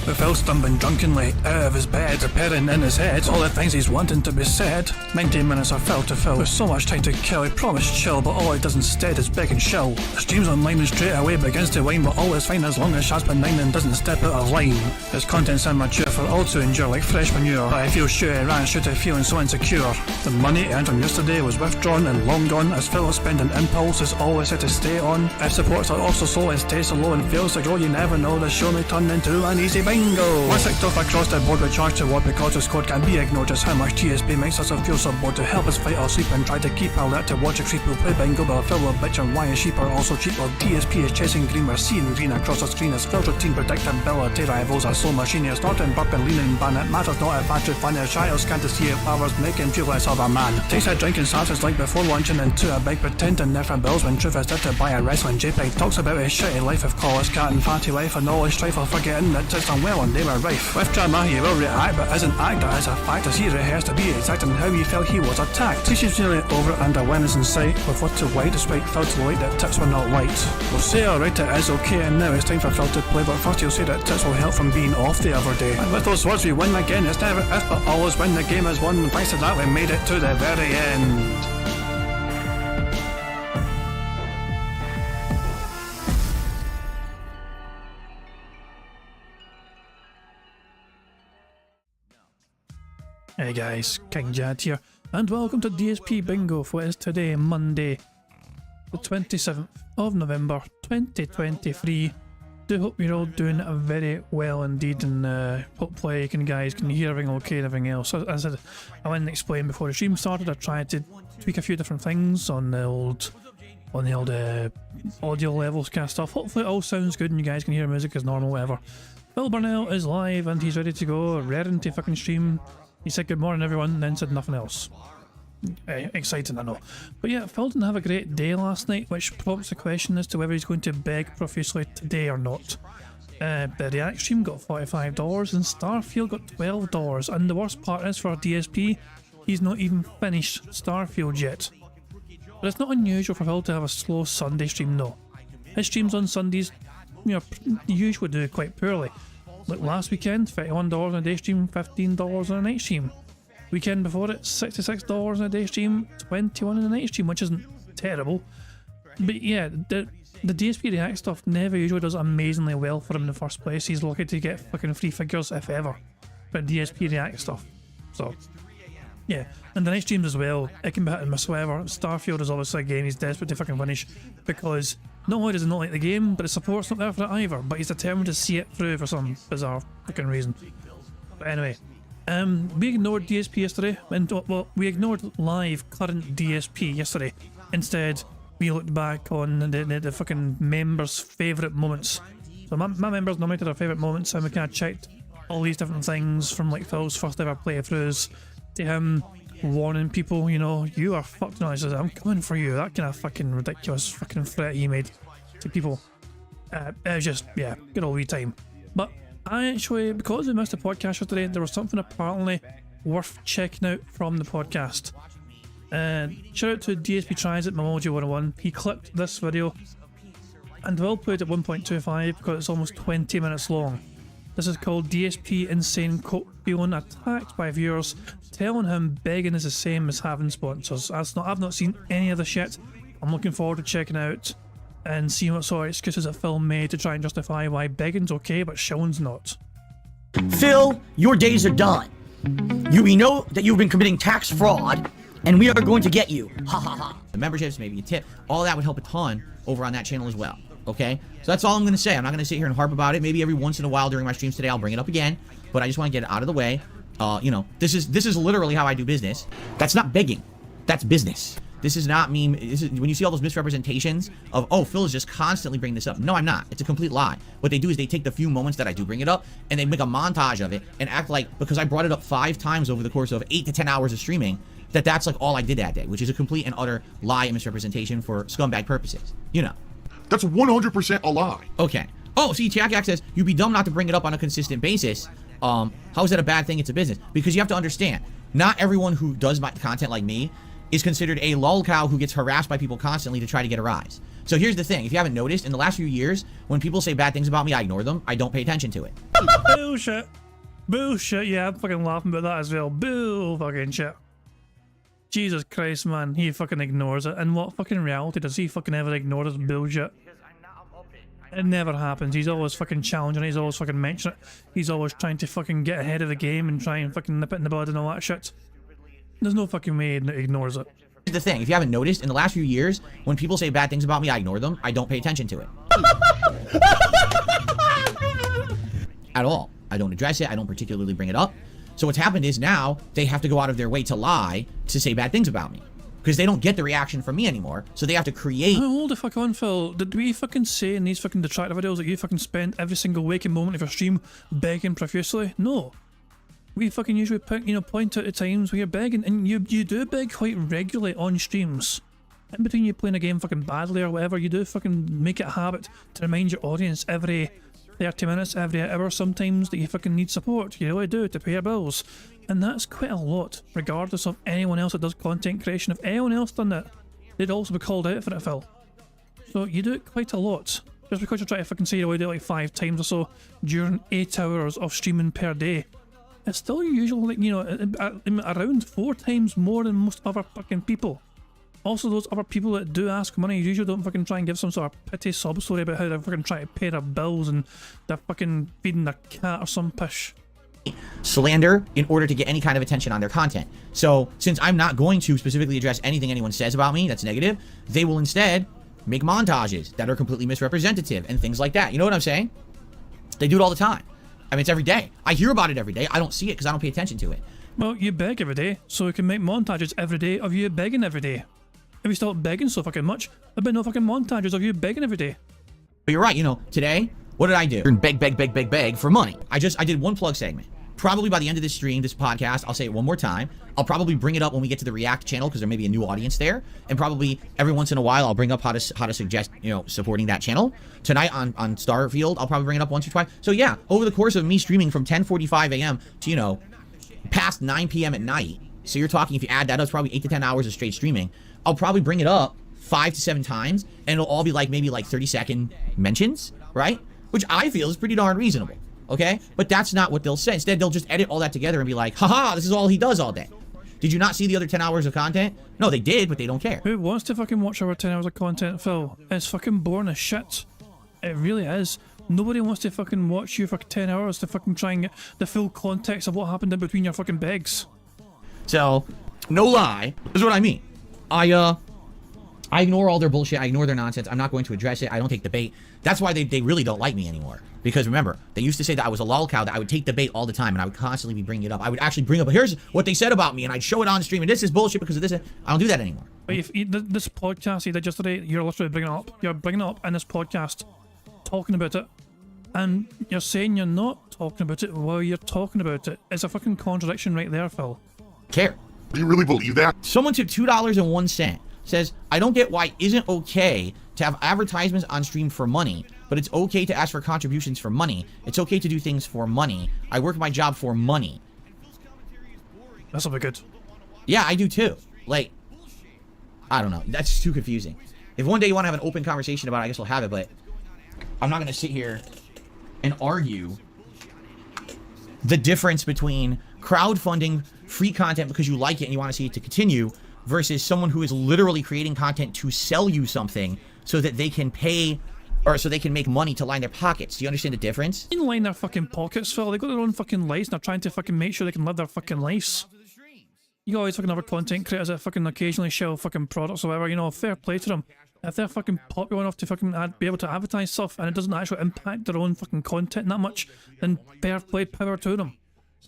With Phil stumbling drunkenly out of his bed, appearing in his head all the things he's wanting to be said. 19 minutes of Phil to Phil, with so much time to kill. He promised chill, but all he does instead is beg and show. The stream's online and straight away begins to whine, but all is fine as long as Shaz benign and doesn't step out of line. His content's immature for all to endure like fresh manure, but I feel sure he ran shoot of feeling so insecure. The money he earned from yesterday was withdrawn and long gone, as Phil's spending impulse is always set to stay on. If supports are also slow and stays so low and fails to grow, you never know, the show may turn into an easy bingo. Once kicked off across the board with charge to what because his code can be ignored, just how much DSP makes us feel so bored. To help us fight or sleep and try to keep alert to watch a creep who play bingo, but Phil will bitch and why his sheep are also cheap. While DSP is chasing green, we're seeing green across the screen as Phil's routine predictability rivals are so machinist, snorting, burping, leaning, ban. It matters not if battery fun is shy or scant to see if hours make him feel less of a man. Takes a drink and starts his like before launching into a big pretending different bills when truth is to buy a wrestling JPEG. Talks about his shitty life of call his cat and fatty wife and all his strife while forgetting that it's unwell and they were rife. With drama he will react but isn't act, that is a fact as he rehearsed to be exact in how he felt he was attacked. Teaches nearly over and a win is in sight with what to white despite Phil to light that tips were not white. We'll say alright it is okay and now it's time for Phil to play, but first he'll say that tips will help from being off the other day. And with those words we win again, it's never if but always when the game is won. Thanks to that we made it to the very end. Hey guys, King Jad here, and welcome to DSP Bingo for what is today, Monday, the 27th of November, 2023. Do hope you're all doing very well indeed, and hopefully you guys can hear everything okay and everything else. As I went and explained before the stream started, I tried to tweak a few different things on the old audio levels kind of stuff. Hopefully it all sounds good and you guys can hear music as normal, whatever. Phil Burnell is live and he's ready to go, raring to fucking stream. He said good morning everyone and then said nothing else. Exciting, I know. But yeah, Phil didn't have a great day last night, which prompts the question as to whether he's going to beg profusely today or not. The React stream got $45 and Starfield got $12, and the worst part is for DSP, he's not even finished Starfield yet. But it's not unusual for Phil to have a slow Sunday stream, no. His streams on Sundays, usually do quite poorly. Like last weekend, $31 on a day stream, $15 on a night stream. Weekend before it, $66 on a day stream, $21 on a night stream, which isn't terrible. But yeah, the DSP React stuff never usually does amazingly well for him in the first place. He's lucky to get fucking 3 figures, if ever, for DSP React stuff. So, yeah. And the night streams as well, it can be hit and miss whatever. Starfield is obviously a game he's desperate to fucking finish, because not only does he not like the game, but the support's not there for it either, but he's determined to see it through for some bizarre fucking reason. But anyway, we ignored DSP yesterday, and well, we ignored live current DSP yesterday. Instead, we looked back on the fucking members' favourite moments. So my members nominated their favourite moments, and we kind of checked all these different things from like Phil's first ever playthroughs to him warning people, you know, you are fucked. No, he says, I'm coming for you. That kind of fucking ridiculous fucking threat he made to people. It was just, yeah, good old wee time. But I actually, because we missed the podcast yesterday, there was something apparently worth checking out from the podcast. Shout out to DSP Tries It, Memoji 101. He clipped this video and will put it at 1.25 because it's almost 20 minutes long. This is called DSP Insane Coke feeling attacked by viewers, telling him begging is the same as having sponsors. I've not seen any of this yet. I'm looking forward to checking out and seeing what sort of excuses that Phil made to try and justify why begging's okay but showing's not. Phil, your days are done. We know that you've been committing tax fraud, and we are going to get you. Ha ha ha. The memberships, maybe a tip, all that would help a ton over on that channel as well. Okay, so that's all I'm going to say. I'm not going to sit here and harp about it. Maybe every once in a while during my streams today I'll bring it up again, but I just want to get it out of the way. You know, this is literally how I do business. That's not begging. That's business. This is not me. This is, when you see all those misrepresentations of, oh, Phil is just constantly bringing this up. No, I'm not. It's a complete lie. What they do is they take the few moments that I do bring it up and they make a montage of it and act like, because I brought it up 5 times over the course of 8 to 10 hours of streaming, that's like all I did that day, which is a complete and utter lie and misrepresentation for scumbag purposes. You know. That's 100% a lie. Okay. Oh, see, Tiak says, you'd be dumb not to bring it up on a consistent basis. How is that a bad thing? It's a business. Because you have to understand, not everyone who does my content like me is considered a lolcow who gets harassed by people constantly to try to get a rise. So here's the thing. If you haven't noticed, in the last few years, when people say bad things about me, I ignore them. I don't pay attention to it. Bullshit. Bullshit. Yeah, I'm fucking laughing about that as well. Bull fucking shit. Jesus Christ, man. He fucking ignores it. And what fucking reality does he fucking ever ignore this bullshit? It never happens. He's always fucking challenging it. He's always fucking mentioning it. He's always trying to fucking get ahead of the game and try and fucking nip it in the bud and all that shit. There's no fucking way he ignores it. Here's the thing. If you haven't noticed, in the last few years, when people say bad things about me, I ignore them. I don't pay attention to it. At all. I don't address it. I don't particularly bring it up. So what's happened is now they have to go out of their way to lie to say bad things about me. Because they don't get the reaction from me anymore. So they have to create... Oh, hold the fuck on, Phil. Did we fucking say in these fucking detractor videos that you fucking spend every single waking moment of your stream begging profusely? No. We fucking usually point out the times where you're begging, and you do beg quite regularly on streams. In between you playing a game fucking badly or whatever, you do fucking make it a habit to remind your audience every 30 minutes, every hour sometimes that you fucking need support. You really do, to pay your bills. And that's quite a lot, regardless of anyone else that does content creation. If anyone else done that, they'd also be called out for it, Phil. So you do it quite a lot. Just because you're trying to fucking say you only do it like 5 times or so during 8 hours of streaming per day, it's still usually, like, around 4 times more than most other fucking people. Also, those other people that do ask money usually don't fucking try and give some sort of pity sob story about how they're fucking trying to pay their bills and they're fucking feeding their cat or some pish. Slander in order to get any kind of attention on their content. So since I'm not going to specifically address anything anyone says about me that's negative, they will instead make montages that are completely misrepresentative and things like that. You know what I'm saying? They do it all the time. I mean, it's every day. I hear about it every day. I don't see it because I don't pay attention to it. Well, you beg every day, so we can make montages every day of you begging every day. If you stop begging so fucking much, there'd be no fucking montages of you begging every day. But you're right, today, what did I do? Beg for money. I did one plug segment. Probably by the end of this stream, this podcast, I'll say it one more time. I'll probably bring it up when we get to the React channel because there may be a new audience there. And probably every once in a while, I'll bring up how to suggest, supporting that channel. Tonight on Starfield, I'll probably bring it up once or twice. So yeah, over the course of me streaming from 10:45 a.m. to, past 9 p.m. at night. So you're talking, if you add that up, it's probably 8 to 10 hours of straight streaming. I'll probably bring it up 5 to 7 times, and it'll all be like maybe like 30-second mentions, right? Which I feel is pretty darn reasonable, okay? But that's not what they'll say. Instead, they'll just edit all that together and be like, haha, this is all he does all day. Did you not see the other 10 hours of content? No, they did, but they don't care. Who wants to fucking watch our 10 hours of content, Phil? It's fucking boring as shit. It really is. Nobody wants to fucking watch you for 10 hours to fucking try and get the full context of what happened in between your fucking begs. So, no lie, this is what I mean. I ignore all their bullshit. I ignore their nonsense. I'm not going to address it. I don't take the bait. That's why they really don't like me anymore. Because remember, they used to say that I was a lolcow, that I would take the bait all the time, and I would constantly be bringing it up. I would actually bring up, here's what they said about me, and I'd show it on stream, and this is bullshit because of this. I don't do that anymore. But if this podcast you did yesterday, you're literally bringing it up. You're bringing it up in this podcast, talking about it, and you're saying you're not talking about it while you're talking about it. It's a fucking contradiction right there, Phil. Care. Do you really believe that? Someone took $2.01. Says, I don't get why it isn't okay to have advertisements on stream for money, but it's okay to ask for contributions for money. It's okay to do things for money. I work my job for money. This'll be good. Yeah, I do too. Like, I don't know. That's too confusing. If one day you want to have an open conversation about it, I guess we'll have it, but I'm not going to sit here and argue the difference between crowdfunding free content because you like it and you want to see it to continue versus someone who is literally creating content to sell you something so that they can pay or so they can make money to line their pockets. Do you understand the difference? They can line their fucking pockets, Phil. They got their own fucking lives and they're trying to fucking make sure they can live their fucking lives. You always fucking have content creators that fucking occasionally sell fucking products or whatever, fair play to them. If they're fucking popular enough to fucking be able to advertise stuff and it doesn't actually impact their own fucking content that much, then fair play, power to them.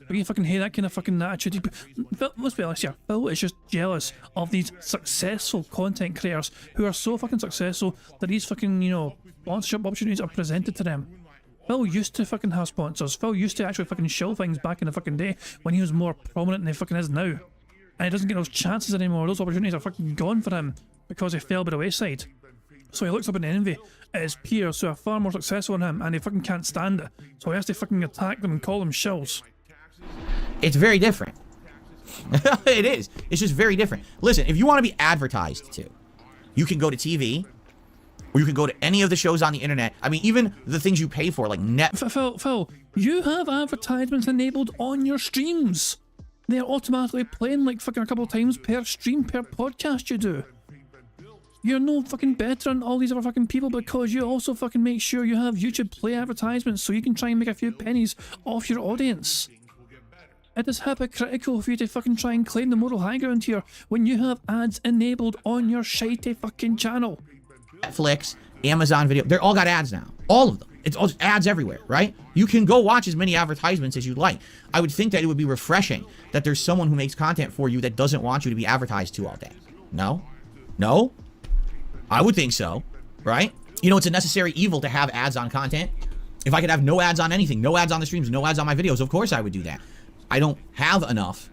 But you fucking hate that kind of fucking attitude. Phil, let's be honest here, Phil is just jealous of these successful content creators who are so fucking successful that these fucking, sponsorship opportunities are presented to them. Phil used to fucking have sponsors. Phil used to actually fucking show things back in the fucking day when he was more prominent than he fucking is now. And he doesn't get those chances anymore. Those opportunities are fucking gone for him because he fell by the wayside. So he looks up in envy at his peers who are far more successful than him and he fucking can't stand it. So he has to fucking attack them and call them shills. It's very different. It is. It's just very different. Listen, if you want to be advertised to, you can go to TV, or you can go to any of the shows on the internet. I mean, even the things you pay for, like Phil, you have advertisements enabled on your streams. They're automatically playing like fucking a couple of times per stream, per podcast you do. You're no fucking better than all these other fucking people because you also fucking make sure you have YouTube play advertisements so you can try and make a few pennies off your audience. It is hypocritical for you to fucking try and claim the moral high ground here when you have ads enabled on your shitey fucking channel. Netflix, Amazon Video, they're all got ads now. All of them. It's all ads everywhere, right? You can go watch as many advertisements as you'd like. I would think that it would be refreshing that there's someone who makes content for you that doesn't want you to be advertised to all day. No? No? I would think so, right? You know, it's a necessary evil to have ads on content. If I could have no ads on anything, no ads on the streams, no ads on my videos, of course I would do that. I don't have enough,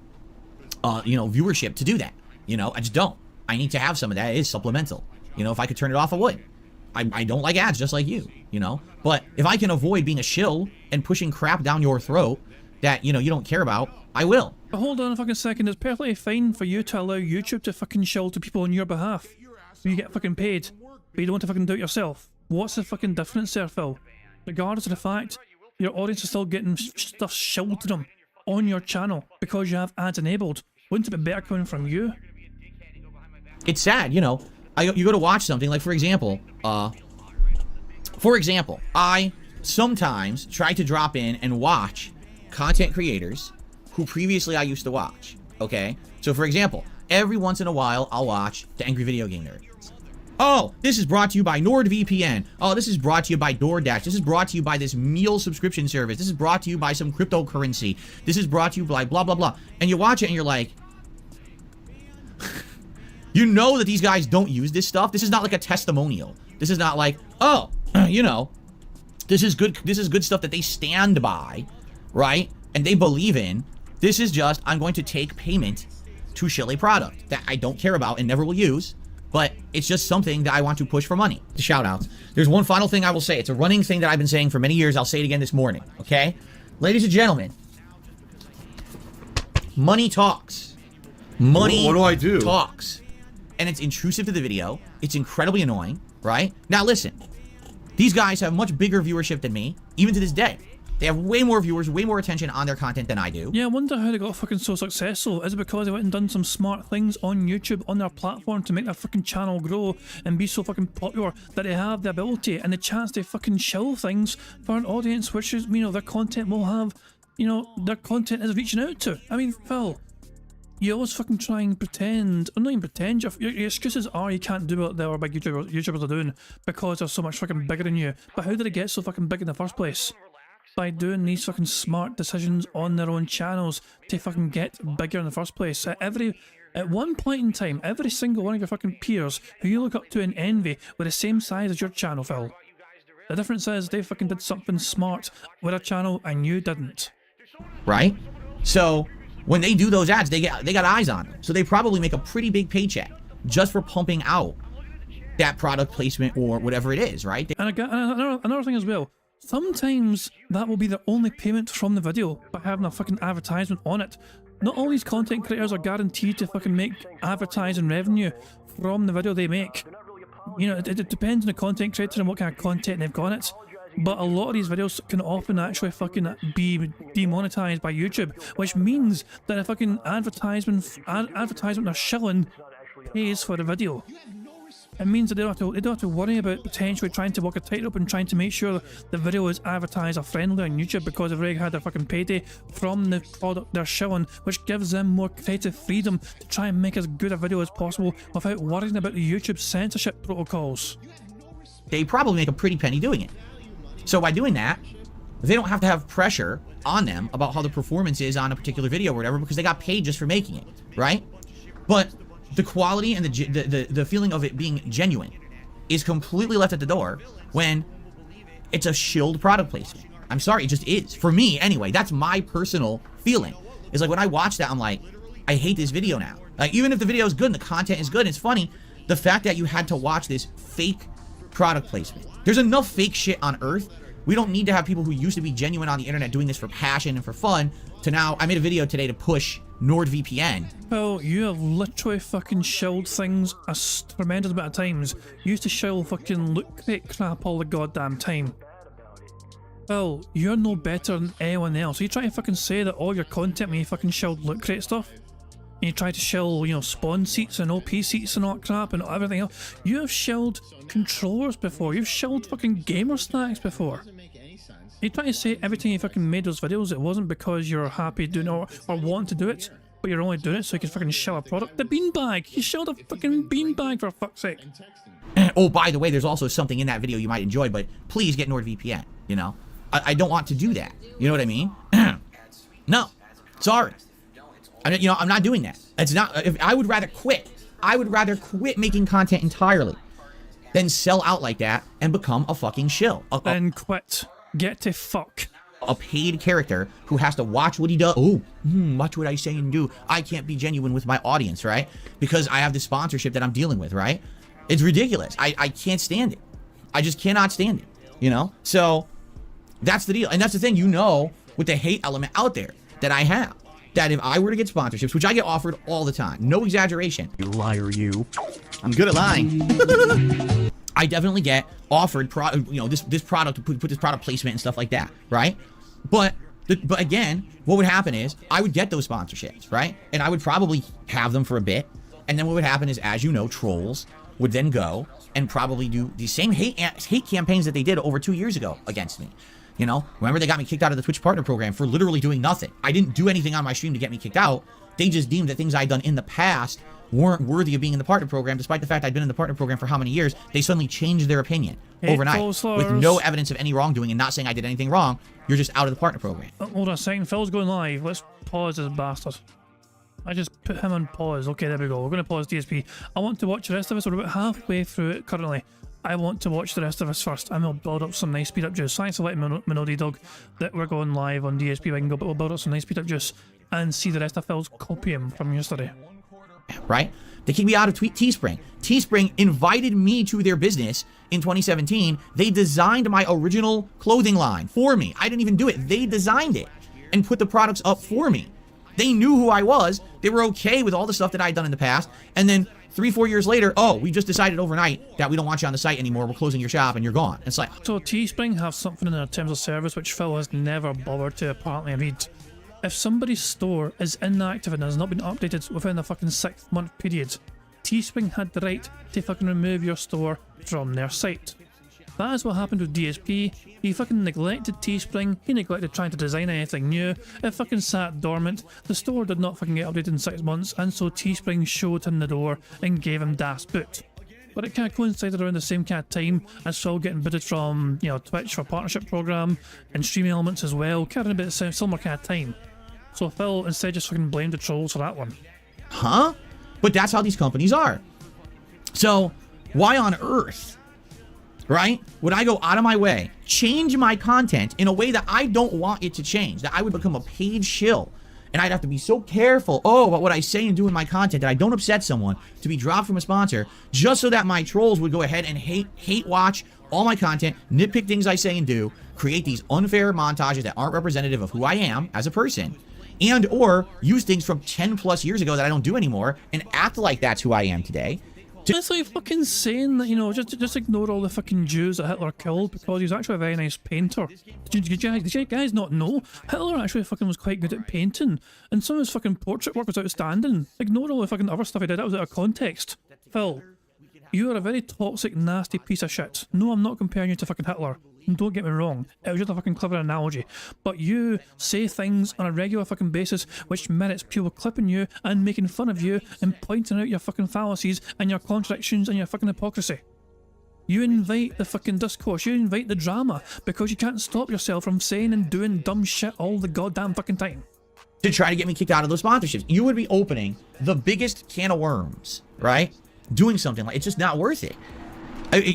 viewership to do that. You know, I just don't. I need to have some of that. It is supplemental. You know, if I could turn it off, I would. I don't like ads just like you, you know? But if I can avoid being a shill and pushing crap down your throat that, you know, you don't care about, I will. But hold on a fucking second. It's perfectly fine for you to allow YouTube to fucking shill to people on your behalf. You get fucking paid, but you don't want to fucking do it yourself. What's the fucking difference there, Phil? Regardless of the fact, your audience is still getting stuff shilled to them on your channel because you have ads enabled. Wouldn't it be better coming from you? It's sad, you know. You go to watch something, like for example, I sometimes try to drop in and watch content creators who previously I used to watch, okay? So for example, every once in a while, I'll watch the Angry Video Game Nerd. Oh, this is brought to you by NordVPN. Oh, this is brought to you by DoorDash. This is brought to you by this meal subscription service. This is brought to you by some cryptocurrency. This is brought to you by blah, blah, blah. And you watch it and you're like, you know that these guys don't use this stuff. This is not like a testimonial. This is not like, oh, you know, this is good stuff that they stand by, right? And they believe in. This is just, I'm going to take payment to shill a product that I don't care about and never will use, but it's just something that I want to push for money. The shout outs. There's one final thing I will say. It's a running thing that I've been saying for many years. I'll say it again this morning, okay? Ladies and gentlemen, money talks. Money what do I do? Talks. And it's intrusive to the video. It's incredibly annoying, right? Now listen, these guys have much bigger viewership than me, even to this day. They have way more viewers, way more attention on their content than I do. Yeah, I wonder how they got fucking so successful. Is it because they went and done some smart things on YouTube, on their platform, to make their fucking channel grow and be so fucking popular that they have the ability and the chance to fucking shill things for an audience which is, you know, their content will have, you know, their content is reaching out to? I mean, Phil, you always fucking try and pretend, or not even pretend, your excuses are you can't do what the other big YouTubers are doing because they're so much fucking bigger than you. But how did it get so fucking big in the first place? By doing these fucking smart decisions on their own channels to fucking get bigger in the first place. At one point in time, every single one of your fucking peers who you look up to and envy were the same size as your channel, Phil. The difference is they fucking did something smart with a channel and you didn't. Right? So when they do those ads, they got eyes on them. So they probably make a pretty big paycheck just for pumping out that product placement or whatever it is, right? And another thing as well. Sometimes that will be the only payment from the video by having a fucking advertisement on it. Not all these content creators are guaranteed to fucking make advertising revenue from the video they make. You know, it depends on the content creator and what kind of content they've got in it. But a lot of these videos can often actually fucking be demonetized by YouTube, which means that a fucking advertisement they're shilling pays for the video. It means that they don't have to worry about potentially trying to walk a tightrope and trying to make sure the video is advertiser friendly on YouTube because they've already had their fucking payday from the product they're showing, which gives them more creative freedom to try and make as good a video as possible without worrying about the YouTube censorship protocols. They probably make a pretty penny doing it. So by doing that, they don't have to have pressure on them about how the performance is on a particular video or whatever because they got paid just for making it, right? But the quality and the feeling of it being genuine is completely left at the door when it's a shilled product placement. I'm sorry, it just is. For me, anyway, that's my personal feeling. It's like when I watch that, I'm like, I hate this video now. Like, even if the video is good and the content is good and it's funny, the fact that you had to watch this fake product placement. There's enough fake shit on Earth. We don't need to have people who used to be genuine on the internet doing this for passion and for fun to now, I made a video today to push NordVPN. Well, you have literally fucking shelled things a tremendous amount of times. You used to shell fucking loot crate crap all the goddamn time. Well, you're no better than anyone else. You try to fucking say that all your content when you fucking shelled loot crate stuff, and you try to shell, you know, spawn seats and OP seats and all that crap and everything else. You have shelled controllers before. You've shelled fucking gamer stacks before. You try to say every time you fucking made those videos, it wasn't because you're happy doing it or want to do it, but you're only doing it so you can fucking shell a product. The beanbag! You shelled a fucking beanbag for fuck's sake. Oh, by the way, there's also something in that video you might enjoy, but please get NordVPN, you know? I don't want to do that. You know what I mean? No. Sorry. You know, I'm not doing that. It's not. If I would rather quit. I would rather quit making content entirely than sell out like that and become a fucking shill. Then quit. Get to fuck. A paid character who has to watch what he does. Oh, watch what I say and do. I can't be genuine with my audience, right? Because I have the sponsorship that I'm dealing with, right? It's ridiculous. I can't stand it. I just cannot stand it, you know? So that's the deal. And that's the thing, you know, with the hate element out there that I have, that if I were to get sponsorships, which I get offered all the time, no exaggeration. You liar, you. I'm good at lying. I definitely get offered, you know, this product, to put this product placement and stuff like that, right? But again, what would happen is I would get those sponsorships, right? And I would probably have them for a bit. And then what would happen is, as you know, trolls would then go and probably do the same hate campaigns that they did over 2 years ago against me. You know, remember they got me kicked out of the Twitch partner program for literally doing nothing. I didn't do anything on my stream to get me kicked out. They just deemed that things I'd done in the past weren't worthy of being in the partner program, despite the fact I'd been in the partner program for how many years. They suddenly changed their opinion overnight with no evidence of any wrongdoing and not saying I did anything wrong. You're just out of the partner program. Hold on a second, Phil's going live. Let's pause this bastard. I just put him on pause. Okay, there we go. We're going to pause DSP. I want to watch the rest of us. We're about halfway through it currently. I want to watch the rest of us first, and we'll build up some nice speed up juice. Thanks for letting me know, D-Dog, that we're going live on DSP Bingo, but we'll build up some nice speed up juice and see the rest of Phil's copium from yesterday. Right? They kicked me out of Teespring. Teespring invited me to their business in 2017. They designed my original clothing line for me. I didn't even do it. They designed it and put the products up for me. They knew who I was. They were okay with all the stuff that I'd done in the past. And then 3-4 years later, oh, we just decided overnight that we don't want you on the site anymore. We're closing your shop and you're gone. It's like... So Teespring have something in their terms of service which Phil has never bothered to apparently read. If somebody's store is inactive and has not been updated within a fucking 6-month period, Teespring had the right to fucking remove your store from their site. That is what happened with DSP. He fucking neglected Teespring, he neglected trying to design anything new, it fucking sat dormant, the store did not fucking get updated in 6 months, and so Teespring showed him the door and gave him Das Boot. But it kind of coincided around the same kind of time as Phil getting booted from, you know, Twitch for partnership program, and Stream Elements as well, kind of a bit of similar kind of time. So Phil instead just fucking blamed the trolls for that one. Huh? But that's how these companies are. So, why on earth, right, would I go out of my way, change my content in a way that I don't want it to change, that I would become a paid shill, and I'd have to be so careful, about what I say and do in my content that I don't upset someone to be dropped from a sponsor, just so that my trolls would go ahead and hate watch all my content, nitpick things I say and do, create these unfair montages that aren't representative of who I am as a person, and or use things from 10 plus years ago that I don't do anymore and act like that's who I am today. It's like fucking saying that, you know, just ignore all the fucking Jews that Hitler killed because he was actually a very nice painter. Did you guys not know? Hitler actually fucking was quite good at painting, and some of his fucking portrait work was outstanding. Ignore all the fucking other stuff he did, that was out of context. Phil, you are a very toxic, nasty piece of shit. No, I'm not comparing you to fucking Hitler. And don't get me wrong, it was just a fucking clever analogy. But you say things on a regular fucking basis which merits people clipping you and making fun of you and pointing out your fucking fallacies and your contradictions and your fucking hypocrisy. You invite the fucking discourse, you invite the drama because you can't stop yourself from saying and doing dumb shit all the goddamn fucking time. To try to get me kicked out of those sponsorships. You would be opening the biggest can of worms, right? Doing something like, it's just not worth it.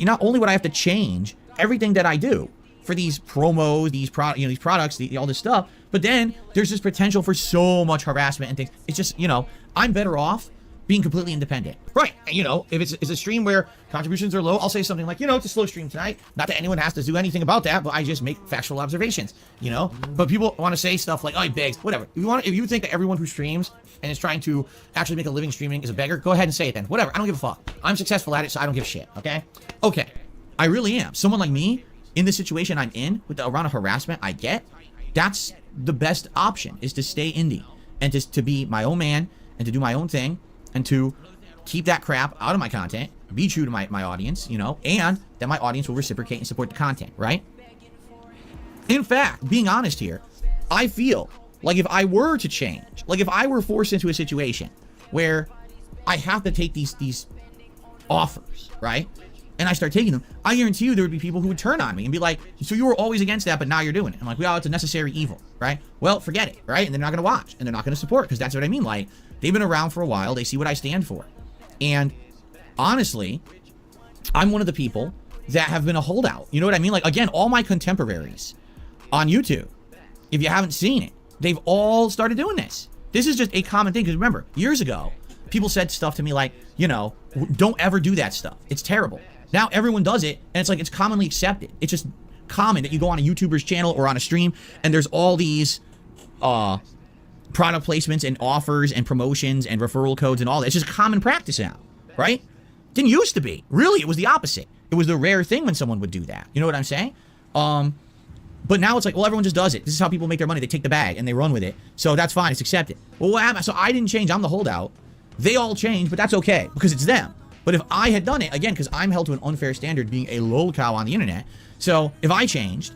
Not only would I have to change everything that I do for these promos, these products, all this stuff, but then there's this potential for so much harassment and things. It's just, you know, I'm better off being completely independent. Right. And, you know, if it's a stream where contributions are low, I'll say something like, you know, it's a slow stream tonight. Not that anyone has to do anything about that, but I just make factual observations, you know? But people want to say stuff like, oh, he begs, whatever. If you think that everyone who streams and is trying to actually make a living streaming is a beggar, go ahead and say it then. Whatever. I don't give a fuck. I'm successful at it, so I don't give a shit, okay? Okay. I really am. Someone like me, in the situation I'm in, with the amount of harassment I get, that's the best option, is to stay indie and just to be my own man and to do my own thing and to keep that crap out of my content, be true to my audience, you know, and that my audience will reciprocate and support the content, right? In fact, being honest here, I feel like if I were to change, like if I were forced into a situation where I have to take these offers, right? And I start taking them, I guarantee you there would be people who would turn on me and be like, so you were always against that, but now you're doing it. I'm like, well, it's a necessary evil, right? Well, forget it, right? And they're not going to watch and they're not going to support, because that's what I mean. Like, they've been around for a while. They see what I stand for. And honestly, I'm one of the people that have been a holdout. You know what I mean? Like, again, all my contemporaries on YouTube, if you haven't seen it, they've all started doing this. This is just a common thing. Because remember, years ago, people said stuff to me like, you know, don't ever do that stuff. It's terrible. Now everyone does it, and it's like it's commonly accepted. It's just common that you go on a YouTuber's channel or on a stream, and there's all these product placements and offers and promotions and referral codes and all that. It's just common practice now, right? Didn't used to be. Really, it was the opposite. It was the rare thing when someone would do that. You know what I'm saying? But now it's like, well, everyone just does it. This is how people make their money. They take the bag and they run with it. So that's fine. It's accepted. Well, what happened? So I didn't change. I'm the holdout. They all changed, but that's okay because it's them. But if I had done it, again, because I'm held to an unfair standard being a lol cow on the internet, so if I changed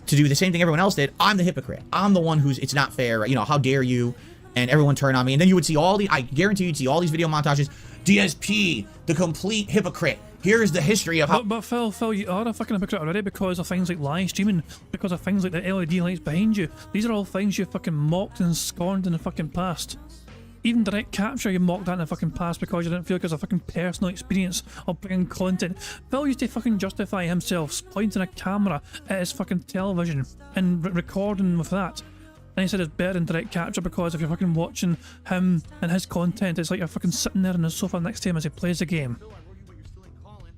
to do the same thing everyone else did, I'm the hypocrite. I'm the one who's, it's not fair, you know, how dare you, and everyone turn on me. And then you would see all the, I guarantee you'd see all these video montages, DSP, the complete hypocrite. Here's the history of how... But Phil, you are a fucking hypocrite already because of things like live streaming, because of things like the LED lights behind you. These are all things you fucking mocked and scorned in the fucking past. Even direct capture, you mocked that in the fucking past because you didn't feel like it was a fucking personal experience of bringing content. Phil used to fucking justify himself pointing a camera at his fucking television and recording with that. And he said it's better than direct capture because if you're fucking watching him and his content, it's like you're fucking sitting there on the sofa next to him as he plays the game.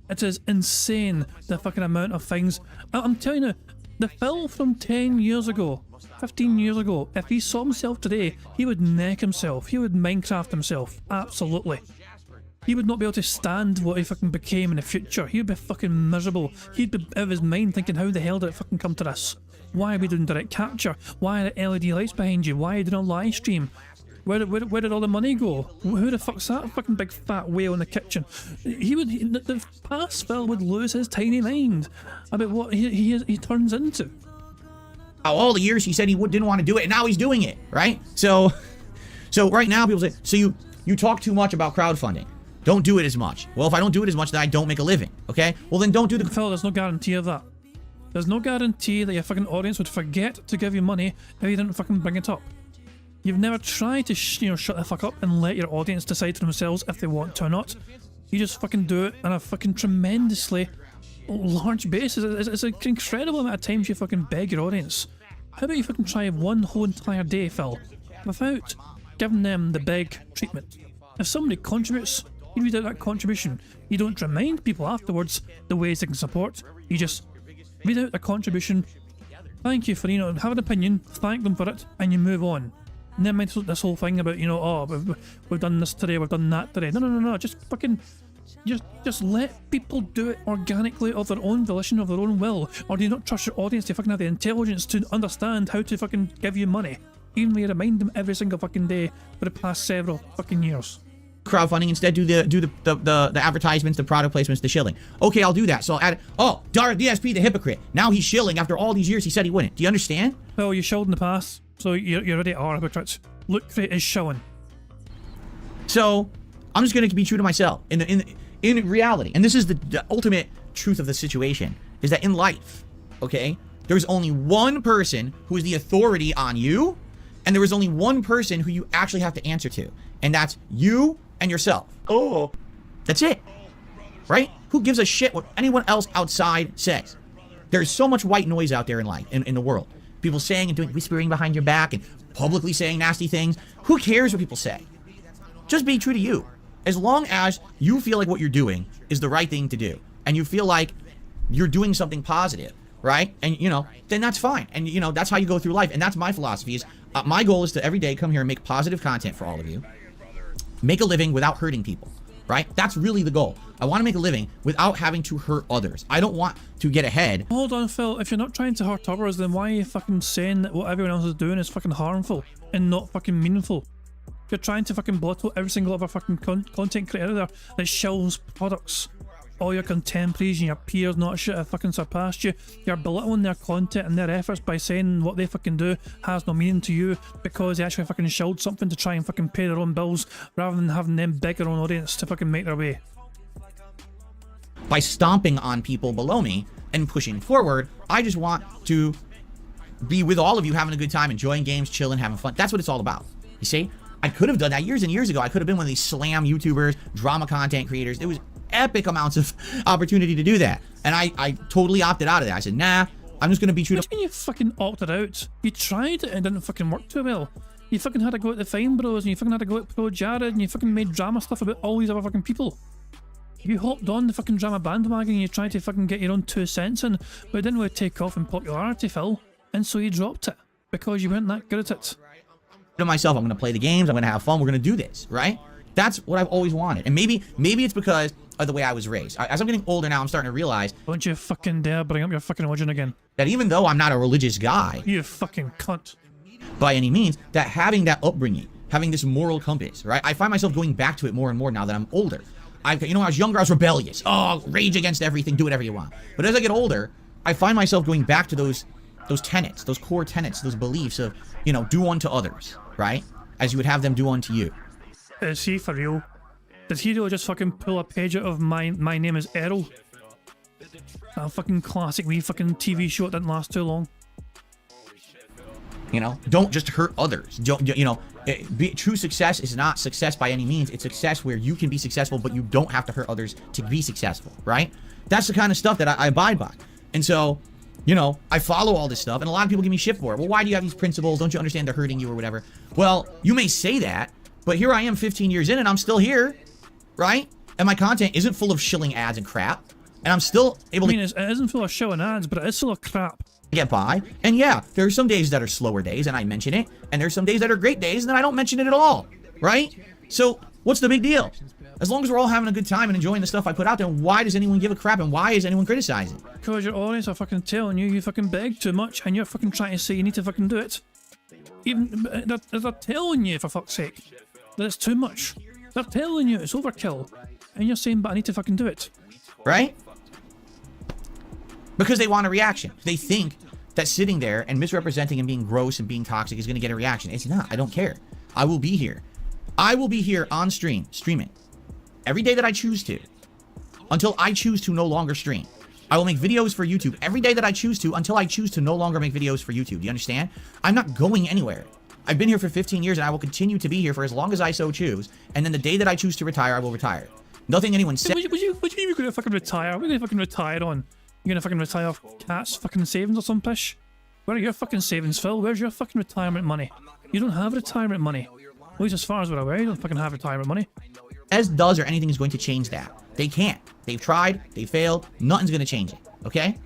It is insane, the fucking amount of things. I'm telling you, the Phil from 10 years ago, 15 years ago, if he saw himself today, he would neck himself. He would Minecraft himself. Absolutely. He would not be able to stand what he fucking became in the future. He would be fucking miserable. He'd be out of his mind thinking, how the hell did it fucking come to this? Why are we doing direct capture? Why are the LED lights behind you? Why are you doing a live stream? Where did all the money go? Who the fuck's that fucking big fat whale in the kitchen? The past Phil would lose his tiny mind about what he turns into. All the years he said he didn't want to do it, and now he's doing it, right? So right now people say, so you talk too much about crowdfunding. Don't do it as much. Well, if I don't do it as much, then I don't make a living, okay? Well, then don't do the... Phil, there's no guarantee of that. There's no guarantee that your fucking audience would forget to give you money if you didn't fucking bring it up. You've never tried to shut the fuck up and let your audience decide for themselves if they want to or not. You just fucking do it on a fucking tremendously large basis. It's an incredible amount of times you fucking beg your audience. How about you fucking try one whole entire day, Phil, without giving them the big treatment? If somebody contributes, you read out that contribution. You don't remind people afterwards the ways they can support. You just read out the contribution. Thank you for, you know, have an opinion, thank them for it, and you move on. Never mind this whole thing about, you know, oh, we've done this today, we've done that today. No. Just fucking, just let people do it organically of their own volition, of their own will. Or do you not trust your audience to fucking have the intelligence to understand how to fucking give you money? Even when you remind them every single fucking day for the past several fucking years. Crowdfunding, instead do the advertisements, the product placements, the shilling. Okay, I'll do that. So I'll add, oh, DSP the hypocrite. Now he's shilling after all these years he said he wouldn't. Do you understand? Well, you shilled in the past. So you already are hypocrites. Look, it is showing. So I'm just going to be true to myself in reality. And this is the ultimate truth of the situation, is that in life, okay, there's only one person who is the authority on you, and there is only one person who you actually have to answer to, and that's you and yourself. Oh, that's it, right? Who gives a shit what anyone else outside says? There's so much white noise out there in life, in the world. People saying and doing, whispering behind your back and publicly saying nasty things. Who cares what people say? Just be true to you. As long as you feel like what you're doing is the right thing to do, and you feel like you're doing something positive, right? And, you know, then that's fine. And, you know, that's how you go through life. And that's my philosophy is, my goal is to every day come here and make positive content for all of you. Make a living without hurting people, right? That's really the goal. I want to make a living without having to hurt others. I don't want to get ahead. Hold on, Phil. If you're not trying to hurt others, then why are you fucking saying that what everyone else is doing is fucking harmful and not fucking meaningful? You're trying to fucking blotto every single other fucking content creator there that shells products. All your contemporaries and your peers not shit have fucking surpassed you. You're belittling their content and their efforts by saying what they fucking do has no meaning to you because they actually fucking shelled something to try and fucking pay their own bills rather than having them beg their own audience to fucking make their way. By stomping on people below me and pushing forward, I just want to be with all of you having a good time, enjoying games, chilling, having fun. That's what it's all about. You see? I could have done that years and years ago. I could have been one of these slam YouTubers, drama content creators. There was epic amounts of opportunity to do that. And I totally opted out of that. I said, nah, I'm just going to be true to... What do you mean you fucking opted out? You tried it and it didn't fucking work too well. You fucking had to go at the Fine Bros and you fucking had to go at Pro Jared and you fucking made drama stuff about all these other fucking people. You hopped on the fucking drama bandwagon and you tried to fucking get your own 2 cents in, but it didn't really take off in popularity, Phil. And so you dropped it because you weren't that good at it. To myself, I'm going to play the games, I'm going to have fun, we're going to do this, right? That's what I've always wanted. And maybe it's because of the way I was raised. As I'm getting older now, I'm starting to realize... Don't you fucking dare bring up your fucking religion again. That even though I'm not a religious guy... You fucking cunt. By any means, that having that upbringing, having this moral compass, right? I find myself going back to it more and more now that I'm older. You know, when I was younger, I was rebellious. Oh, rage against everything, do whatever you want. But as I get older, I find myself going back to those tenets, those core tenets, those beliefs of, you know, do unto others, right? As you would have them do unto you. Is he for real? Did he really just fucking pull a page out of My Name is Errol? A fucking classic wee fucking TV show that didn't last too long. You know, don't just hurt others. You know, true success is not success by any means. It's success where you can be successful, but you don't have to hurt others to be successful, right? That's the kind of stuff that I abide by. And so, you know, I follow all this stuff, and a lot of people give me shit for it. Well, why do you have these principles? Don't you understand they're hurting you or whatever? Well, you may say that, but here I am 15 years in, and I'm still here, right? And my content isn't full of shilling ads and crap, and I'm still able to... I mean, it isn't full of shilling ads, but it is full of crap. Get by. And yeah, there are some days that are slower days, and I mention it, and there's some days that are great days, and then I don't mention it at all, right? So, what's the big deal? As long as we're all having a good time and enjoying the stuff I put out there, why does anyone give a crap, and why is anyone criticizing? Because your audience are fucking telling you fucking beg too much, and you're fucking trying to say you need to fucking do it. Even, they're telling you, for fuck's sake, that it's too much. They're telling you it's overkill, and you're saying, but I need to fucking do it. Right? Because they want a reaction. They think that sitting there and misrepresenting and being gross and being toxic is going to get a reaction. It's not. I don't care. I will be here. I will be here on stream, streaming, every day that I choose to, until I choose to no longer stream. I will make videos for YouTube every day that I choose to, until I choose to no longer make videos for YouTube. Do you understand? I'm not going anywhere. I've been here for 15 years, and I will continue to be here for as long as I so choose. And then the day that I choose to retire, I will retire. Nothing anyone said. What you gonna fucking retire? What are you gonna fucking retire on? You gonna fucking retire off Cat's fucking savings or some pish? Where are your fucking savings, Phil? Where's your fucking retirement money? You don't have retirement money. At least as far as we're aware, you don't fucking have retirement money. As does or anything is going to change that. They can't. They've tried. They failed. Nothing's going to change it. Okay?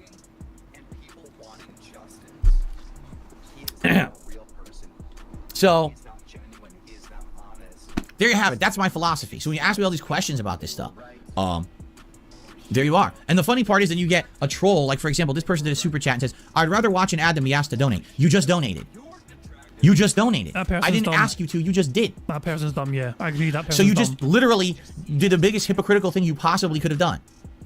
So, there you have it. That's my philosophy. So when you ask me all these questions about this stuff, there you are. And the funny part is that you get a troll, like for example, this person did a super chat and says, I'd rather watch an ad than be asked to donate. You just donated. You just donated. I didn't ask you to, you just did. That person's dumb, yeah. I agree, that person's So you dumb. just literally did the biggest hypocritical thing you possibly could have done,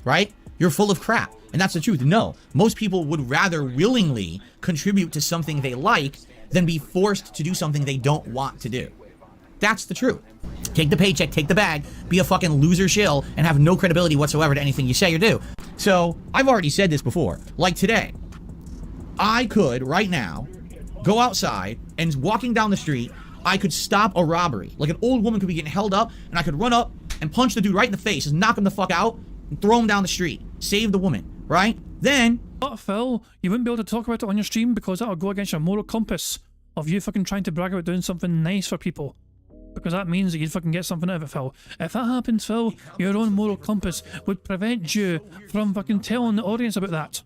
right? You're full of crap. And that's the truth. No, most people would rather willingly contribute to something they like than be forced to do something they don't want to do. That's the truth. Take the paycheck, take the bag, be a fucking loser shill, and have no credibility whatsoever to anything you say or do. So, I've already said this before. Like today, I could, right now, go outside and walking down the street, I could stop a robbery. Like an old woman could be getting held up, and I could run up and punch the dude right in the face, just knock him the fuck out, and throw him down the street. Save the woman, right? Then... But Phil, you wouldn't be able to talk about it on your stream because that would go against your moral compass of you fucking trying to brag about doing something nice for people. Because that means that you'd fucking get something out of it, Phil. If that happens, Phil, your own moral compass would prevent you from fucking telling the audience about that.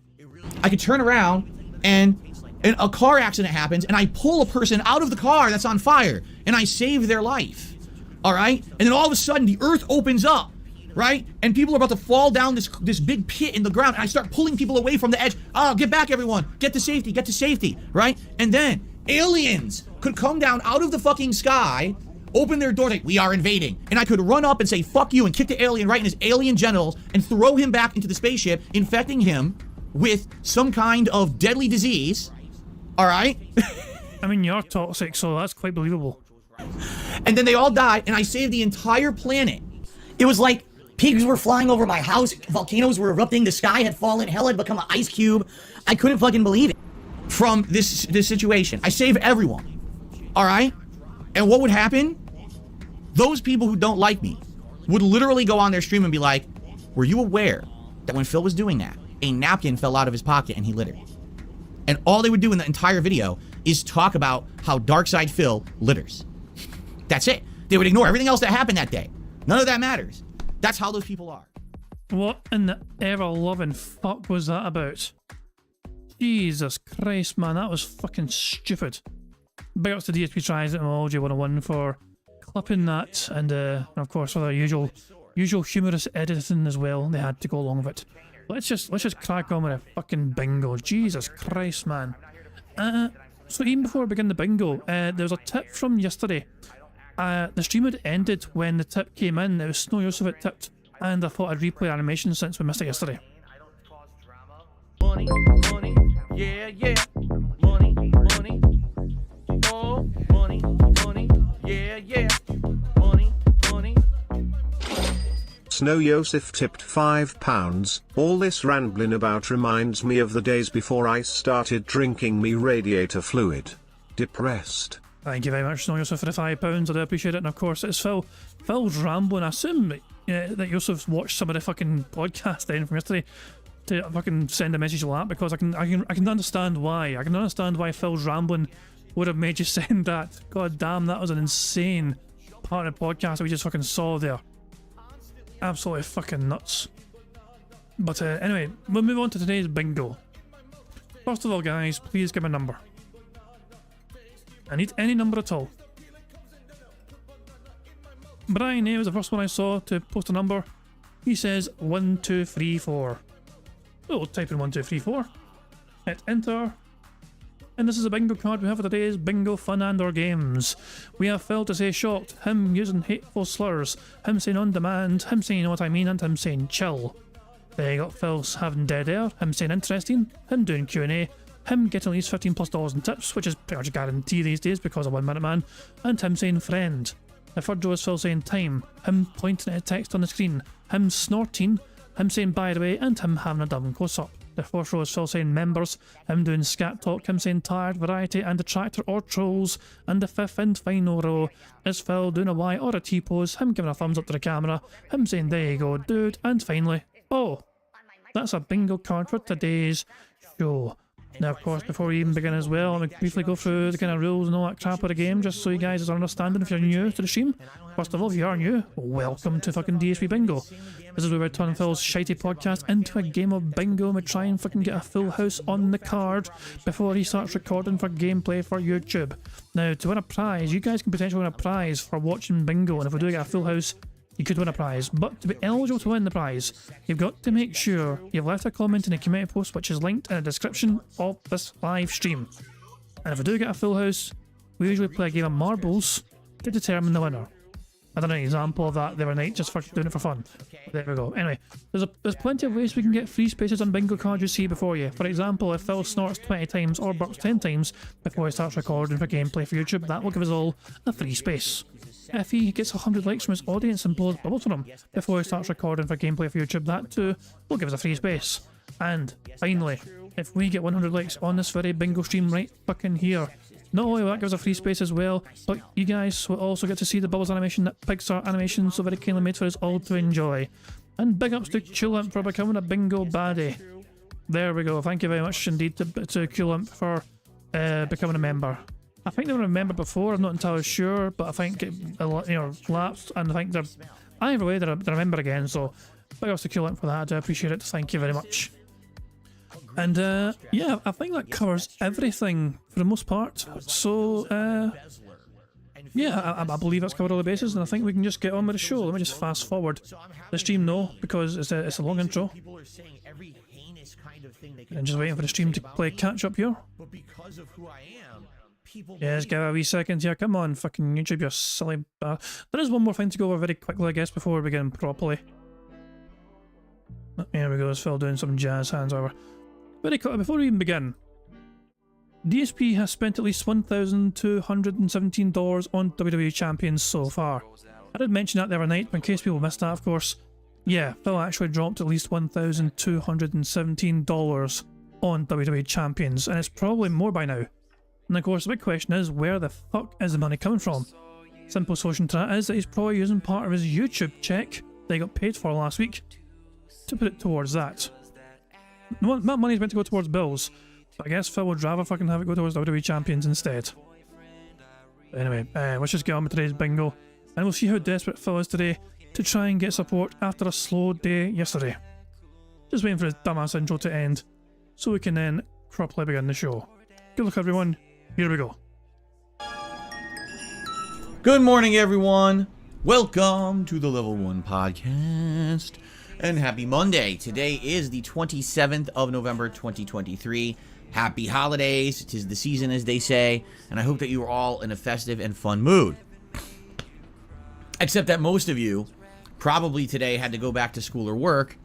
I could turn around and a car accident happens and I pull a person out of the car that's on fire and I save their life. All right? And then all of a sudden the earth opens up, right? And people are about to fall down this big pit in the ground and I start pulling people away from the edge. Oh, get back everyone. Get to safety, right? And then aliens could come down out of the fucking sky, open their doors like, we are invading. And I could run up and say, fuck you, and kick the alien right in his alien genitals and throw him back into the spaceship, infecting him with some kind of deadly disease. All right? I mean, you're toxic, so that's quite believable. And then they all die, and I saved the entire planet. It was like pigs were flying over my house, volcanoes were erupting, the sky had fallen, hell had become an ice cube. I couldn't fucking believe it. From this situation, I save everyone. All right? And what would happen? Those people who don't like me would literally go on their stream and be like, were you aware that when Phil was doing that, a napkin fell out of his pocket and he littered? And all they would do in the entire video is talk about how Darkside Phil litters. That's it. They would ignore everything else that happened that day. None of that matters. That's how those people are. What in the ever-loving fuck was that about? Jesus Christ, man, that was fucking stupid. Big ups to DSP Tries Etymology 101 for clipping that, and of course for their usual humorous editing as well. They had to go along with it. Let's just crack on with a fucking bingo. Jesus Christ, man. So even before we begin the bingo, there was a tip from yesterday. The stream had ended when the tip came in. It was Snow Yusuf it tipped, and I thought I'd replay animation since we missed it yesterday. Money, money, yeah, yeah. Money, money, oh, money, money, yeah, yeah. Money, money. Snow Yosef tipped £5. All this rambling about reminds me of the days before I started drinking me radiator fluid. Depressed. Thank you very much, Snow Yusuf, for the £5. I do appreciate it. And of course, it's Phil's rambling. I assume that Yusuf's watched some of the fucking podcast then from yesterday to fucking send a message like that, because I can understand why. I can understand why Phil's rambling would have made you send that. God damn, that was an insane part of the podcast that we just fucking saw there. Absolutely fucking nuts. But anyway, we'll move on to today's bingo. First of all, guys, please give me a number. I need any number at all. Brian A was the first one I saw to post a number. He says 1234. So we'll type in 1234. Hit enter. And this is a bingo card we have for today's bingo fun and or games. We have Phil to say short, him using hateful slurs, him saying on demand, him saying you know what I mean, and him saying chill. Then you got Phil's having dead air, him saying interesting, him doing Q&A, him getting at least $15+ in tips, which is pretty much a guarantee these days because of 1 Minute Man, and him saying friend. The third row is Phil saying time, him pointing at a text on the screen, him snorting, him saying by the way, and him having a dumb close-up. The fourth row is Phil saying members, him doing scat talk, him saying tired, variety and detractor or trolls, and the fifth and final row is Phil doing a Y or a T pose, him giving a thumbs up to the camera, him saying there you go dude, and finally, oh, that's a bingo card for today's show. Now of course before we even begin as well, I'm going to briefly go through the kind of rules and all that crap of the game just so you guys are understanding if you're new to the stream. First of all, if you are new, welcome to fucking DSP Bingo. This is where we turn Phil's shitey podcast into a game of bingo and we try and fucking get a full house on the card before he starts recording for gameplay for YouTube. Now to win a prize, you guys can potentially win a prize for watching bingo, and if we do get a full house, you could win a prize. But to be eligible to win the prize, you've got to make sure you've left a comment in the community post which is linked in the description of this live stream. And if we do get a full house, we usually play a game of marbles to determine the winner. I done an example of that the other night just for doing it for fun. There we go. Anyway, there's plenty of ways we can get free spaces on bingo cards you see before you. For example, if Phil snorts 20 times or burps 10 times before he starts recording for gameplay for YouTube, that will give us all a free space. If he gets 100 likes from his audience and blows bubbles from him before he starts recording for gameplay for YouTube, that too will give us a free space. And finally, if we get 100 likes on this very bingo stream right fucking here, not only will that give us a free space as well, but you guys will also get to see the Bubbles animation that Pixar Animation so very kindly made for us all to enjoy. And big ups to Qlimp for becoming a bingo baddie. There we go, thank you very much indeed to Qlimp for becoming a member. I think they were a member before, I'm not entirely sure, but I think it lapsed, and I think they're, either way, they're a member again, so big ups to Coolint for that. I do appreciate it, thank you very much. And yeah, I think that covers everything for the most part, so yeah, I believe that's covered all the bases, and I think we can just get on with the show. Let me just fast forward the stream now, because it's a long intro. And just waiting for the stream to play catch up here. Yeah, just give it a wee second here. Come on, fucking YouTube, you silly There is one more thing to go over very quickly, I guess, before we begin properly. There we go, it's Phil doing some jazz hands over. Very quickly, before we even begin, DSP has spent at least $1,217 on WWE Champions so far. I did mention that the other night, but in case people missed that, of course. Yeah, Phil actually dropped at least $1,217 on WWE Champions, and it's probably more by now. And of course, the big question is, where the fuck is the money coming from? Simple solution to that is that he's probably using part of his YouTube check that he got paid for last week to put it towards that. That money's meant to go towards bills, but I guess Phil would rather fucking have it go towards WWE Champions instead. But anyway, let's just get on with today's bingo, and we'll see how desperate Phil is today to try and get support after a slow day yesterday. Just waiting for his dumbass intro to end, so we can then properly begin the show. Good luck everyone, here we go. Good morning, everyone. Welcome to the Level 1 Podcast. And happy Monday. Today is the 27th of November, 2023. Happy holidays. 'Tis the season, as they say. And I hope that you are all in a festive and fun mood. Except that most of you probably today had to go back to school or work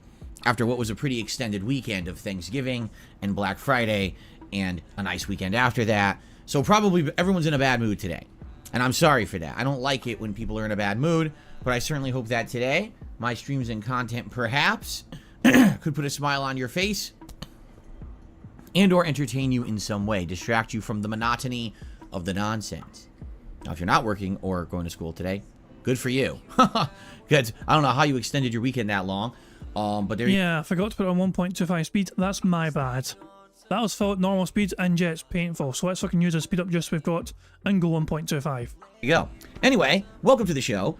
after what was a pretty extended weekend of Thanksgiving and Black Friday and a nice weekend after that. So probably everyone's in a bad mood today. And I'm sorry for that. I don't like it when people are in a bad mood, but I certainly hope that today my streams and content perhaps could put a smile on your face and or entertain you in some way, distract you from the monotony of the nonsense. Now, if you're not working or going to school today, good for you. Good. I don't know how you extended your weekend that long, but there. Yeah, I forgot to put it on 1.25 speed. That's my bad. That was full at normal speed, and yeah, it's painful. So let's fucking use the speed up just we've got and go 1.25. There you go. Anyway, welcome to the show.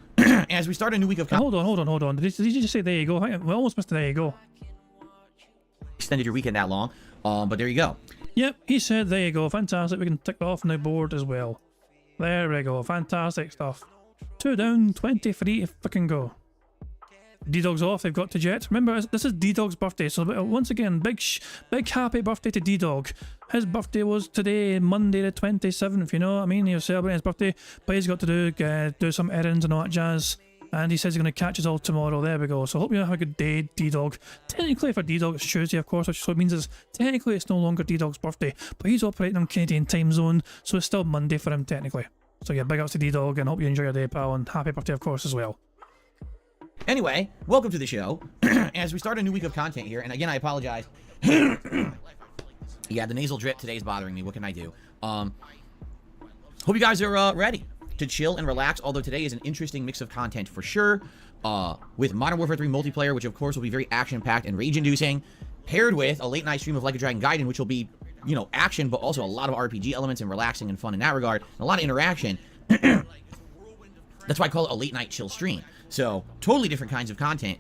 As we start a new week of hold on. Did you just say there you go? We almost missed the there you go. Extended your weekend that long, but there you go. Yep, he said there you go. Fantastic. We can tick that off on the board as well. There we go. Fantastic stuff. 2 down, 23 to fucking go. D-Dog's off, they've got to jet. Remember, this is D-Dog's birthday, so once again, big happy birthday to D-Dog. His birthday was today, Monday the 27th, you know what I mean? He was celebrating his birthday, but he's got to do some errands and all that jazz. And he says he's going to catch us all tomorrow. There we go. So hope you have a good day, D-Dog. Technically for D-Dog it's Tuesday, of course, which so it means it's technically it's no longer D-Dog's birthday, but he's operating on Canadian time zone, so it's still Monday for him technically. So yeah, big ups to D-Dog, and hope you enjoy your day, pal, and happy birthday, of course, as well. Anyway, welcome to the show. As we start a new week of content here, and again, I apologize. Yeah, the nasal drip today is bothering me. What can I do? Hope you guys are ready to chill and relax, although today is an interesting mix of content for sure. With Modern Warfare 3 multiplayer, which of course will be very action-packed and rage-inducing, paired with a late-night stream of Like a Dragon Gaiden, which will be, you know, action, but also a lot of RPG elements and relaxing and fun in that regard, and a lot of interaction. That's why I call it a late-night chill stream. So, totally different kinds of content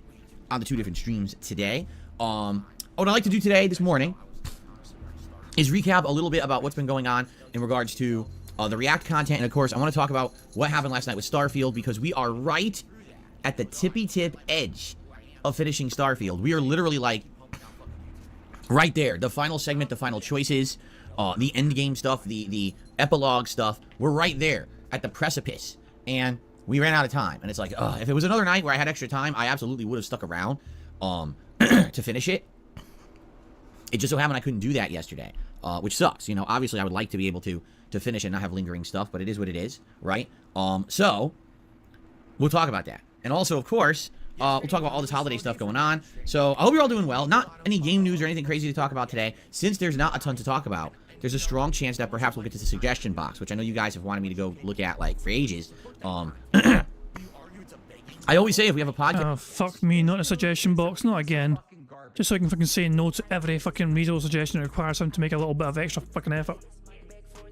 on the 2 different streams today. What I'd like to do today, this morning, is recap a little bit about what's been going on in regards to the React content. And, of course, I want to talk about what happened last night with Starfield, because we are right at the tippy-tip edge of finishing Starfield. We are literally, like, right there. The final segment, the final choices, the endgame stuff, the epilogue stuff. We're right there at the precipice. And we ran out of time, and it's like, if it was another night where I had extra time, I absolutely would have stuck around to finish it. It just so happened I couldn't do that yesterday, which sucks. You know, obviously I would like to be able to finish and not have lingering stuff, but it is what it is, right? So we'll talk about that, and also, of course, we'll talk about all this holiday stuff going on. So I hope you're all doing well. Not any game news or anything crazy to talk about today, since there's not a ton to talk about. There's a strong chance that perhaps we'll get to the suggestion box, which I know you guys have wanted me to go look at, like, for ages. I always say if we have a podcast... Oh, fuck me, not a suggestion box, not again. Just so I can fucking say no to every fucking reasonable suggestion that requires him to make a little bit of extra fucking effort.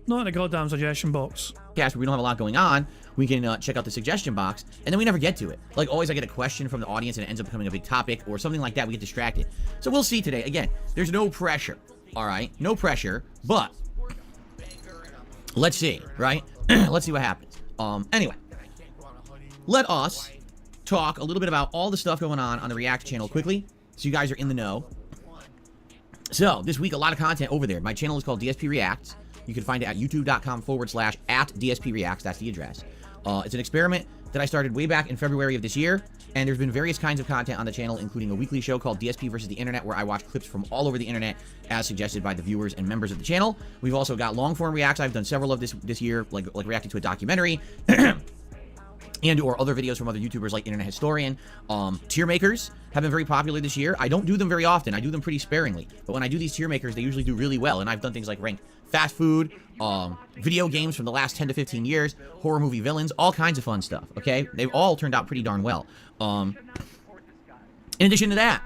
Not in a goddamn suggestion box. Where we don't have a lot going on, we can check out the suggestion box, and then we never get to it. Like, always I get a question from the audience and it ends up becoming a big topic or something like that. We get distracted. So we'll see today. Again, there's no pressure, all right? No pressure, but let's see, right? Let's see what happens. Anyway, let us talk a little bit about all the stuff going on the React channel quickly, so you guys are in the know. So, this week, a lot of content over there. My channel is called DSP Reacts. You can find it at youtube.com/@DSP Reacts. That's the address. It's an experiment that I started way back in February of this year, and there's been various kinds of content on the channel, including a weekly show called DSP versus the Internet, where I watch clips from all over the internet as suggested by the viewers and members of the channel. We've also got long-form reacts. I've done several of this year, like reacting to a documentary. And or other videos from other YouTubers like Internet Historian. Tier makers have been very popular this year. I don't do them very often. I do them pretty sparingly. But when I do these tier makers, they usually do really well. And I've done things like rank fast food, video games from the last 10 to 15 years, horror movie villains, all kinds of fun stuff, okay? They've all turned out pretty darn well. In addition to that,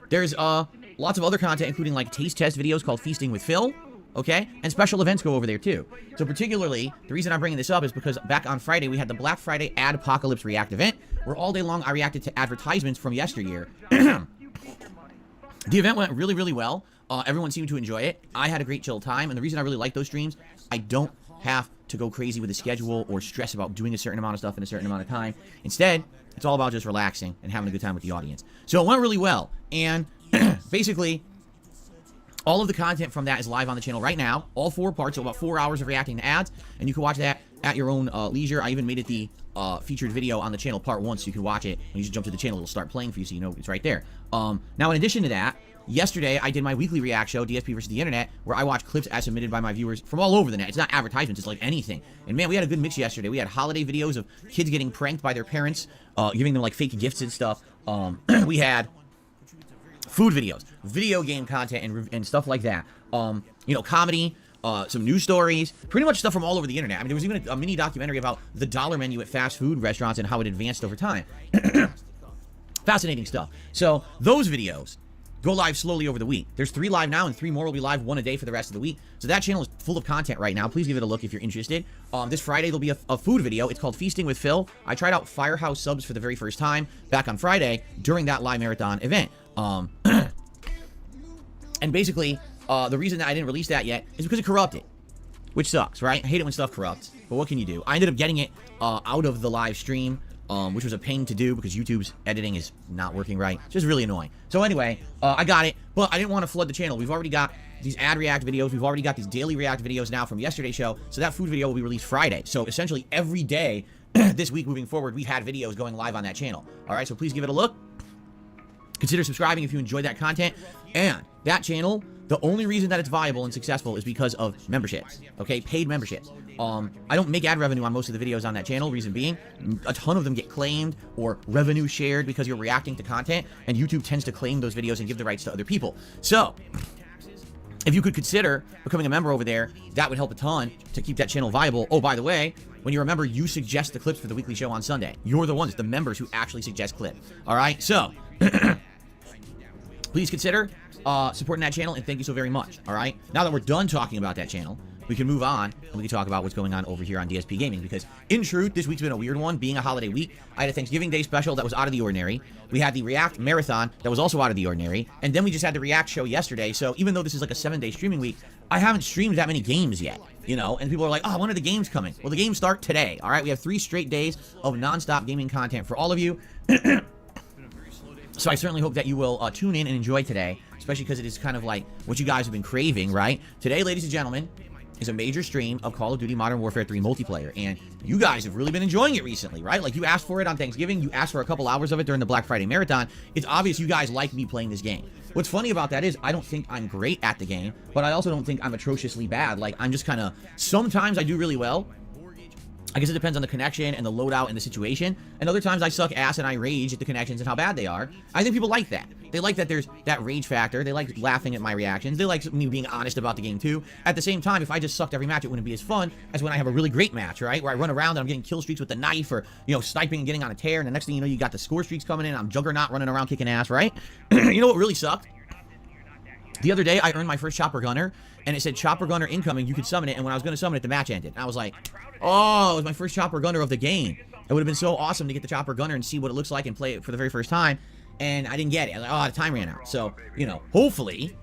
there's lots of other content, including like taste test videos called Feasting with Phil. Okay, and special events go over there too. So particularly, the reason I'm bringing this up is because back on Friday, we had the Black Friday Ad Apocalypse React event, where all day long I reacted to advertisements from yesteryear. The event went really, really well. Everyone seemed to enjoy it. I had a great chill time, and the reason I really like those streams, I don't have to go crazy with the schedule or stress about doing a certain amount of stuff in a certain amount of time. Instead, it's all about just relaxing and having a good time with the audience. So it went really well, and basically, all of the content from that is live on the channel right now. All 4 parts, so about 4 hours of reacting to ads. And you can watch that at your own leisure. I even made it the featured video on the channel, part 1, so you can watch it. When you just jump to the channel, it'll start playing for you, so you know it's right there. Now, in addition to that, yesterday I did my weekly react show, DSP versus the Internet, where I watch clips as submitted by my viewers from all over the net. It's not advertisements, it's like anything. And man, we had a good mix yesterday. We had holiday videos of kids getting pranked by their parents, giving them like fake gifts and stuff. We had food videos, video game content, and stuff like that. You know, comedy, some news stories, pretty much stuff from all over the internet. I mean, there was even a mini documentary about the dollar menu at fast food restaurants and how it advanced over time. Fascinating stuff. So those videos go live slowly over the week. There's 3 live now, and 3 more will be live 1 a day for the rest of the week. So that channel is full of content right now. Please give it a look if you're interested. This Friday, there'll be a food video. It's called Feasting with Phil. I tried out Firehouse subs for the very first time back on Friday during that live marathon event. And basically, the reason that I didn't release that yet is because it corrupted, which sucks, right? I hate it when stuff corrupts, but what can you do? I ended up getting it out of the live stream, which was a pain to do because YouTube's editing is not working right. It's just really annoying. So anyway, I got it, but I didn't want to flood the channel. We've already got these ad react videos. We've already got these daily react videos now from yesterday's show. So that food video will be released Friday. So essentially every day this week moving forward, we had videos going live on that channel. All right, so please give it a look. Consider subscribing if you enjoy that content. And that channel, the only reason that it's viable and successful is because of memberships, okay? Paid memberships. I don't make ad revenue on most of the videos on that channel, reason being, a ton of them get claimed or revenue shared because you're reacting to content, and YouTube tends to claim those videos and give the rights to other people. So, if you could consider becoming a member over there, that would help a ton to keep that channel viable. Oh, by the way, when you're a member, you suggest the clips for the weekly show on Sunday. You're the ones, the members, who actually suggest clips. All right? So, please consider supporting that channel, and thank you so very much. All right? Now that we're done talking about that channel, we can move on, and we can talk about what's going on over here on DSP Gaming, because in truth, this week's been a weird one, being a holiday week. I had a Thanksgiving Day special that was out of the ordinary. We had the React Marathon that was also out of the ordinary, and then we just had the React show yesterday. So even though this is like a 7-day streaming week, I haven't streamed that many games yet, you know, and people are like, oh, when are the games coming? Well, the games start today, all right? We have 3 straight days of nonstop gaming content for all of you. So I certainly hope that you will tune in and enjoy today, especially because it is kind of like what you guys have been craving, right? Today, ladies and gentlemen, is a major stream of Call of Duty Modern Warfare 3 multiplayer, and you guys have really been enjoying it recently, right? Like, you asked for it on Thanksgiving, you asked for a couple hours of it during the Black Friday Marathon. It's obvious you guys like me playing this game. What's funny about that is I don't think I'm great at the game, but I also don't think I'm atrociously bad. Like, I'm just kind of, sometimes I do really well. I guess it depends on the connection and the loadout and the situation. And other times I suck ass and I rage at the connections and how bad they are. I think people like that. They like that there's that rage factor. They like laughing at my reactions. They like me being honest about the game too. At the same time, if I just sucked every match, it wouldn't be as fun as when I have a really great match, right? Where I run around and I'm getting kill streaks with the knife, or, you know, sniping and getting on a tear. And the next thing you know, you got the score streaks coming in. I'm Juggernaut running around kicking ass, right? You know what really sucked? The other day, I earned my first Chopper Gunner, and it said Chopper Gunner incoming, you could summon it, and when I was going to summon it, the match ended. And I was like, oh, it was my first Chopper Gunner of the game. It would have been so awesome to get the Chopper Gunner and see what it looks like and play it for the very first time, and I didn't get it. I was like, oh, the time ran out. So, you know, hopefully,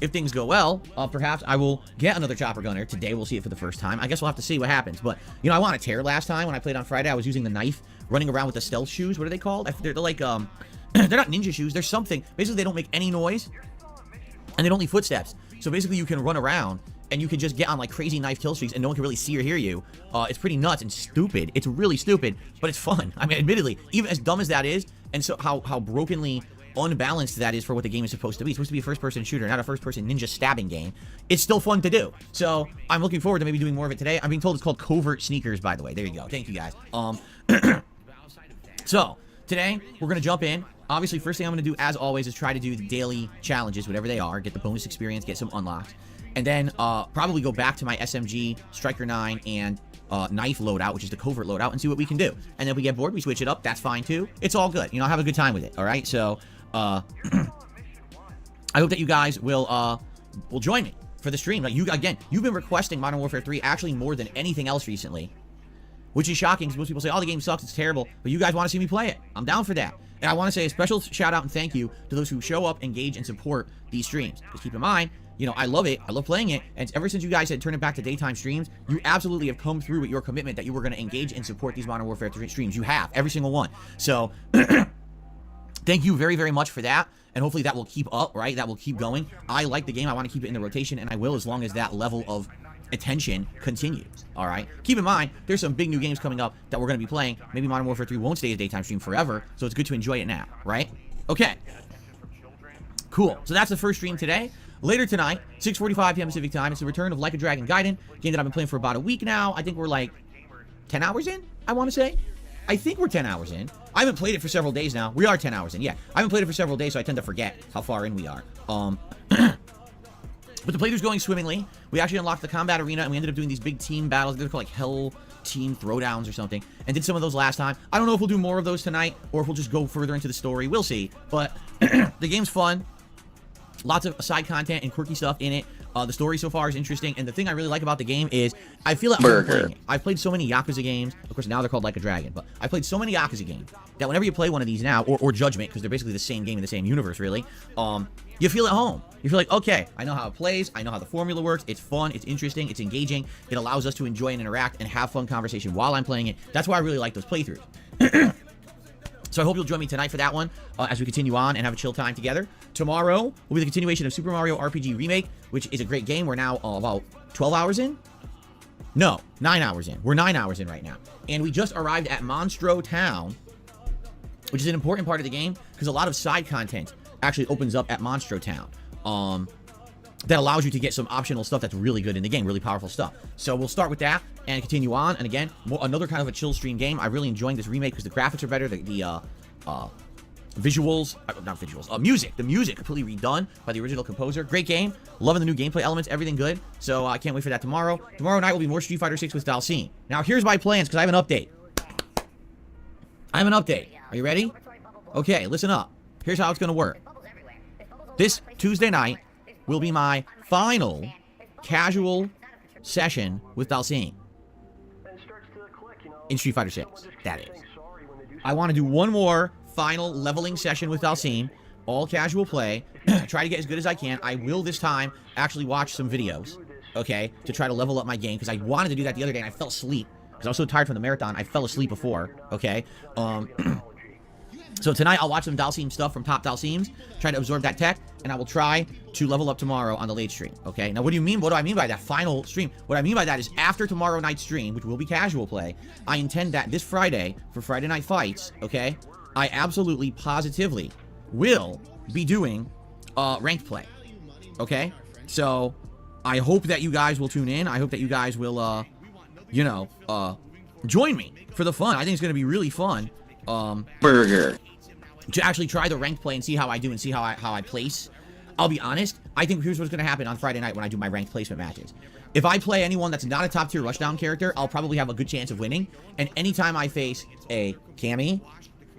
if things go well, perhaps I will get another Chopper Gunner. Today, we'll see it for the first time. I guess we'll have to see what happens. But, you know, I want to tear last time when I played on Friday. I was using the knife, running around with the stealth shoes. What are they called? They're like, they're not ninja shoes. They're something. Basically, they don't make any noise, and they don't leave footsteps. So basically, you can run around, and you can just get on, like, crazy knife kill streaks, and no one can really see or hear you. It's pretty nuts and stupid. It's really stupid, but it's fun. I mean, admittedly, even as dumb as that is, and so how brokenly unbalanced that is for what the game is supposed to be. It's supposed to be a first-person shooter, not a first-person ninja stabbing game. It's still fun to do. So I'm looking forward to maybe doing more of it today. I'm being told it's called Covert Sneakers, by the way. There you go. Thank you, guys. So today we're going to jump in. Obviously, first thing I'm going to do, as always, is try to do the daily challenges, whatever they are, get the bonus experience, get some unlocks, and then probably go back to my SMG, Striker 9, and knife loadout, which is the covert loadout, and see what we can do. And then if we get bored, we switch it up. That's fine, too. It's all good. You know, have a good time with it, all right? So, I hope that you guys will join me for the stream. Like, you've been requesting Modern Warfare 3 actually more than anything else recently, which is shocking because most people say, oh, the game sucks, it's terrible, but you guys want to see me play it. I'm down for that. And I want to say a special shout out and thank you to those who show up, engage, and support these streams. Just keep in mind, you know, I love it. I love playing it. And ever since you guys had turned it back to daytime streams, you absolutely have come through with your commitment that you were going to engage and support these Modern Warfare 3 streams. You have, every single one. So, thank you very, very much for that. And hopefully that will keep up, right? That will keep going. I like the game. I want to keep it in the rotation, and I will as long as that level of attention continues, all right? Keep in mind, there's some big new games coming up that we're going to be playing. Maybe Modern Warfare 3 won't stay a daytime stream forever, so it's good to enjoy it now, right? Okay. Cool. So that's the first stream today. Later tonight, 6:45 p.m. Pacific time, it's the return of Like a Dragon Gaiden, game that I've been playing for about a week now. I think we're like 10 hours in, I want to say. I think we're 10 hours in. I haven't played it for several days now. We are 10 hours in, yeah. I haven't played it for several days, so I tend to forget how far in we are. But the playthrough's going swimmingly. We actually unlocked the combat arena, and we ended up doing these big team battles. They're called like Hell Team Throwdowns or something, and did some of those last time. I don't know if we'll do more of those tonight, or if we'll just go further into the story. We'll see. But the game's fun. Lots of side content and quirky stuff in it. The story so far is interesting, and the thing I really like about the game is I feel like I'm playing it. I've played so many Yakuza games. Of course, now they're called Like a Dragon, but I played so many Yakuza games that whenever you play one of these now, or Judgment, because they're basically the same game in the same universe, really, you feel at home. You feel like, okay, I know how it plays. I know how the formula works. It's fun. It's interesting. It's engaging. It allows us to enjoy and interact and have fun conversation while I'm playing it. That's why I really like those playthroughs. So I hope you'll join me tonight for that one as we continue on and have a chill time together. Tomorrow will be the continuation of Super Mario RPG Remake, which is a great game. We're now about 12 hours in? No, 9 hours in. We're 9 hours in right now. And we just arrived at Monstro Town, which is an important part of the game because a lot of side content actually opens up at Monstro Town. That allows you to get some optional stuff that's really good in the game, really powerful stuff. So we'll start with that and continue on. And again, another kind of a chill stream game. I'm really enjoying this remake because the graphics are better. The visuals, not visuals, music. The music completely redone by the original composer. Great game. Loving the new gameplay elements. Everything good. So I can't wait for that tomorrow. Tomorrow night will be more Street Fighter 6 with Dalcine. Now here's my plans because I have an update. Are you ready? Okay, listen up. Here's how it's going to work. This Tuesday night will be my final casual session with Dalcine in Street Fighter 6. That is. I want to do one more final leveling session with Dalcine, all casual play, try to get as good as I can. I will this time actually watch some videos, okay, to try to level up my game, because I wanted to do that the other day and I fell asleep, because I was so tired from the marathon. I fell asleep before, okay? So tonight I'll watch some Dalcine stuff from Top Dalcines, try to absorb that tech, and I will try to level up tomorrow on the late stream, okay? Now what do I mean by that final stream? What I mean by that is after tomorrow night's stream, which will be casual play, I intend that this Friday, for Friday Night Fights, okay, I absolutely, positively will be doing ranked play, okay? So I hope that you guys will tune in. I hope that you guys will, join me for the fun. I think it's going to be really fun. To actually try the ranked play and see how I do and see how I place. I'll be honest, I think here's what's going to happen on Friday night when I do my ranked placement matches. If I play anyone that's not a top tier rushdown character, I'll probably have a good chance of winning. And anytime I face a Cammy,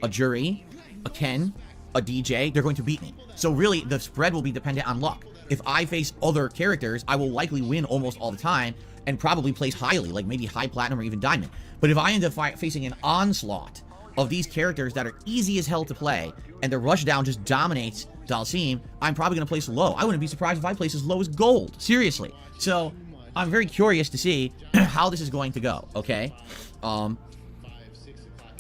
a Jury, a Ken, a DJ, they're going to beat me. So really, the spread will be dependent on luck. if I face other characters, I will likely win almost all the time and probably place highly, like maybe high platinum or even diamond. But if I end up facing an onslaught of these characters that are easy as hell to play, and the rushdown just dominates Dalsim, I'm probably going to place low. I wouldn't be surprised if I place as low as gold. Seriously. So, I'm very curious to see how this is going to go, okay?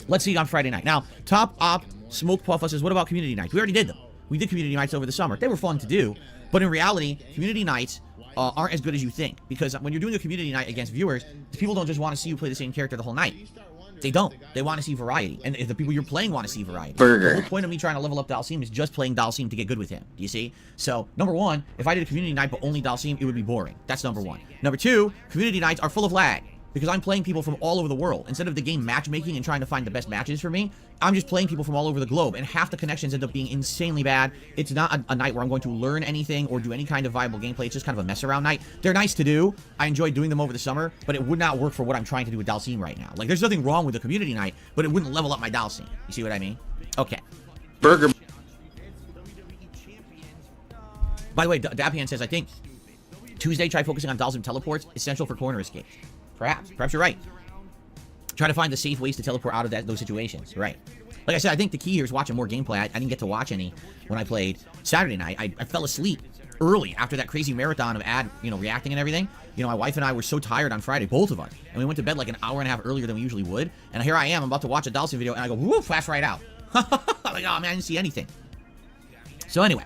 Let's see on Friday night. Now, Top Op Smoke Puffa says, what about community nights? We already did them. We did community nights over the summer. They were fun to do, but in reality, community nights aren't as good as you think, because when you're doing a community night against viewers, people don't just want to see you play the same character the whole night. They don't. They want to see variety, and if the people you're playing want to see variety. The whole point of me trying to level up Dalsim is just playing Dalsim to get good with him. Do you see? So, number one, if I did a community night but only Dalsim, it would be boring. That's number one. Number two, community nights are full of lag, because I'm playing people from all over the world. Instead of the game matchmaking and trying to find the best matches for me, I'm just playing people from all over the globe, and half the connections end up being insanely bad. It's not a night where I'm going to learn anything or do any kind of viable gameplay. It's just kind of a mess around night. They're nice to do. I enjoyed doing them over the summer, but it would not work for what I'm trying to do with Dalsim right now. Like, there's nothing wrong with the community night, but it wouldn't level up my Dalsim. You see what I mean? Okay. Burger. By the way, Dapian says, I think Tuesday, try focusing on Dalsim teleports, essential for corner escape. Perhaps you're right. Try to find the safe ways to teleport out of those situations. Right. Like I said, I think the key here is watching more gameplay. I didn't get to watch any when I played Saturday night. I fell asleep early after that crazy marathon of reacting and everything. My wife and I were so tired on Friday, both of us, and we went to bed like an hour and a half earlier than we usually would. And here I am, I'm about to watch a Dalsim video, and I go, whoop, flash right out. I'm like, oh man, I didn't see anything. So anyway,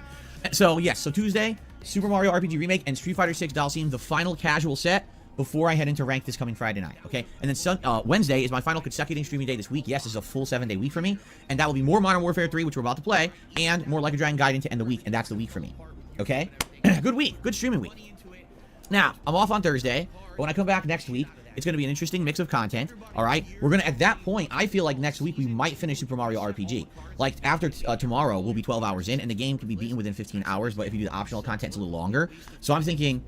so Tuesday, Super Mario RPG Remake and Street Fighter 6 Dalsim, the final casual set, before I head into ranked this coming Friday night, okay? And then Wednesday is my final consecutive streaming day this week. Yes, this is a full 7-day week for me, and that will be more Modern Warfare 3, which we're about to play, and more Like a Dragon Gaiden to end the week, and that's the week for me, okay? Good week, good streaming week. Now, I'm off on Thursday, but when I come back next week, it's going to be an interesting mix of content, all right? We're going to, at that point, I feel like next week we might finish Super Mario RPG. Like, after tomorrow, we'll be 12 hours in, and the game can be beaten within 15 hours, but if you do the optional content, it's a little longer. So I'm thinking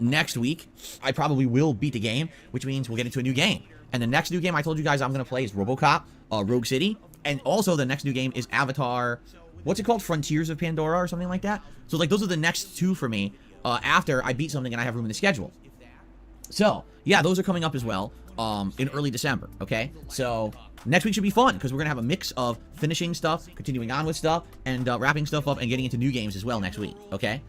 next week, I probably will beat the game, which means we'll get into a new game. And the next new game I told you guys I'm going to play is RoboCop, Rogue City, and also the next new game is Avatar, what's it called? Frontiers of Pandora or something like that? So, like, those are the next two for me after I beat something and I have room in the schedule. So, yeah, those are coming up as well in early December, okay? So, next week should be fun because we're going to have a mix of finishing stuff, continuing on with stuff, and wrapping stuff up and getting into new games as well next week, okay?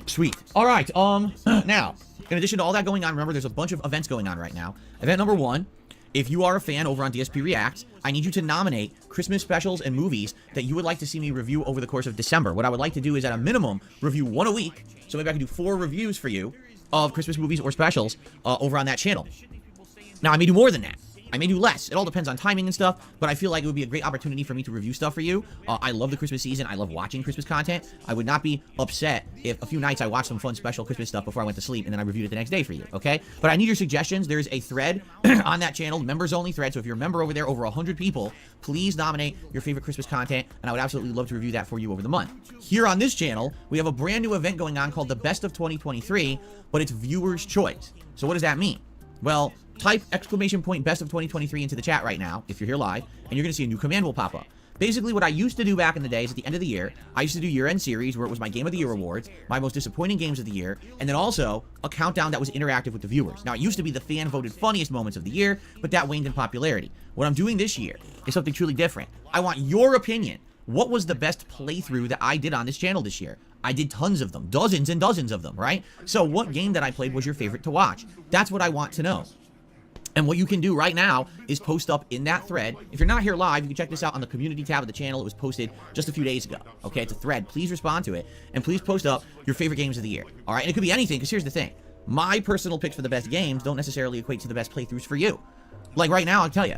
Sweet. All right, now, in addition to all that going on, remember, there's a bunch of events going on right now. Event number one, if you are a fan over on DSP Reacts, I need you to nominate Christmas specials and movies that you would like to see me review over the course of December. What I would like to do is, at a minimum, review one a week, so maybe I can do 4 reviews for you of Christmas movies or specials over on that channel. Now, I may do more than that. I may do less. It all depends on timing and stuff, but I feel like it would be a great opportunity for me to review stuff for you. I love the Christmas season. I love watching Christmas content. I would not be upset if a few nights I watched some fun special Christmas stuff before I went to sleep, and then I reviewed it the next day for you, okay? But I need your suggestions. There's a thread on that channel, members-only thread, so if you're a member over there, over 100 people, please nominate your favorite Christmas content, and I would absolutely love to review that for you over the month. Here on this channel, we have a brand new event going on called the Best of 2023, but it's viewer's choice. So what does that mean? Well, type !Best of 2023 into the chat right now, if you're here live, and you're going to see a new command will pop up. Basically, what I used to do back in the days, at the end of the year, I used to do year-end series where it was my Game of the Year awards, my most disappointing games of the year, and then also a countdown that was interactive with the viewers. Now, it used to be the fan-voted funniest moments of the year, but that waned in popularity. What I'm doing this year is something truly different. I want your opinion. What was the best playthrough that I did on this channel this year? I did tons of them, dozens and dozens of them, right? So what game that I played was your favorite to watch? That's what I want to know. And what you can do right now is post up in that thread. If you're not here live, you can check this out on the community tab of the channel. It was posted just a few days ago. Okay, it's a thread. Please respond to it. And please post up your favorite games of the year. All right, and it could be anything, because here's the thing. My personal picks for the best games don't necessarily equate to the best playthroughs for you. Like right now, I'll tell you.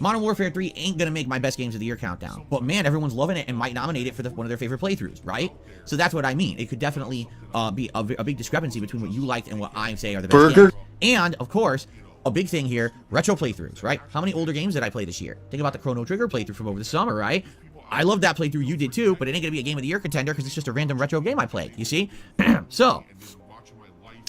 Modern Warfare 3 ain't going to make my best games of the year countdown. But man, everyone's loving it and might nominate it for one of their favorite playthroughs, right? So that's what I mean. It could definitely be a big discrepancy between what you liked and what I say are the best games. And, of course, a big thing here, retro playthroughs, right? How many older games did I play this year? Think about the Chrono Trigger playthrough from over the summer, right? I love that playthrough. You did too, but it ain't going to be a Game of the Year contender because it's just a random retro game I played, you see? So,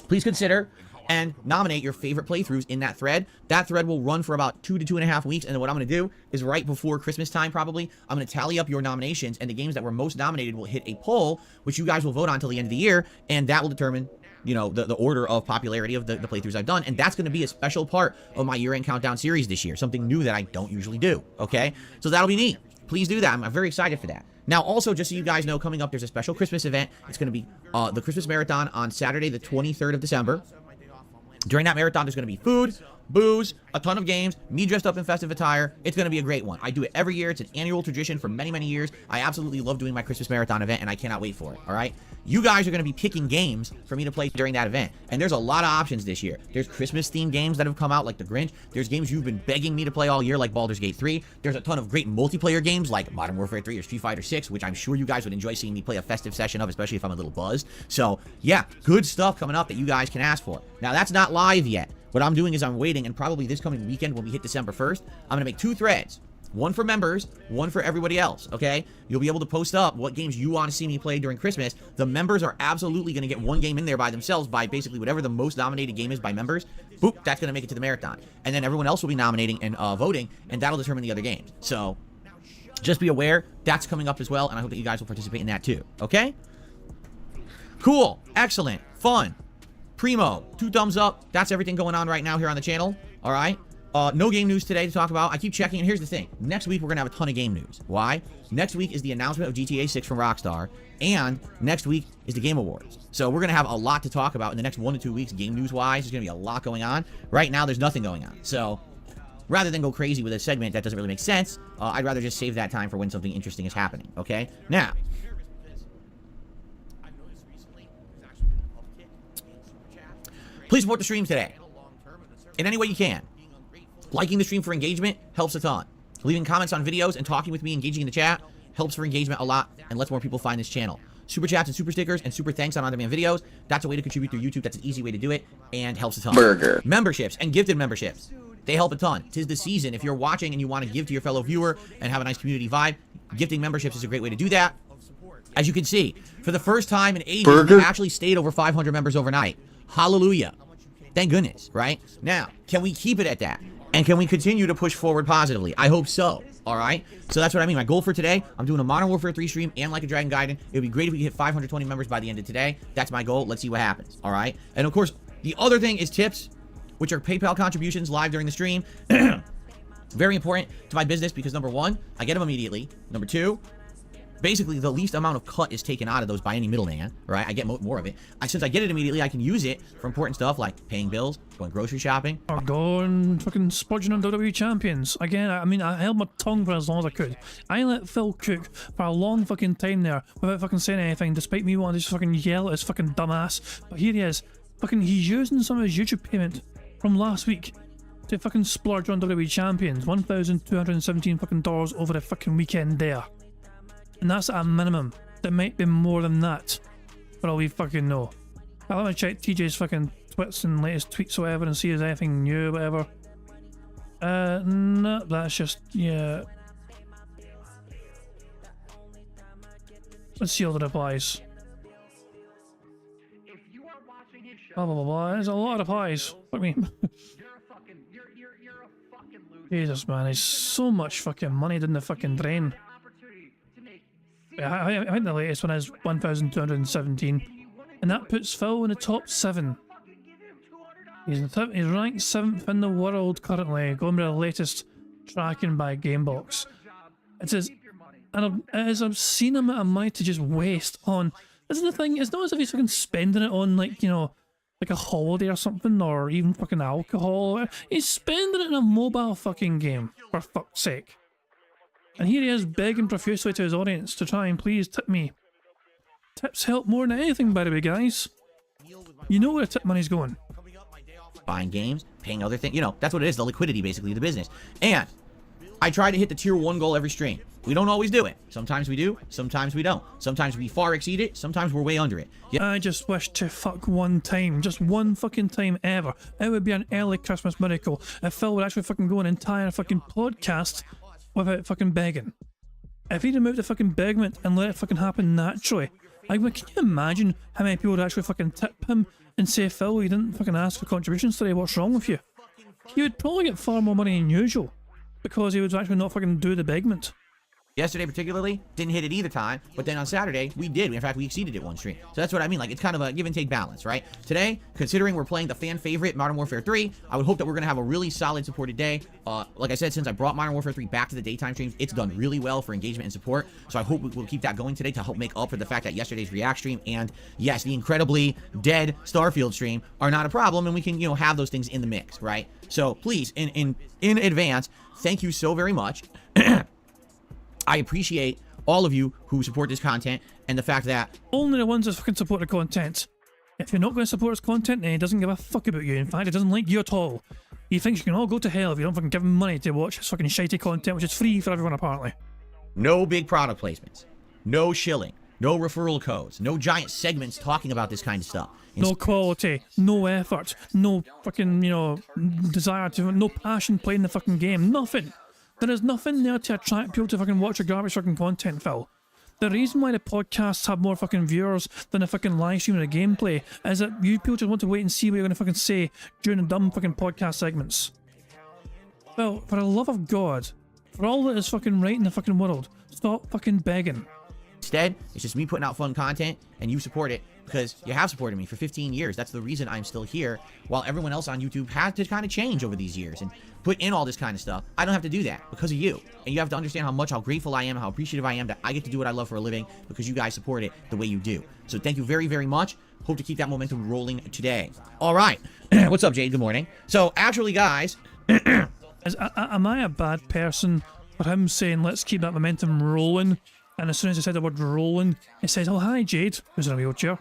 please consider and nominate your favorite playthroughs in that thread. That thread will run for about 2 to 2.5 weeks, and then what I'm going to do is right before Christmas time probably, I'm going to tally up your nominations, and the games that were most nominated will hit a poll, which you guys will vote on until the end of the year, and that will determine, you know, the order of popularity of the playthroughs I've done, and that's going to be a special part of my year-end countdown series this year, something new that I don't usually do, okay? So that'll be neat. Please do that. I'm very excited for that. Now, also, just so you guys know, coming up, there's a special Christmas event. It's going to be the Christmas Marathon on Saturday, the 23rd of December. During that marathon, there's going to be food, booze, a ton of games, me dressed up in festive attire. It's going to be a great one. I do it every year. It's an annual tradition for many, many years. I absolutely love doing my Christmas Marathon event, and I cannot wait for it, all right? You guys are going to be picking games for me to play during that event, and there's a lot of options this year. There's Christmas-themed games that have come out, like The Grinch. There's games you've been begging me to play all year, like Baldur's Gate 3. There's a ton of great multiplayer games, like Modern Warfare 3 or Street Fighter 6, which I'm sure you guys would enjoy seeing me play a festive session of, especially if I'm a little buzzed. So, yeah, good stuff coming up that you guys can ask for. Now, that's not live yet. What I'm doing is I'm waiting, and probably this coming weekend when we hit December 1st, I'm going to make 2 threads. One for members, one for everybody else, okay? You'll be able to post up what games you want to see me play during Christmas. The members are absolutely going to get one game in there by themselves by basically whatever the most nominated game is by members. Boop, that's going to make it to the marathon. And then everyone else will be nominating and voting, and that'll determine the other games. So, just be aware, that's coming up as well, and I hope that you guys will participate in that too, okay? Cool, excellent, fun. Primo, 2 thumbs up. That's everything going on right now here on the channel. All right. No game news today to talk about. I keep checking, and here's the thing. Next week, we're going to have a ton of game news. Why? Next week is the announcement of GTA 6 from Rockstar, and next week is the Game Awards. So we're going to have a lot to talk about in the next 1 to 2 weeks, game news-wise. There's going to be a lot going on. Right now, there's nothing going on. So rather than go crazy with a segment that doesn't really make sense, I'd rather just save that time for when something interesting is happening. Okay? Now, please support the stream today in any way you can. Liking the stream for engagement helps a ton. Leaving comments on videos and talking with me, engaging in the chat, helps for engagement a lot and lets more people find this channel. Super chats and super stickers and super thanks on on-demand videos. That's a way to contribute through YouTube. That's an easy way to do it and helps a ton. Burger. Memberships and gifted memberships. They help a ton. 'Tis the season. If you're watching and you want to give to your fellow viewer and have a nice community vibe, gifting memberships is a great way to do that. As you can see, for the first time in ages, we actually stayed over 500 members overnight. Hallelujah. Thank goodness, right? Now, can we keep it at that? And can we continue to push forward positively? I hope so, all right? So that's what I mean. My goal for today, I'm doing a Modern Warfare 3 stream and Like a Dragon Gaiden. It would be great if we could hit 520 members by the end of today. That's my goal. Let's see what happens, all right? And, of course, the other thing is tips, which are PayPal contributions live during the stream. Very important to my business because, number 1, I get them immediately. Number 2, basically the least amount of cut is taken out of those by any middleman, right? I get more of it. Since I get it immediately, I can use it for important stuff like paying bills, going grocery shopping. Or going fucking splurging on WWE champions. Again, I mean, I held my tongue for as long as I could. I let Phil cook for a long fucking time there without fucking saying anything, despite me wanting to just fucking yell at his fucking dumbass. But here he is. Fucking, he's using some of his YouTube payment from last week to fucking splurge on WWE champions. $1,217 fucking dollars over the fucking weekend there. And that's at a minimum. There might be more than that, for all we fucking know. Let me check TJ's fucking twits and latest tweets or whatever and see if there's anything new or whatever. No, that's just, yeah. Let's see all the replies. Blah blah blah blah. There's a lot of replies. Fuck me. Jesus man, there's so much fucking money in the fucking drain. I think the latest one is 1,217, and that puts Phil in the top 7. He's ranked 7th in the world currently, going by the latest tracking by Gamebox. It is obscene amount of money to just waste on. Isn't the thing? It's not as if he's fucking spending it on, like, you know, like a holiday or something, or even fucking alcohol. He's spending it in a mobile fucking game, for fuck's sake. And here he is begging profusely to his audience to try and please tip me. Tips help more than anything, by the way, guys. You know where the tip money's going. Buying games, paying other things. You know, that's what it is, the liquidity, basically, of the business. And I try to hit the tier 1 goal every stream. We don't always do it. Sometimes we do, sometimes we don't. Sometimes we far exceed it, sometimes we're way under it. Yeah. I just wish to fuck one time, just one fucking time ever. It would be an early Christmas miracle if Phil would actually fucking go an entire fucking podcast without fucking begging. If he removed the fucking beggment and let it fucking happen naturally, Like, can you imagine how many people would actually fucking tip him and say, Phil, you didn't fucking ask for contributions today, what's wrong with you? He would probably get far more money than usual because he would actually not fucking do the begment. Yesterday particularly, didn't hit it either time, but then on Saturday, we did. In fact, we exceeded it one stream. So that's what I mean, like, it's kind of a give and take balance, right? Today, considering we're playing the fan favorite, Modern Warfare 3, I would hope that we're going to have a really solid supported day. Like I said, since I brought Modern Warfare 3 back to the daytime streams, it's done really well for engagement and support. So I hope we'll keep that going today to help make up for the fact that yesterday's React stream and, yes, the incredibly dead Starfield stream are not a problem, and we can, you know, have those things in the mix, right? So please, in advance, thank you so very much. I appreciate all of you who support this content and the fact that only the ones that fucking support the content. If you're not going to support his content, then he doesn't give a fuck about you. In fact, he doesn't like you at all. He thinks you can all go to hell if you don't fucking give him money to watch his fucking shitey content, which is free for everyone apparently. no big product placements, no shilling, no referral codes, no giant segments talking about this kind of stuff. No quality, no effort, no fucking, you know, desire to, no passion playing the fucking game, nothing. There is nothing there to attract people to fucking watch your garbage fucking content, Phil. The reason why the podcasts have more fucking viewers than a fucking live stream and a gameplay is that you people just want to wait and see what you're going to fucking say during the dumb fucking podcast segments. Well, for the love of God, for all that is fucking right in the fucking world, stop fucking begging. Instead, it's just me putting out fun content, and you support it because you have supported me for 15 years. That's the reason I'm still here, while everyone else on YouTube had to kind of change over these years and put in all this kind of stuff. I don't have to do that because of you. And you have to understand how grateful I am, how appreciative I am that I get to do what I love for a living because you guys support it the way you do. So thank you very, very much. Hope to keep that momentum rolling today. All right. What's up, Jade? Good morning. So actually, guys... Am I a bad person for him saying, let's keep that momentum rolling? And as soon as I said the word rolling, it says, oh, hi, Jade, who's in a wheelchair.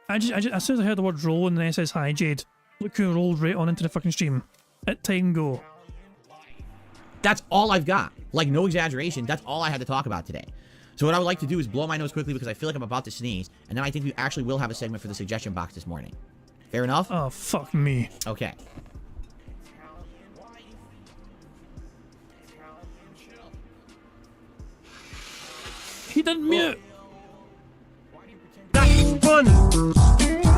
As soon as I heard the word rolling, then it says, hi, Jade. Look who rolled right on into the fucking stream. At time go. That's all I've got. Like, no exaggeration. That's all I had to talk about today. So what I would like to do is blow my nose quickly because I feel like I'm about to sneeze. And then I think we actually will have a segment for the suggestion box this morning. Fair enough? Oh, fuck me. Okay. He didn't mute. That's funny.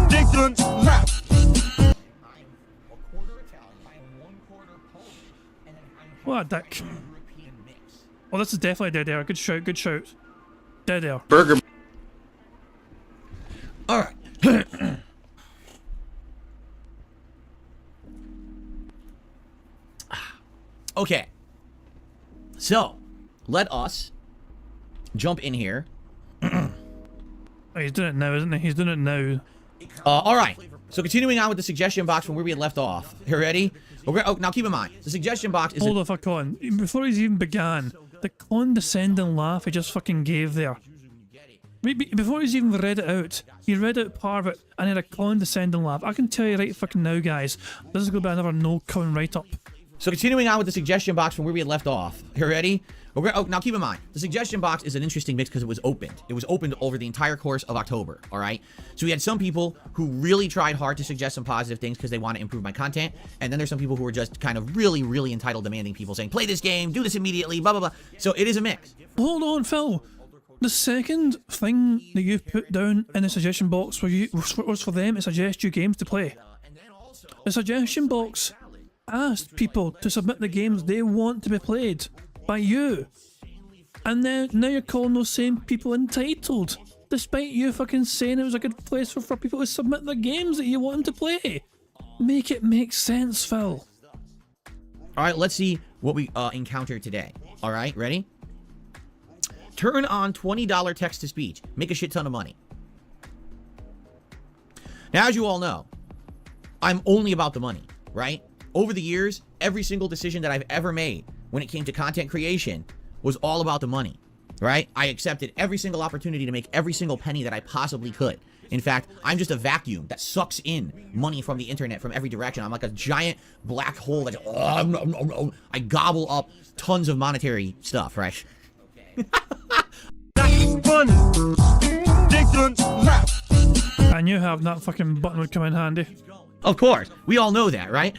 Dickens left. What a dick. Oh, this is definitely dead air. Good shout, good shout. Dead air. Burger. All right. Okay. So, let us jump in here. Oh, he's doing it now, isn't he? He's doing it now. All right. So continuing on with the suggestion box from where we had left off. You ready? Now keep in mind, the suggestion box is... Hold the fuck on. Before he's even began, the condescending laugh he just fucking gave there. Before he's even read it out, he read out part of it and had a condescending laugh. I can tell you right fucking now, guys, this is going to be another no-coming write-up. So continuing on with the suggestion box from where we had left off. You ready? Now keep in mind, the suggestion box is an interesting mix because it was opened. It was opened over the entire course of October, all right? So we had some people who really tried hard to suggest some positive things because they want to improve my content. And then there's some people who are just kind of really, really entitled, demanding people saying, play this game, do this immediately, blah, blah, blah. So it is a mix. Hold on, Phil. The second thing that you put down in the suggestion box was for them to suggest you games to play. The suggestion box asked people to submit the games they want to be played by you. And now you're calling those same people entitled, despite you fucking saying it was a good place for people to submit the games that you want them to play. Make it make sense, Phil. All right, let's see what we encountered today. All right, ready? Turn on $20 text-to-speech. Make a shit ton of money. Now, as you all know, I'm only about the money, right? Over the years, every single decision that I've ever made when it came to content creation was all about the money, right? I accepted every single opportunity to make every single penny that I possibly could. In fact, I'm just a vacuum that sucks in money from the internet from every direction. I'm like a giant black hole that I gobble up tons of monetary stuff, right? That's funny. Dickens left. I knew having that fucking button would come in handy. Of course. We all know that, right?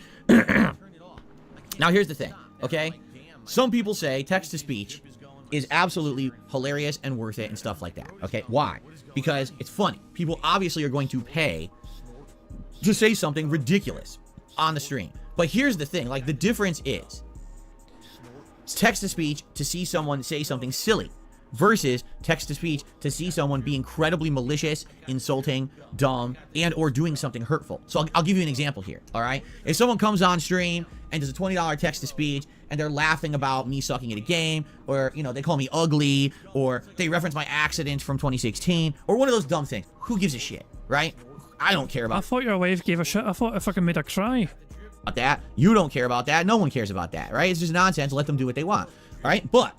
Now, here's the thing, okay? Some people say text-to-speech is absolutely hilarious and worth it and stuff like that. Okay, why? Because it's funny. People obviously are going to pay to say something ridiculous on the stream. But here's the thing, like the difference is text-to-speech to see someone say something silly versus text-to-speech to see someone be incredibly malicious, insulting, dumb, and or doing something hurtful. So I'll give you an example here, all right? If someone comes on stream and does a $20 text-to-speech and they're laughing about me sucking at a game, or, you know, they call me ugly, or they reference my accident from 2016, or one of those dumb things, who gives a shit, right? I don't care about I thought your wife gave a shit. I thought I fucking made her cry. that. You don't care about that. No one cares about that, right? It's just nonsense. Let them do what they want, all right? But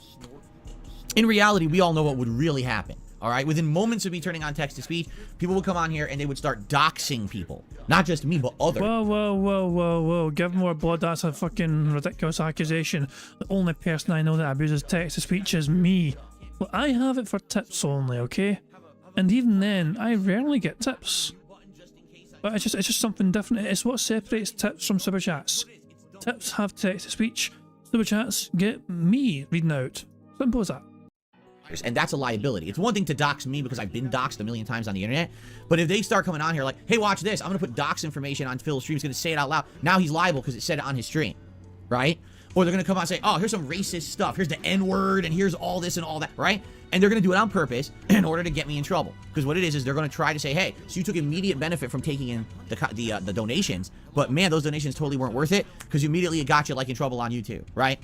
in reality, we all know what would really happen, all right? Within moments of me turning on text-to-speech, people would come on here and they would start doxing people. Not just me, but others. Whoa. Give more blood. That's a fucking ridiculous accusation. The only person I know that abuses text-to-speech is me. Well, I have it for tips only, okay? And even then, I rarely get tips. But it's just something different. It's what separates tips from super chats. Tips have text-to-speech. Super chats get me reading out. Simple as that. And that's a liability. It's one thing to dox me because I've been doxed a million times on the internet, but if they start coming on here like, hey, watch this, I'm gonna put dox information on Phil's stream, he's gonna say it out loud, now he's liable because it said it on his stream, right? Or they're gonna come out and say, oh, here's some racist stuff, here's the N-word, and here's all this and all that, right? And they're gonna do it on purpose in order to get me in trouble. Because what it is they're gonna try to say, hey, so you took immediate benefit from taking in the donations, but man, those donations totally weren't worth it because you immediately got you like in trouble on YouTube, right?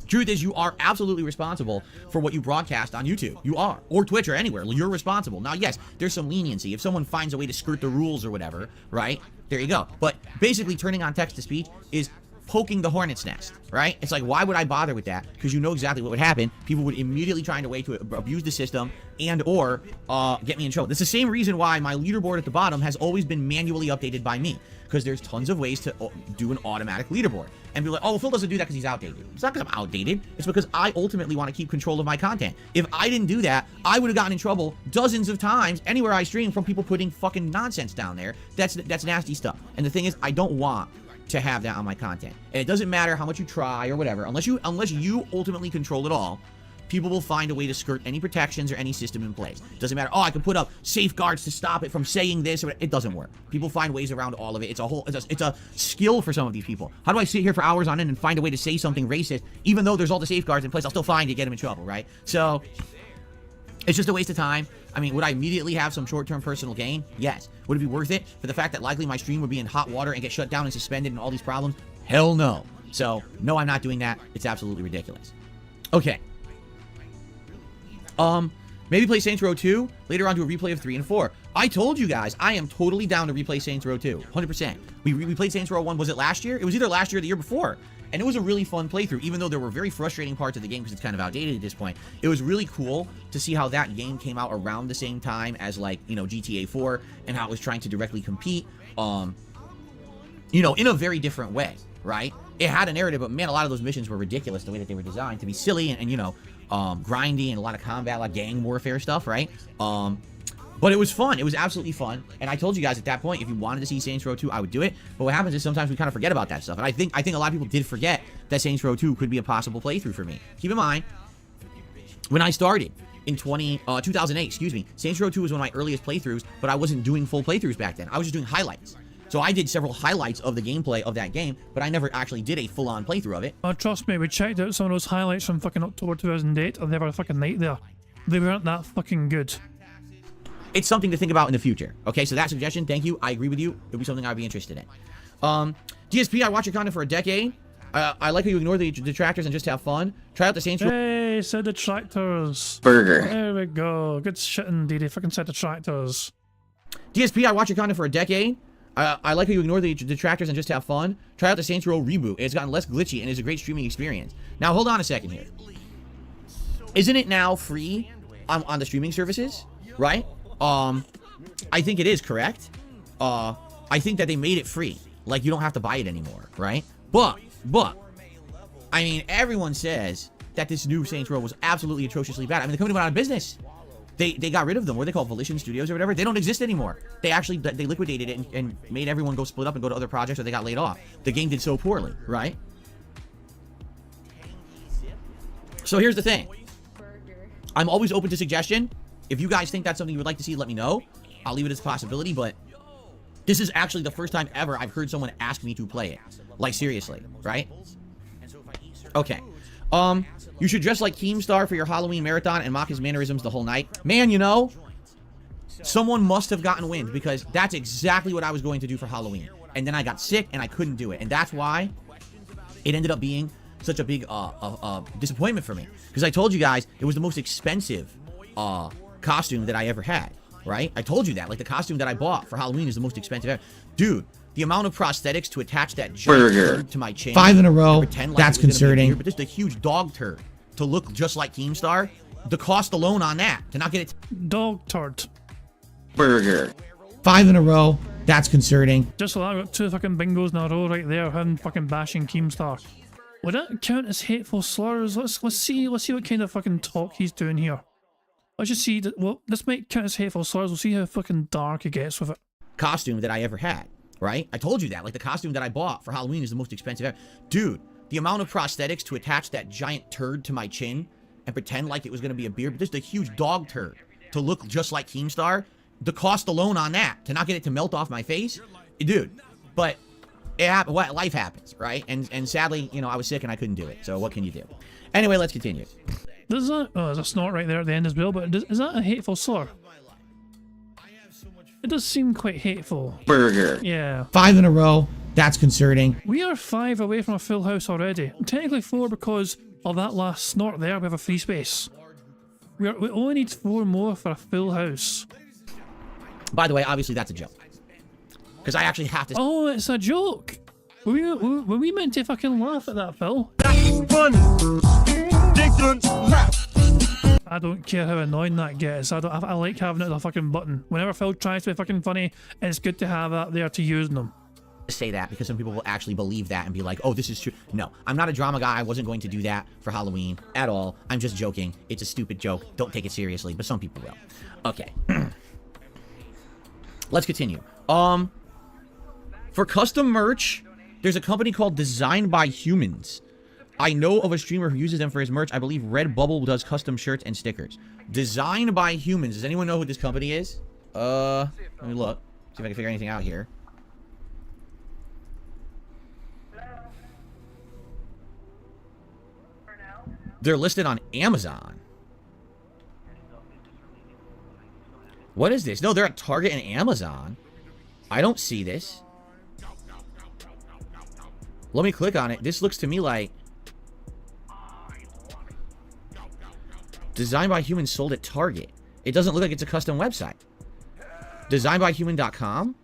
Truth is, you are absolutely responsible for what you broadcast on YouTube. You are. Or Twitch or anywhere. You're responsible. Now, yes, there's some leniency. If someone finds a way to skirt the rules or whatever, right? There you go. But basically, turning on text-to-speech is poking the hornet's nest, right? It's like, why would I bother with that? Because you know exactly what would happen. People would immediately find a way to abuse the system and or get me in trouble. That's the same reason why my leaderboard at the bottom has always been manually updated by me. Because there's tons of ways to do an automatic leaderboard. And be like, oh, Phil doesn't do that because he's outdated. It's not because I'm outdated. It's because I ultimately want to keep control of my content. If I didn't do that, I would have gotten in trouble dozens of times anywhere I stream from people putting fucking nonsense down there. That's nasty stuff. And the thing is, I don't want to have that on my content. And it doesn't matter how much you try or whatever. Unless you ultimately control it all, people will find a way to skirt any protections or any system in place. It doesn't matter, oh, I can put up safeguards to stop it from saying this. Or it doesn't work. People find ways around all of it. It's a skill for some of these people. How do I sit here for hours on end and find a way to say something racist, even though there's all the safeguards in place? I'll still find to get them in trouble, right? So it's just a waste of time. I mean, would I immediately have some short-term personal gain? Yes. Would it be worth it for the fact that likely my stream would be in hot water and get shut down and suspended and all these problems? Hell no. So, no, I'm not doing that. It's absolutely ridiculous. Okay. Maybe play Saints Row 2, later on do a replay of 3 and 4. I told you guys, I am totally down to replay Saints Row 2, 100%. We played Saints Row 1, was it last year? It was either last year or the year before. And it was a really fun playthrough, even though there were very frustrating parts of the game because it's kind of outdated at this point. It was really cool to see how that game came out around the same time as, like, you know, GTA 4 and how it was trying to directly compete, you know, in a very different way, right? It had a narrative, but man, a lot of those missions were ridiculous the way that they were designed to be silly and you know, grindy and a lot of combat, like gang warfare stuff, right? But it was fun. It was absolutely fun. And I told you guys at that point, if you wanted to see Saints Row 2, I would do it. But what happens is sometimes we kind of forget about that stuff. And I think a lot of people did forget that Saints Row 2 could be a possible playthrough for me. Keep in mind, when I started in 2008, excuse me, Saints Row 2 was one of my earliest playthroughs, but I wasn't doing full playthroughs back then. I was just doing highlights. So I did several highlights of the gameplay of that game, but I never actually did a full-on playthrough of it. Trust me, we checked out some of those highlights from fucking October 2008, and they were a fucking nightmare. They weren't that fucking good. It's something to think about in the future. Okay, so that suggestion, thank you. I agree with you. It'll be something I'd be interested in. DSP, I watch your content for a decade. I like how you ignore the detractors and just have fun. Try out the Saints Row. Hey, said detractors. Burger. There we go. Good shit indeed. He fucking said detractors. DSP, I watch your content for a decade. I like how you ignore the detractors and just have fun. Try out the Saints Row reboot. It's gotten less glitchy and is a great streaming experience. Now, hold on a second here. Isn't it now free on the streaming services? Right? I think it is, correct? I think that they made it free. Like, you don't have to buy it anymore, right? But, I mean, everyone says that this new Saints Row was absolutely atrociously bad. I mean, the company went out of business. They got rid of them. What are they called? Volition Studios or whatever? They don't exist anymore. They liquidated it and made everyone go split up and go to other projects, or they got laid off. The game did so poorly, right? So here's the thing. I'm always open to suggestion. If you guys think that's something you would like to see, let me know. I'll leave it as a possibility, but this is actually the first time ever I've heard someone ask me to play it. Like, seriously, right? Okay. You should dress like Keemstar for your Halloween marathon and mock his mannerisms the whole night. Man, you know, someone must have gotten wind, because that's exactly what I was going to do for Halloween. And then I got sick and I couldn't do it. And that's why it ended up being such a big disappointment for me. Because I told you guys it was the most expensive costume that I ever had, right? I told you that. Like, the costume that I bought for Halloween is the most expensive ever. Dude, the amount of prosthetics to attach that giant turd to my chin. 5 in a row. Like That's concerning. But just a huge dog turd to look just like Keemstar. The cost alone on that, to not get it. Dog turd. 5 in a row. That's concerning. Just like I got 2 fucking bingos in a row right there, him fucking bashing Keemstar. Would that count as hateful slurs? Let's see what kind of fucking talk he's doing here. Let's just see that. Well, this might count as hateful slurs. We'll see how fucking dark he gets with it. Costume that I ever had, right? I told you that. Like, the costume that I bought for Halloween is the most expensive ever. Dude, the amount of prosthetics to attach that giant turd to my chin and pretend like it was gonna be a beard, but just a huge dog turd to look just like Keemstar. The cost alone on that, to not get it to melt off my face, dude. But what life happens, right? And sadly, you know, I was sick and I couldn't do it. So what can you do? Anyway, let's continue. Does that? Oh, there's a snort right there at the end as well. But is that a hateful slur? It does seem quite hateful. Yeah. 5 in a row. That's concerning. We are 5 away from a full house already. Technically 4 because of that last snort there. We have a free space. We only need 4 more for a full house. By the way, obviously that's a joke. Because I actually have to... Oh, it's a joke! Were we meant to fucking laugh at that, Phil? That's funny. Dickens laugh. I don't care how annoying that gets. I like having it as a fucking button. Whenever Phil tries to be fucking funny, it's good to have that there to use them. Say that because some people will actually believe that and be like, oh, this is true. No, I'm not a drama guy. I wasn't going to do that for Halloween at all. I'm just joking. It's a stupid joke. Don't take it seriously, but some people will. Okay. Let's continue. For custom merch, there's a company called Designed by Humans. I know of a streamer who uses them for his merch. I believe Redbubble does custom shirts and stickers. Designed by Humans. Does anyone know who this company is? Let me look. See if I can figure anything out here. They're listed on Amazon. What is this? No, they're at Target and Amazon. I don't see this. Let me click on it. This looks to me like Designed by Humans sold at Target. It doesn't look like it's a custom website. Designedbyhuman.com?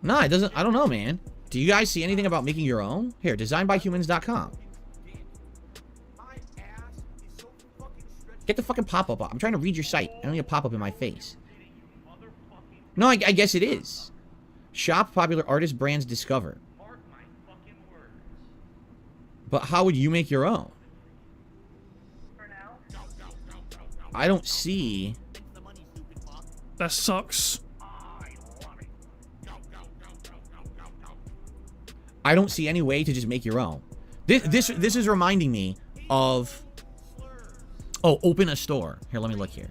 No, it doesn't. I don't know, man. Do you guys see anything about making your own? Here, designedbyhumans.com. Get the fucking pop-up up. I'm trying to read your site. I don't need a pop-up in my face. No, I guess it is. Shop popular artist brands discover. But how would you make your own? I don't see. That sucks. I don't see any way to just make your own. This is reminding me of... Oh, open a store. Here, let me look here.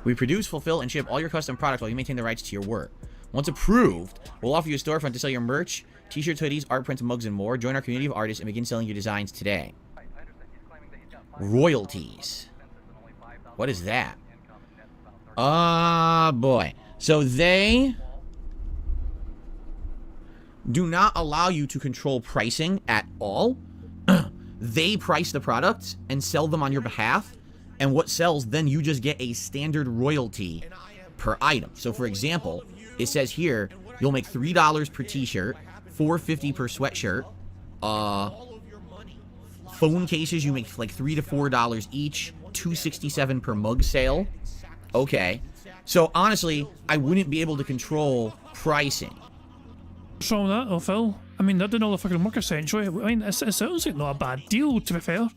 We produce, fulfill, and ship all your custom products while you maintain the rights to your work. Once approved, we'll offer you a storefront to sell your merch, t-shirts, hoodies, art prints, mugs, and more. Join our community of artists and begin selling your designs today. Royalties. What is that? Boy. So they do not allow you to control pricing at all. They price the products and sell them on your behalf, and what sells, then you just get a standard royalty per item. So for example, it says here you'll make $3 per t-shirt, $4.50 per sweatshirt. Phone cases you make like $3 to $4 each, $2.67 per mug sale. Okay, so honestly, I wouldn't be able to control pricing. What's wrong with that, though, Phil? I mean, they're doing all the fucking work essentially. I mean, it sounds like not a bad deal, to be fair.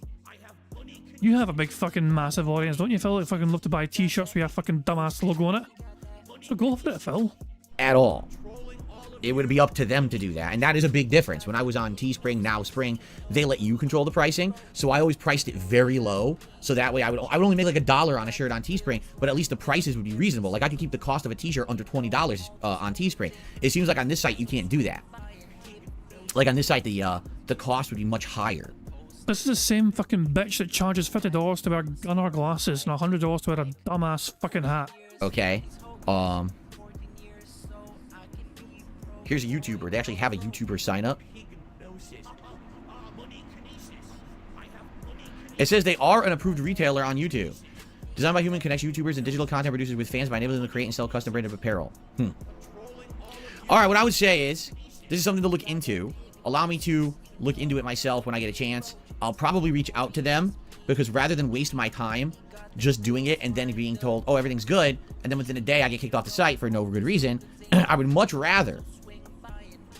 You have a big fucking massive audience, don't you, Phil? Like, fucking love to buy t-shirts with your fucking dumbass logo on it. So go for it, Phil. At all. it would be up to them to do that. And that is a big difference. When I was on Teespring, now Spring, they let you control the pricing. So I always priced it very low. So that way I would only make like $1 on a shirt on Teespring, but at least the prices would be reasonable. Like I could keep the cost of a t-shirt under $20 on Teespring. It seems like on this site, you can't do that. Like on this site, the cost would be much higher. This is the same fucking bitch that charges $50 to wear gunner glasses and $100 to wear a dumbass fucking hat. Okay. Here's a YouTuber. They actually have a YouTuber sign up. It says they are an approved retailer on YouTube. Designed by Human connects YouTubers and digital content producers with fans by enabling them to create and sell custom branded apparel. All right, what I would say is this is something to look into. Allow me to look into it myself when I get a chance. I'll probably reach out to them because rather than waste my time just doing it and then being told, oh, everything's good, and then within a day I get kicked off the site for no good reason, I would much rather.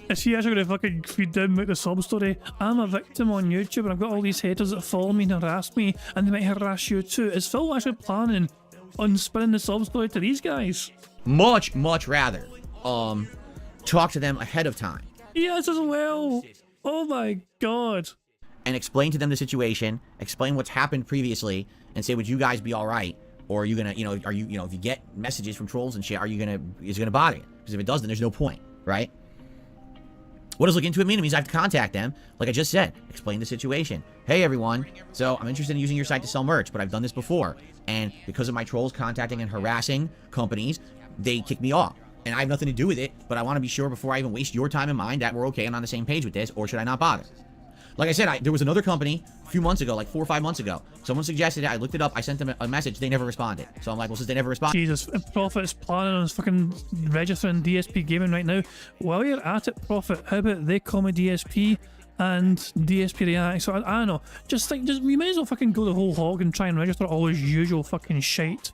Is she actually gonna fucking feed down with the sub story? I'm a victim on YouTube and I've got all these haters that follow me and harass me and they might harass you too. Is Phil actually planning on spinning the sub story to these guys? Much rather talk to them ahead of time. Yes, as well. Oh my god. And explain to them the situation, explain what's happened previously, and say, would you guys be all right? Or are you gonna, are you, if you get messages from trolls and shit, is it gonna bother you? Because if it does, then there's no point, right? What does look into it mean? It means I have to contact them, like I just said, explain the situation. Hey everyone, so I'm interested in using your site to sell merch, but I've done this before, and because of my trolls contacting and harassing companies, they kick me off. And I have nothing to do with it, but I want to be sure before I even waste your time and mine that we're okay and on the same page with this, or should I not bother? Like I said, there was another company a few months ago, like 4 or 5 months ago. Someone suggested it. I looked it up. I sent them a message. They never responded. So I'm like, well, since they never responded. Jesus, if Prophet is planning on fucking registering DSP Gaming right now, while you're at it, Prophet, how about they call me DSP and DSP React? So I don't know. We may as well fucking go the whole hog and try and register all his usual fucking shite.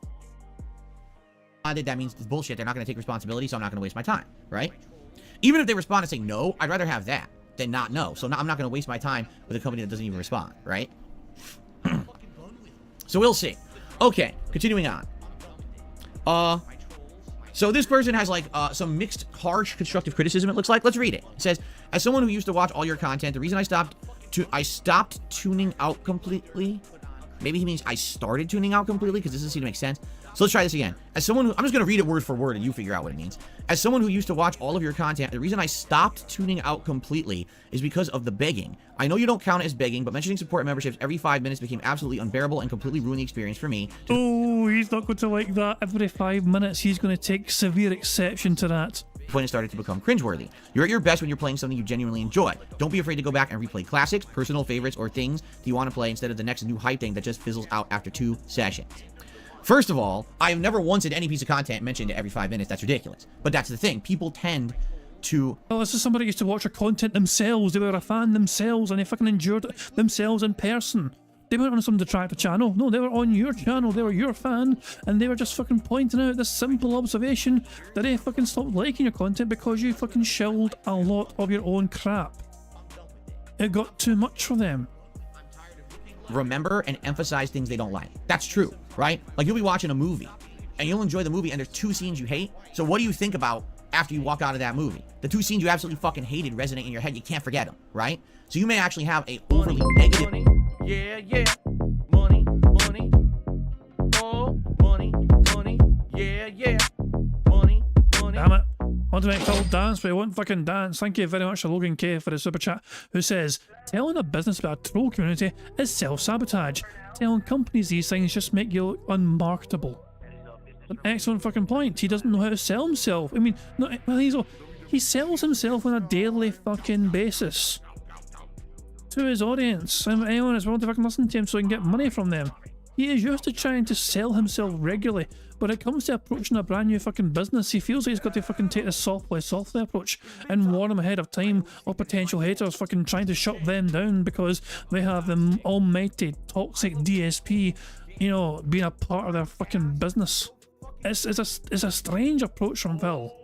That means it's bullshit. They're not going to take responsibility, so I'm not going to waste my time, right? Even if they respond and say no, I'd rather have that than not know. So I'm not going to waste my time with a company that doesn't even respond, right? So we'll see. Okay, continuing on. So this person has like some mixed, harsh, constructive criticism, it looks like. Let's read it. It says, as someone who used to watch all your content, the reason I stopped tuning out completely. Maybe he means I started tuning out completely because this doesn't seem to make sense. So let's try this again. As someone who, I'm just going to read it word for word and you figure out what it means. As someone who used to watch all of your content, the reason I stopped tuning out completely is because of the begging. I know you don't count it as begging, but mentioning support memberships every 5 minutes became absolutely unbearable and completely ruined the experience for me. Oh, he's not going to like that. Every 5 minutes, he's going to take severe exception to that. When it started to become cringeworthy. You're at your best when you're playing something you genuinely enjoy. Don't be afraid to go back and replay classics, personal favorites, or things that you want to play instead of the next new hype thing that just fizzles out after 2 sessions. First of all, I have never once in any piece of content mentioned every 5 minutes. That's ridiculous. But that's the thing. People tend to... Well, this is somebody who used to watch your content themselves. They were a fan themselves and they fucking endured it themselves in person. They weren't on some detractor channel. No, they were on your channel. They were your fan, and they were just fucking pointing out this simple observation that they fucking stopped liking your content because you fucking shelled a lot of your own crap. It got too much for them. Remember and emphasize things they don't like. That's true, right? Like you'll be watching a movie, and you'll enjoy the movie, and there's 2 scenes you hate. So what do you think about after you walk out of that movie? The 2 scenes you absolutely fucking hated resonate in your head. You can't forget them, right? So you may actually have a overly negative... Yeah, money, oh, money, yeah, money. Damn it. I want to make Phil dance, but he won't fucking dance. Thank you very much to Logan K for the super chat, who says, telling a business about a troll community is self-sabotage. Telling companies these things just make you look unmarketable. An excellent fucking point. He doesn't know how to sell himself. I mean, he sells himself on a daily fucking basis to his audience, and anyone is willing to fucking listen to him so he can get money from them. He is used to trying to sell himself regularly, but when it comes to approaching a brand new fucking business, he feels like he's got to fucking take the softly approach and warn them ahead of time of potential haters fucking trying to shut them down because they have the almighty toxic DSP, being a part of their fucking business. It's a strange approach from Phil.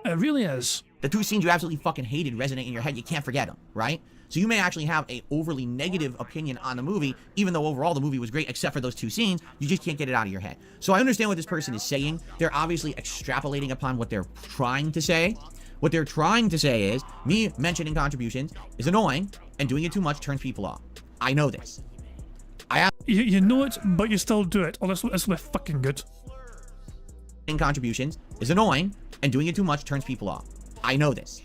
It really is. The 2 scenes you absolutely fucking hated resonate in your head. You can't forget them, right? So you may actually have a overly negative opinion on the movie, even though overall the movie was great, except for those 2 scenes. You just can't get it out of your head. So I understand what this person is saying. They're obviously extrapolating upon what they're trying to say. What they're trying to say is, me mentioning contributions is annoying, and doing it too much turns people off. I know this. You know it, but you still do it. Oh, this will be fucking good. Contributions is annoying, and doing it too much turns people off. I know this.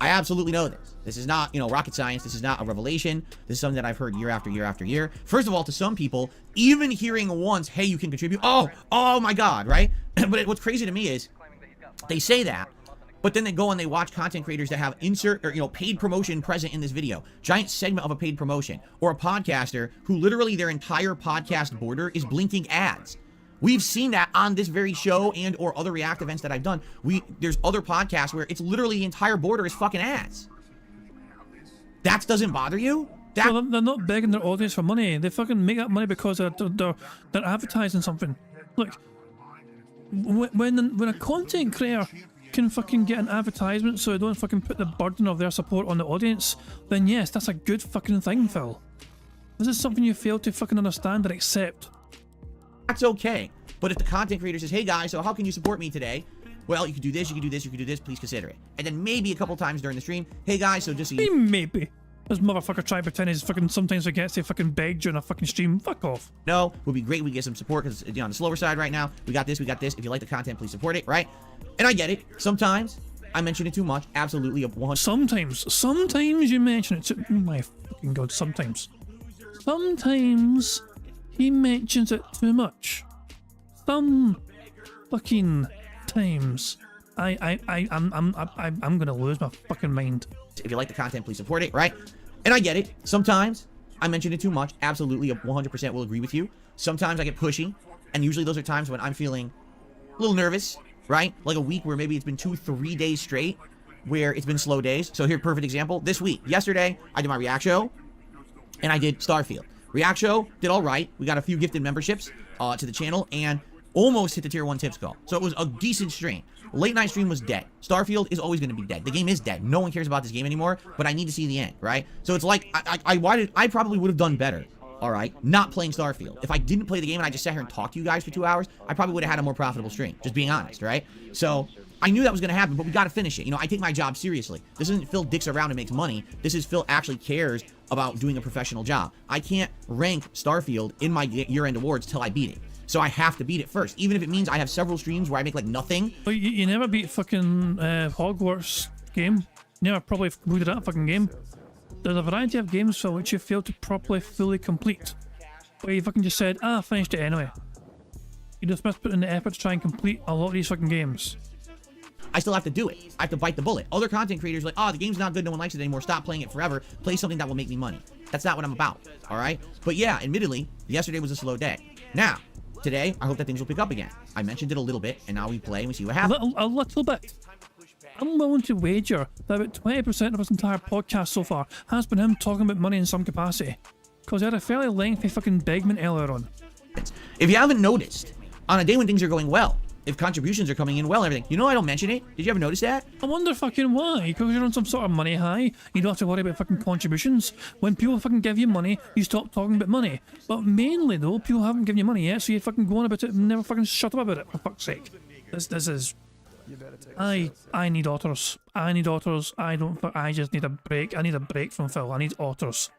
I absolutely know this. This is not, rocket science. This is not a revelation. This is something that I've heard year after year after year. First of all, to some people, even hearing once, hey, you can contribute, oh my God, right? But what's crazy to me is, they say that, but then they go and they watch content creators that have paid promotion present in this video, giant segment of a paid promotion, or a podcaster who literally their entire podcast border is blinking ads. We've seen that on this very show and or other React events that I've done. There's other podcasts where it's literally the entire border is fucking ads. That doesn't bother you? Well, they're not begging their audience for money. They fucking make that money because they're advertising something. Look, when a content creator can fucking get an advertisement so they don't fucking put the burden of their support on the audience, then yes, that's a good fucking thing, Phil. This is something you fail to fucking understand and accept. That's okay. But if the content creator says, hey guys, so how can you support me today? Well, you can do this, you can do this, you can do this, please consider it. And then maybe a couple times during the stream, hey guys, so just so you... Maybe. This motherfucker trying to pretend he's fucking sometimes forgets to fucking beg during a fucking stream. Fuck off. No, would be great. We get some support because it's on the slower side right now. We got this, we got this. If you like the content, please support it, right? And I get it. Sometimes I mention it too much. Absolutely. Sometimes you mention it too... Oh my fucking God, sometimes. Sometimes he mentions it too much. Some fucking times. I'm gonna lose my fucking mind. If you like the content, please support it, right? And I get it. Sometimes I mention it too much. Absolutely, 100% will agree with you. Sometimes I get pushy, and usually those are times when I'm feeling a little nervous, right? Like a week where maybe it's been 2-3 days straight where it's been slow days. So here's a perfect example. This week, yesterday, I did my React show, and I did Starfield. React show did all right. We got a few gifted memberships to the channel, and almost hit the tier 1 tips goal. So it was a decent stream. Late night stream was dead. Starfield is always going to be dead. The game is dead. No one cares about this game anymore, but I need to see the end, right? So it's like, I probably would have done better, all right, not playing Starfield. If I didn't play the game and I just sat here and talked to you guys for 2 hours, I probably would have had a more profitable stream, just being honest, right? So I knew that was going to happen, but we got to finish it. I take my job seriously. This isn't Phil dicks around and makes money. This is Phil actually cares about doing a professional job. I can't rank Starfield in my year-end awards till I beat it. So I have to beat it first, even if it means I have several streams where I make like nothing. But you never beat fucking Hogwarts game. You never probably completed that fucking game. There's a variety of games for which you failed to properly, fully complete. But you fucking just said, I finished it anyway. You just must put in the effort to try and complete a lot of these fucking games. I still have to do it. I have to bite the bullet. Other content creators are like, the game's not good, no one likes it anymore, stop playing it forever, play something that will make me money. That's not what I'm about, all right? But yeah, admittedly, yesterday was a slow day. Now, today, I hope that things will pick up again. I mentioned it a little bit, and now we play and we see what happens. A little bit. I'm willing to wager that about 20% of his entire podcast so far has been him talking about money in some capacity. Because he had a fairly lengthy fucking segment earlier on. If you haven't noticed, on a day when things are going well, if contributions are coming in well and everything, I don't mention it. Did you ever notice that? I wonder fucking why. Because you're on some sort of money high. You don't have to worry about fucking contributions. When people fucking give you money, you stop talking about money. But mainly though, people haven't given you money yet, so you fucking go on about it and never fucking shut up about it, for fuck's sake. This is... I need otters. I need otters. I just need a break. I need a break from Phil. I need otters.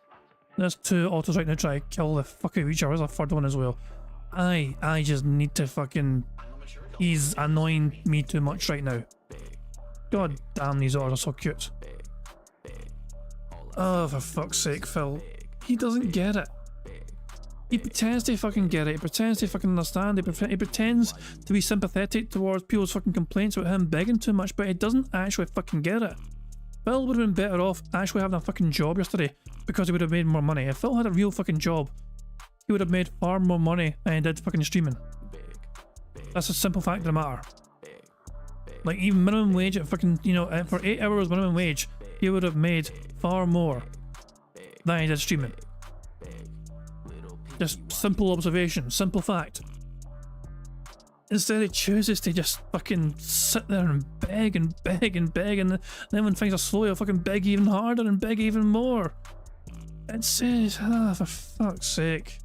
There's 2 otters right now trying to kill the fuck out of each other. There's a third one as well. I just need to fucking... He's annoying me too much right now. God damn, these otters are so cute. Oh, for fuck's sake, Phil. He doesn't get it. He pretends to fucking get it. He pretends to fucking understand. He pretends to be sympathetic towards people's fucking complaints about him begging too much, but he doesn't actually fucking get it. Phil would have been better off actually having a fucking job yesterday because he would have made more money. If Phil had a real fucking job, he would have made far more money than he did fucking streaming. That's a simple fact of the matter. Like, even minimum wage at fucking, for 8 hours minimum wage, he would have made far more than he did streaming. Just simple observation, simple fact. Instead he chooses to just fucking sit there and beg and beg and beg, and then when things are slow he'll fucking beg even harder and beg even more. It says, for fuck's sake.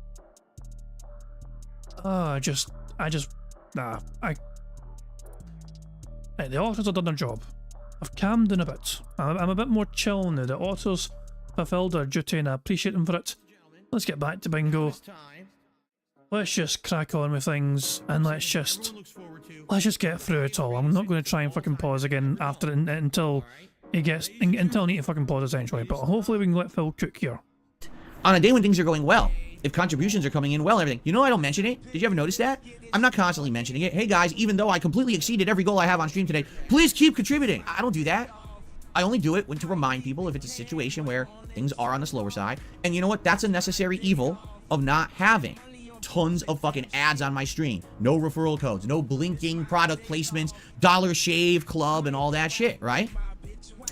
Hey, the authors have done their job. I've calmed down a bit. I'm a bit more chill now. The auditors fulfilled their duty and I appreciate them for it. Let's get back to bingo. Let's just crack on with things and let's just get through it all. I'm not going to try and fucking pause again after until he gets until I need to fucking pause essentially. But hopefully we can let Phil cook here. On a day when things are going well, if contributions are coming in well, everything. You know I don't mention it? Did you ever notice that? I'm not constantly mentioning it. Hey guys, even though I completely exceeded every goal I have on stream today, please keep contributing. I don't do that. I only do it when to remind people if it's a situation where things are on the slower side. And you know what? That's a necessary evil of not having tons of fucking ads on my stream. No referral codes, no blinking product placements, Dollar Shave Club and all that shit, right?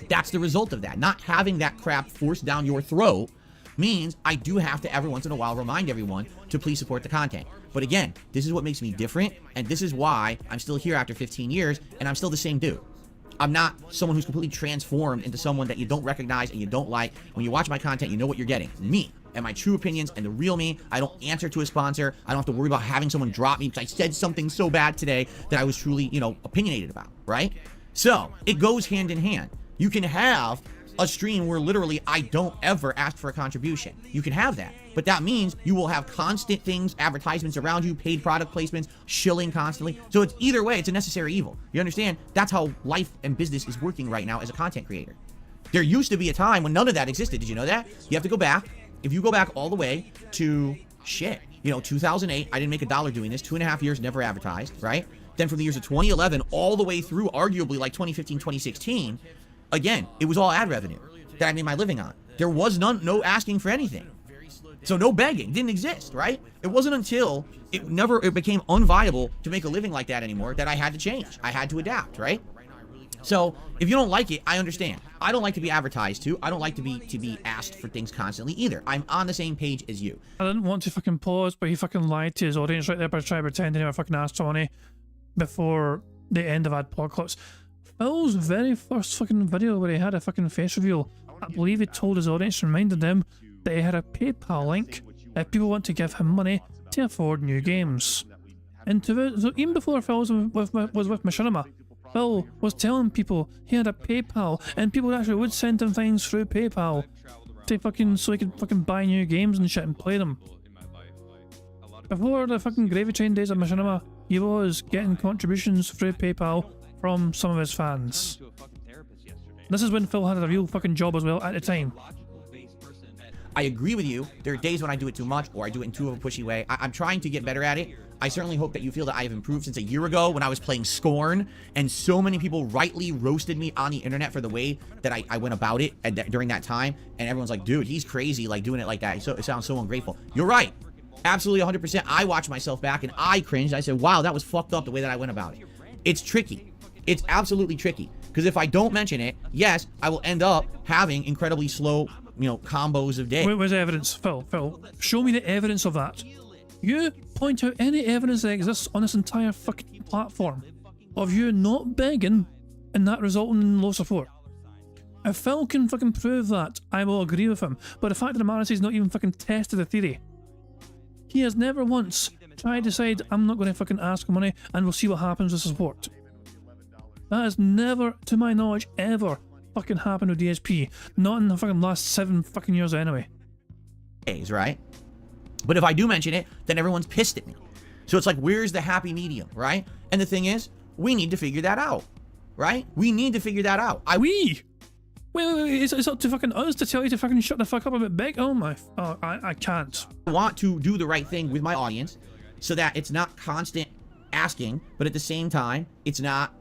That's the result of that. Not having that crap forced down your throat means I do have to every once in a while remind everyone to please support the content. But again, this is what makes me different, and this is why I'm still here after 15 years, and I'm still the same dude. I'm not someone who's completely transformed into someone that you don't recognize and you don't like. When you watch my content, you know what you're getting. Me and my true opinions and the real me. I don't answer to a sponsor. I don't have to worry about having someone drop me because I said something so bad today that I was truly, you know, opinionated about, right? So it goes hand in hand. You can have a stream where literally I don't ever ask for a contribution. You can have that. But that means you will have constant things, advertisements around you, paid product placements, shilling constantly. So it's either way, it's a necessary evil. You understand? That's how life and business is working right now as a content creator. There used to be a time when none of that existed. Did you know that? You have to go back. If you go back all the way to shit, you know, 2008, I didn't make $1 doing this. 2.5 years, never advertised, right? Then from the years of 2011 all the way through arguably like 2015, 2016, again, it was all ad revenue that I made my living on. There was no asking for anything. So no begging, didn't exist, right? It wasn't until it became unviable to make a living like that anymore that I had to change. I had to adapt, right? So if you don't like it, I understand. I don't like to be advertised to. I don't like to be asked for things constantly either. I'm on the same page as you. I didn't want to fucking pause, but he fucking lied to his audience right there by trying to pretend he never fucking asked for money before the end of Adpocalypse. Phil's very first fucking video where he had a fucking face reveal, I believe he told his audience, reminded them that he had a PayPal link if people want to give him money to afford new games. And so even before Phil was with Machinima, Phil was telling people he had a PayPal and people actually would send him things through PayPal to fucking, so he could fucking buy new games and shit and play them. Before the fucking gravy train days of Machinima, he was getting contributions through PayPal from some of his fans. This is when Phil had a real fucking job as well at the time. I agree with you. There are days when I do it too much or I do it in too of a pushy way. I'm trying to get better at it. I certainly hope that you feel that I have improved since a year ago when I was playing Scorn and so many people rightly roasted me on the internet for the way that I went about it during that time. And everyone's like, dude, he's crazy, like doing it like that. So it sounds so ungrateful. You're right. Absolutely 100%. I watched myself back and I cringed. I said, wow, that was fucked up the way that I went about it. It's tricky. It's absolutely tricky. Because if I don't mention it, yes, I will end up having incredibly slow, you know, combos of days. Where's evidence? Phil, show me the evidence of that. You point out any evidence that exists on this entire fucking platform of you not begging and that resulting in low support. If Phil can fucking prove that, I will agree with him. But the fact of the matter is he's not even fucking tested the theory. He has never once tried to decide, I'm not going to fucking ask for money and we'll see what happens with support. That has never, to my knowledge, ever fucking happened with DSP. Not in the fucking last 7 fucking years anyway. Right? But if I do mention it, then everyone's pissed at me. So it's like, where's the happy medium, right? And the thing is, we need to figure that out, right? We need to figure that out. Wait, it's up to fucking us to tell you to fucking shut the fuck up a bit big? Oh my, I can't. I want to do the right thing with my audience so that it's not constant asking, but at the same time, it's not,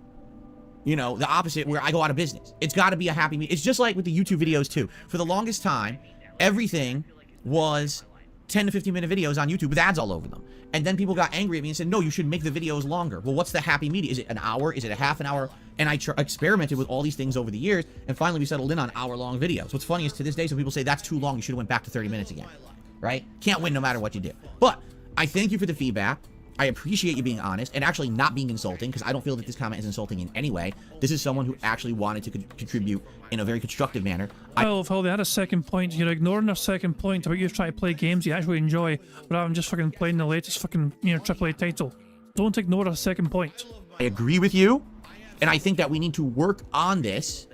you know, the opposite where I go out of business. It's got to be a happy medium. It's just like with the YouTube videos too. For the longest time, everything was 10 to 15 minute videos on YouTube with ads all over them. And then people got angry at me and said, no, you should make the videos longer. Well, what's the happy medium? Is it an hour? Is it a half an hour? And I experimented with all these things over the years, and finally we settled in on hour-long videos. What's funny is to this day, some people say that's too long. You should have went back to 30 minutes again, right? Can't win no matter what you do. But I thank you for the feedback. I appreciate you being honest and actually not being insulting, because I don't feel that this comment is insulting in any way. This is someone who actually wanted to contribute in a very constructive manner. Phil, they had a second point. You're ignoring their second point about you trying to play games you actually enjoy rather than just fucking playing the latest fucking, you know, AAA title. Don't ignore a second point. I agree with you, And I think that we need to work on this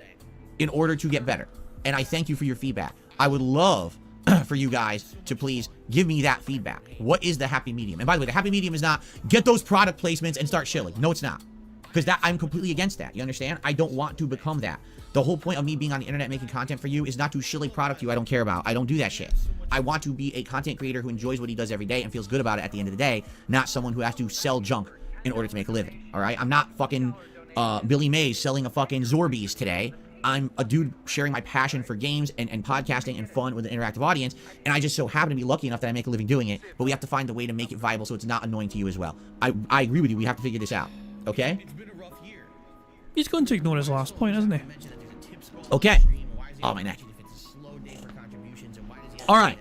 in order to get better. And I thank you for your feedback. I would love for you guys to please give me that feedback. What is the happy medium? And by the way, the happy medium is not get those product placements and start shilling. No, it's not. Because that I'm completely against that. You understand? I don't want to become that. The whole point of me being on the internet making content for you is not to shill a product you I don't care about. I don't do that shit. I want to be a content creator who enjoys what he does every day and feels good about it at the end of the day, not someone who has to sell junk in order to make a living. All right? I'm not fucking Billy Mays selling a fucking Zorbies today. I'm a dude sharing my passion for games and podcasting and fun with an interactive audience, and I just so happen to be lucky enough that I make a living doing it, but we have to find a way to make it viable so it's not annoying to you as well. I agree with you. We have to figure this out. Okay? He's going to ignore his last point, isn't he? Okay. Oh, my neck. All right.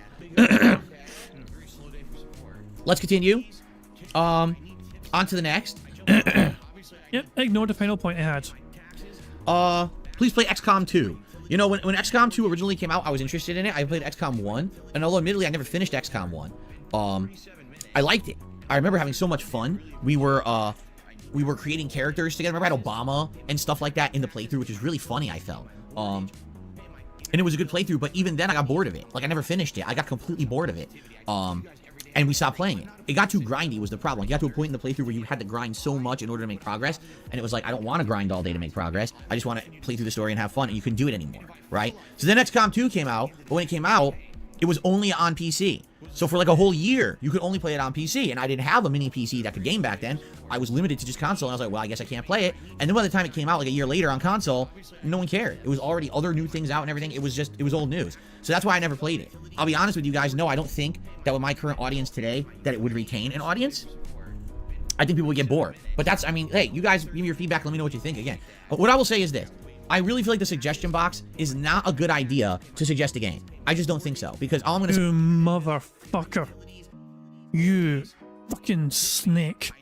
Let's continue. On to the next. Yep, ignore the final point I had. Please play XCOM 2. You know, when XCOM 2 originally came out, I was interested in it. I played XCOM 1, and although admittedly I never finished XCOM 1, I liked it. I remember having so much fun. We were creating characters together. Remember I had Obama and stuff like that in the playthrough, which was really funny, I felt. And it was a good playthrough, but even then I got bored of it. Like, I never finished it. I got completely bored of it. And we stopped playing it. It got too grindy was the problem. You got to a point in the playthrough where you had to grind so much in order to make progress, and it was like, I don't want to grind all day to make progress. I just want to play through the story and have fun, and you couldn't do it anymore, right? So then XCOM 2 came out, but when it came out, it was only on PC. So for like a whole year, you could only play it on PC, and I didn't have a mini PC that could game back then. I was limited to just console, and I was like, well, I guess I can't play it. And then by the time it came out, like a year later on console, no one cared. It was already other new things out and everything. It was old news. So that's why I never played it. I'll be honest with you guys, no, I don't think that with my current audience today, that it would retain an audience. I think people would get bored. But that's, I mean, hey, you guys give me your feedback, let me know what you think again. But what I will say is this. I really feel like the suggestion box is not a good idea to suggest a game. I just don't think so. Because all I'm going to say... You motherfucker. You fucking snake.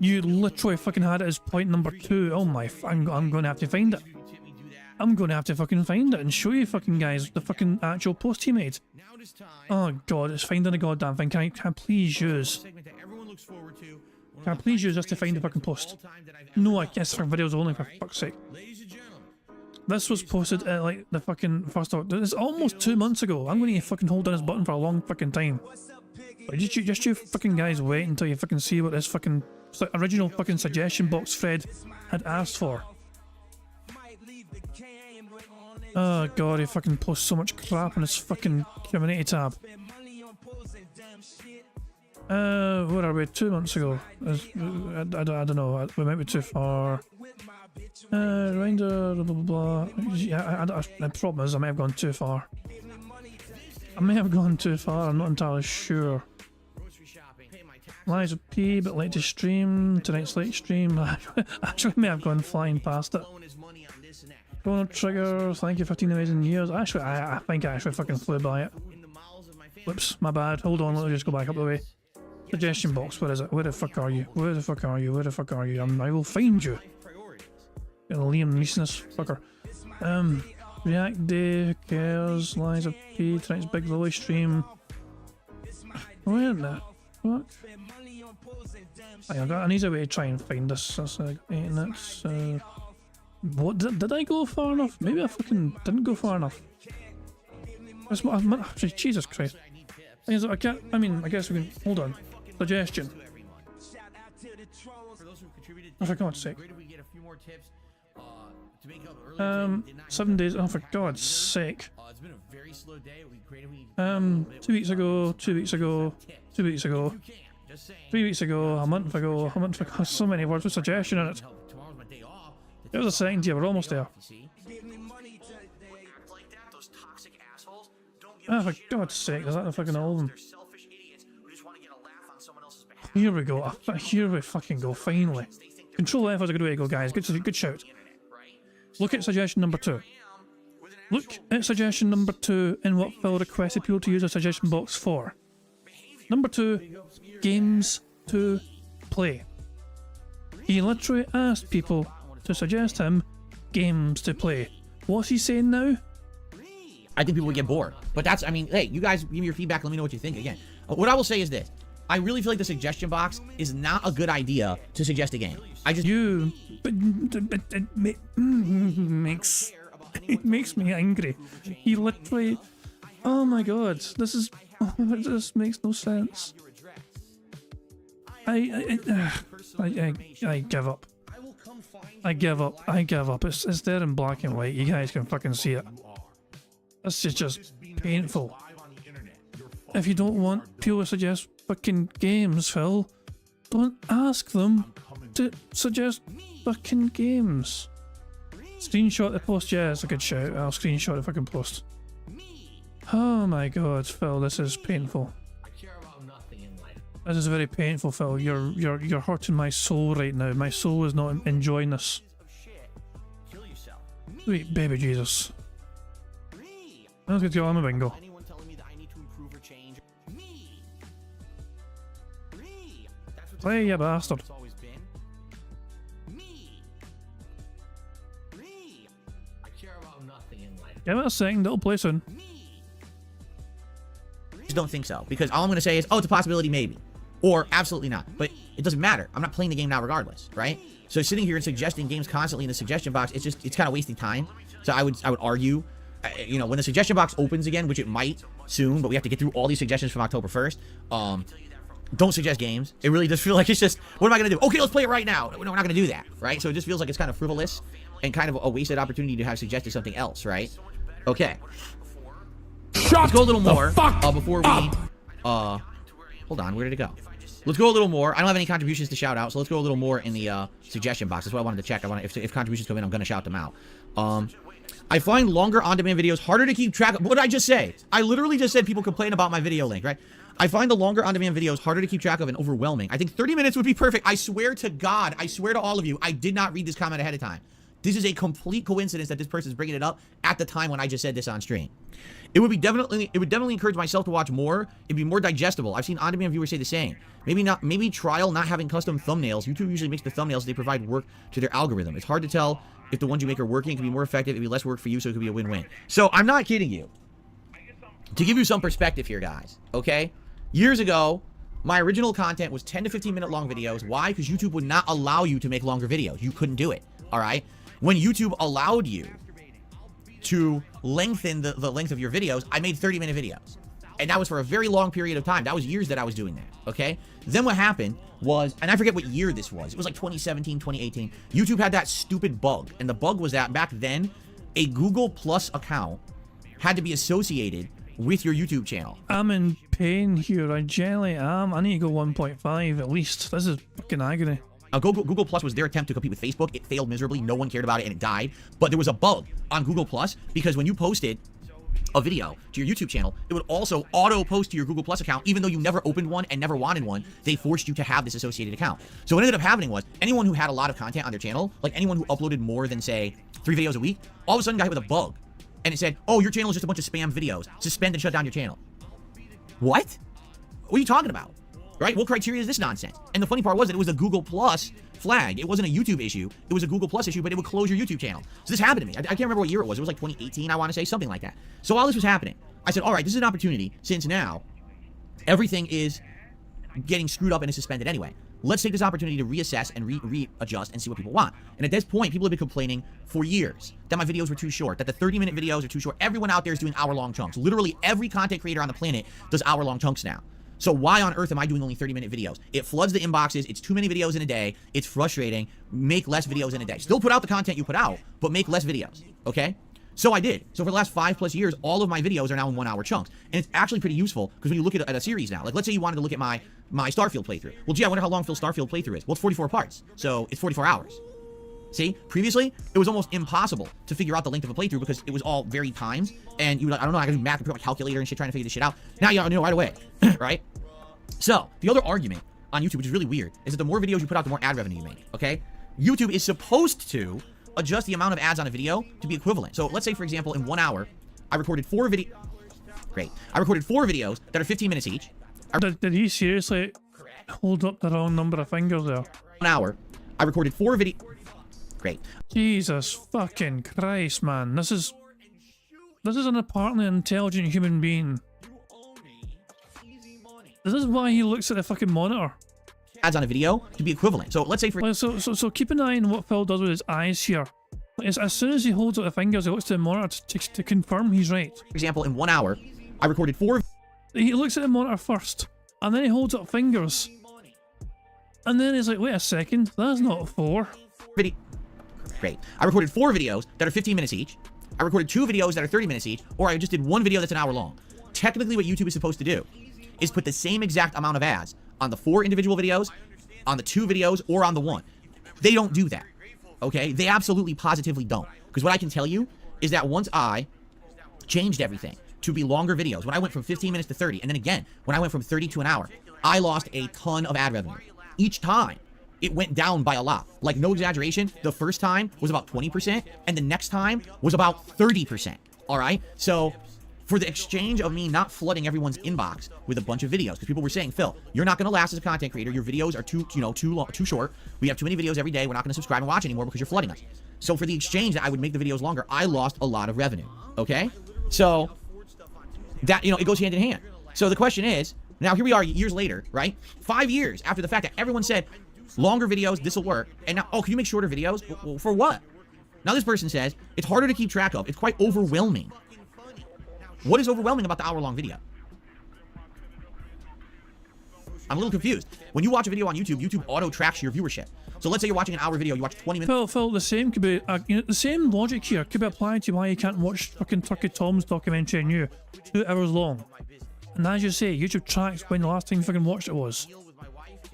You literally fucking had it as point number 2. Oh my... I'm going to have to find it. I'm going to have to fucking find it and show you fucking guys the fucking actual post he made. Oh god, it's finding a goddamn thing. Can I please use... Can I please use this to find the fucking post? No, I guess for videos only, for fuck's sake. This was posted at like the fucking first of... This is almost 2 months ago. I'm going to fucking hold down this button for a long fucking time. But just you fucking guys wait until you fucking see what this fucking original fucking suggestion box Fred had asked for. Oh god, he fucking posts so much crap on his fucking community tab. Where are we? 2 months ago. I don't know. We might be too far. Reminder, blah blah blah. Yeah, the problem is I may have gone too far. I'm not entirely sure. Lies of P, but late to stream. Tonight's late stream. Actually, may have gone flying past it. Chrono Trigger, thank you for 15 amazing years. Actually, I think I actually fucking flew by it. Whoops, my bad. Hold on, let me just go back up the way. Suggestion box, where is it? Where the fuck are you? Where the fuck are you? Where the fuck are you? I will find you. Liam Neeson, fucker. React Day, who cares? Lies of P, tonight's Big Lily stream. Where the fuck? I need a way to try and find this. That's like 8 minutes. What did I go far enough? Maybe I fucking didn't go far enough. That's what I've, Jesus Christ. I can't. I mean, I guess we can. Hold on. Suggestion. Oh, for God's sake. 7 days. Oh, for God's sake. 2 weeks ago. 2 weeks ago. 2 weeks ago. 3 weeks ago. A month ago. A month ago. So many words with suggestion in it. It was a second here. We're almost there. Oh, for God's sake. Is that the fucking all of them? Here we go. Here we fucking go. Finally. Control F is a good way to go, guys. Good shout. Look at suggestion number 2. Look at suggestion number 2 and what Phil requested people to use a suggestion box for. Number 2, games to play. He literally asked people to suggest him games to play. What's he saying now? I think people would get bored. But that's, I mean, hey, you guys give me your feedback. Let me know what you think again. What I will say is this. I really feel like the suggestion box is not a good idea to suggest a game. I just But it makes me angry. He literally, oh my god, this makes no sense. I give up. I give up. It's there in black and white. You guys can fucking see it. This is just painful. If you don't want people to suggest fucking games, Phil, don't ask them to suggest fucking games. Screenshot the post, yeah, it's a good shout. I'll screenshot the fucking post. Oh my god, Phil, this is painful. This is very painful, Phil. You're hurting my soul right now. My soul is not enjoying this. Sweet baby Jesus. Let's get to on the bingo. Play, you bastard. Give it a second, it'll play soon. just don't think so. Because all I'm going to say is, oh, it's a possibility, maybe. Or absolutely not. But it doesn't matter. I'm not playing the game now regardless, right? So sitting here and suggesting games constantly in the suggestion box, it's kind of wasting time. So I would argue, you know, when the suggestion box opens again, which it might soon, but we have to get through all these suggestions from October 1st, don't suggest games. It really does feel like it's just, what am I going to do? Okay, let's play it right now. No, we're not going to do that, right? So it just feels like it's kind of frivolous and kind of a wasted opportunity to have suggested something else, right? Okay. Let's go a little more before we, hold on, where did it go? Let's go a little more. I don't have any contributions to shout out, so let's go a little more in the suggestion box. That's what I wanted to check. If contributions come in, I'm going to shout them out. I find longer on-demand videos harder to keep track of. What did I just say? I literally just said people complain about my video link, right? I find the longer on-demand videos harder to keep track of and overwhelming. I think 30 minutes would be perfect. I swear to God, I swear to all of you, I did not read this comment ahead of time. This is a complete coincidence that this person is bringing it up at the time when I just said this on stream. It would definitely encourage myself to watch more. It'd be more digestible. I've seen on-demand viewers say the same. Maybe trial not having custom thumbnails. YouTube usually makes the thumbnails, they provide work to their algorithm. It's hard to tell if the ones you make are working. It can be more effective. It'd be less work for you, so it could be a win-win. So I'm not kidding you. To give you some perspective here, guys, okay? Years ago, my original content was 10 to 15 minute long videos. Why? Because YouTube would not allow you to make longer videos. You couldn't do it, all right? When YouTube allowed you to lengthen the length of your videos, I made 30-minute videos. And that was for a very long period of time. That was years that I was doing that, okay? Then what happened was, and I forget what year this was. It was like 2017, 2018. YouTube had that stupid bug. And the bug was that back then, a Google Plus account had to be associated with your YouTube channel. I'm in pain here. I genuinely am. I need to go 1.5 at least. This is fucking agony. Now, Google Plus was their attempt to compete with Facebook. It failed miserably. No one cared about it, and it died. But there was a bug on Google Plus because when you posted a video to your YouTube channel, it would also auto-post to your Google Plus account, even though you never opened one and never wanted one. They forced you to have this associated account. So what ended up happening was anyone who had a lot of content on their channel, like anyone who uploaded more than, say, 3 videos a week, all of a sudden got hit with a bug. And it said, oh, your channel is just a bunch of spam videos. Suspend and shut down your channel. What? What are you talking about? Right? What criteria is this nonsense? And the funny part was that it was a Google Plus flag. It wasn't a YouTube issue. It was a Google Plus issue, but it would close your YouTube channel. So this happened to me. I can't remember what year it was. It was like 2018, I want to say, something like that. So while this was happening, I said, all right, this is an opportunity, since now everything is getting screwed up and is suspended anyway. Let's take this opportunity to reassess and readjust and see what people want. And at this point, people have been complaining for years that my videos were too short, that the 30-minute videos are too short. Everyone out there is doing hour-long chunks. Literally every content creator on the planet does hour-long chunks now. So why on earth am I doing only 30-minute videos? It floods the inboxes. It's too many videos in a day. It's frustrating. Make less videos in a day. Still put out the content you put out, but make less videos, okay? So I did. So for the last 5+ years, all of my videos are now in 1-hour chunks. And it's actually pretty useful because when you look at a series now, like let's say you wanted to look at my Starfield playthrough. Well, gee, I wonder how long Phil's Starfield playthrough is. Well, it's 44 parts. So it's 44 hours. See, previously, it was almost impossible to figure out the length of a playthrough because it was all very timed. And you were like, I don't know, I gotta do math and put my calculator and shit trying to figure this shit out. Now you know right away, right? So, the other argument on YouTube, which is really weird, is that the more videos you put out, the more ad revenue you make, okay? YouTube is supposed to adjust the amount of ads on a video to be equivalent. So, let's say, for example, in 1 hour, I recorded 4 videos. Great. I recorded 4 videos that are 15 minutes each. Did he seriously hold up the wrong number of fingers there? 1 hour, I recorded 4 videos. Great. Jesus fucking Christ, man. This is an apparently intelligent human being. This is why he looks at the fucking monitor. ads on a video to be equivalent. So let's say for Well, so keep an eye on what Phil does with his eyes here. As soon as he holds out the fingers, he looks to the monitor to confirm he's right. example, in 1 hour, I recorded 4 He looks at the monitor first, and then he holds up fingers. And then he's like, wait a second, that's not 4. video. Great. I recorded 4 videos that are 15 minutes each. I recorded 2 videos that are 30 minutes each, or I just did 1 video that's an hour long. Technically, what YouTube is supposed to do is put the same exact amount of ads on the 4 individual videos, on the 2 videos, or on the 1. They don't do that. Okay? They absolutely positively don't. Because what I can tell you is that once I changed everything to be longer videos, when I went from 15 minutes to 30, and then again, when I went from 30 to an hour, I lost a ton of ad revenue. Each time, it went down by a lot. Like, no exaggeration, the first time was about 20%, and the next time was about 30%. All right? So, for the exchange of me not flooding everyone's inbox with a bunch of videos, because people were saying, Phil, you're not going to last as a content creator. Your videos are too short. We have too many videos every day. We're not going to subscribe and watch anymore because you're flooding us. So for the exchange that I would make the videos longer, I lost a lot of revenue. Okay? So that, it goes hand in hand. So the question is, now here we are years later, right? 5 years after the fact that everyone said, longer videos, this will work. And now, oh, can you make shorter videos? Well, for what? Now this person says, it's harder to keep track of. It's quite overwhelming. What is overwhelming about the hour-long video? I'm a little confused. When you watch a video on YouTube, YouTube auto-tracks your viewership. So let's say you're watching an hour video, you watch 20 minutes. Phil, the same could be, the same logic here could be applied to why you can't watch fucking Turkey Tom's documentary on you, 2 hours long. And as you say, YouTube tracks when the last time you fucking watched it was.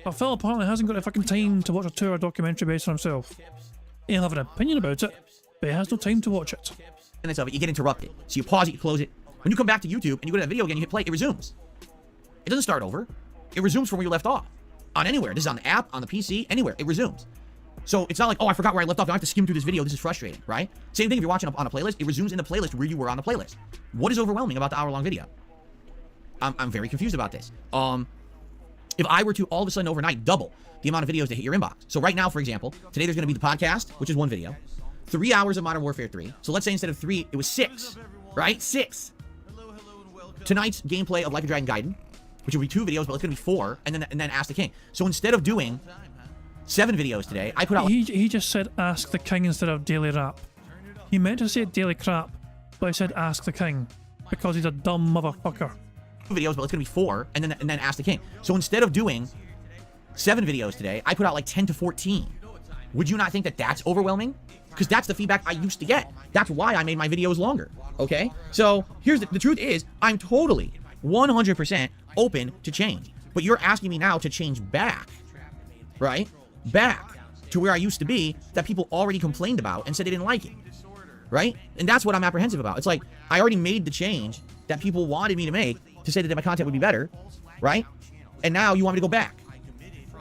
But Phil apparently hasn't got the fucking time to watch a 2-hour documentary based on himself. He'll have an opinion about it, but he has no time to watch it. Minutes of it, you get interrupted. So you pause it, you close it. When you come back to YouTube and you go to that video again, you hit play, it resumes. It doesn't start over. It resumes from where you left off. On anywhere. This is on the app, on the PC, anywhere. It resumes. So it's not like, oh, I forgot where I left off. Now I have to skim through this video. This is frustrating, right? Same thing if you're watching on a playlist. It resumes in the playlist where you were on the playlist. What is overwhelming about the hour-long video? I'm very confused about this. If I were to all of a sudden overnight double the amount of videos that hit your inbox. So right now, for example, today there's going to be the podcast, which is 1 video. 3 hours of Modern Warfare 3. So let's say instead of 3, it was 6, right? 6. Tonight's gameplay of Like a Dragon Gaiden, which will be 2 videos, but it's going to be 4, and then Ask the King. So instead of doing 7 videos today, I put out... He just said Ask the King instead of Daily Rap. He meant to say Daily Crap, but he said Ask the King, because he's a dumb motherfucker. 2 videos, but it's going to be 4, and then Ask the King. So instead of doing 7 videos today, I put out like 10 to 14. Would you not think that that's overwhelming? Because that's the feedback I used to get. That's why I made my videos longer, okay? So here's the truth is, I'm totally 100% open to change. But you're asking me now to change back, right? Back to where I used to be that people already complained about and said they didn't like it, right? And that's what I'm apprehensive about. It's like, I already made the change that people wanted me to make to say that my content would be better, right? And now you want me to go back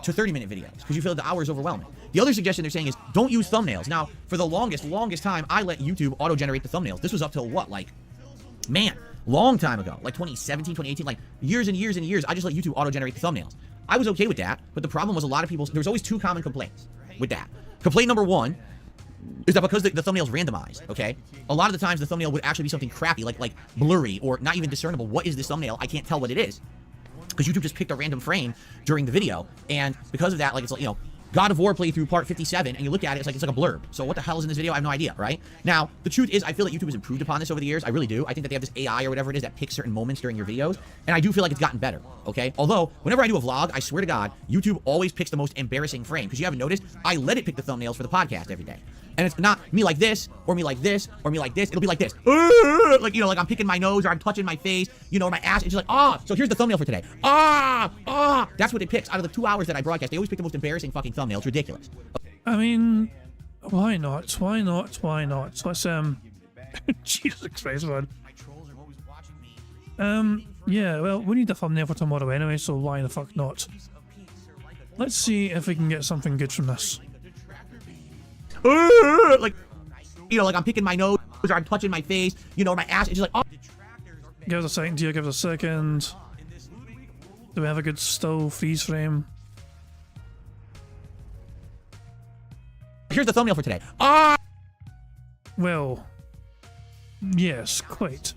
to 30-minute videos because you feel the hour is overwhelming. The other suggestion they're saying is don't use thumbnails. Now, for the longest time, I let YouTube auto-generate the thumbnails. This was up till what? Like, man, long time ago. Like 2017, 2018, like years and years and years, I just let YouTube auto-generate the thumbnails. I was okay with that, but the problem was a lot of people, there's always 2 common complaints with that. Complaint number 1 is that because the thumbnail's randomized, okay? A lot of the times the thumbnail would actually be something crappy, like blurry or not even discernible. What is this thumbnail? I can't tell what it is. Because YouTube just picked a random frame during the video, and because of that, like, it's like, God of War playthrough part 57, and you look at it, it's like a blurb. So what the hell is in this video? I have no idea, right? Now, the truth is, I feel that YouTube has improved upon this over the years. I really do. I think that they have this AI or whatever it is that picks certain moments during your videos, and I do feel like it's gotten better, okay? Although, whenever I do a vlog, I swear to God, YouTube always picks the most embarrassing frame, because you haven't noticed, I let it pick the thumbnails for the podcast every day. And it's not me like this, or me like this, or me like this. It'll be like this. Like, like I'm picking my nose, or I'm touching my face, or my ass. It's just like, so here's the thumbnail for today. That's what it picks. Out of the 2 hours that I broadcast, they always pick the most embarrassing fucking thumbnail. It's ridiculous. I mean, why not? Why not? Why not? Let's, Jesus Christ, man. Yeah, well, we need the thumbnail for tomorrow anyway, so why the fuck not? Let's see if we can get something good from this. Like, like I'm picking my nose, or I'm touching my face, or my ass. It's just like, Give us a second here, give us a second. Do we have a good still freeze frame? Here's the thumbnail for today. Well, yes, quite.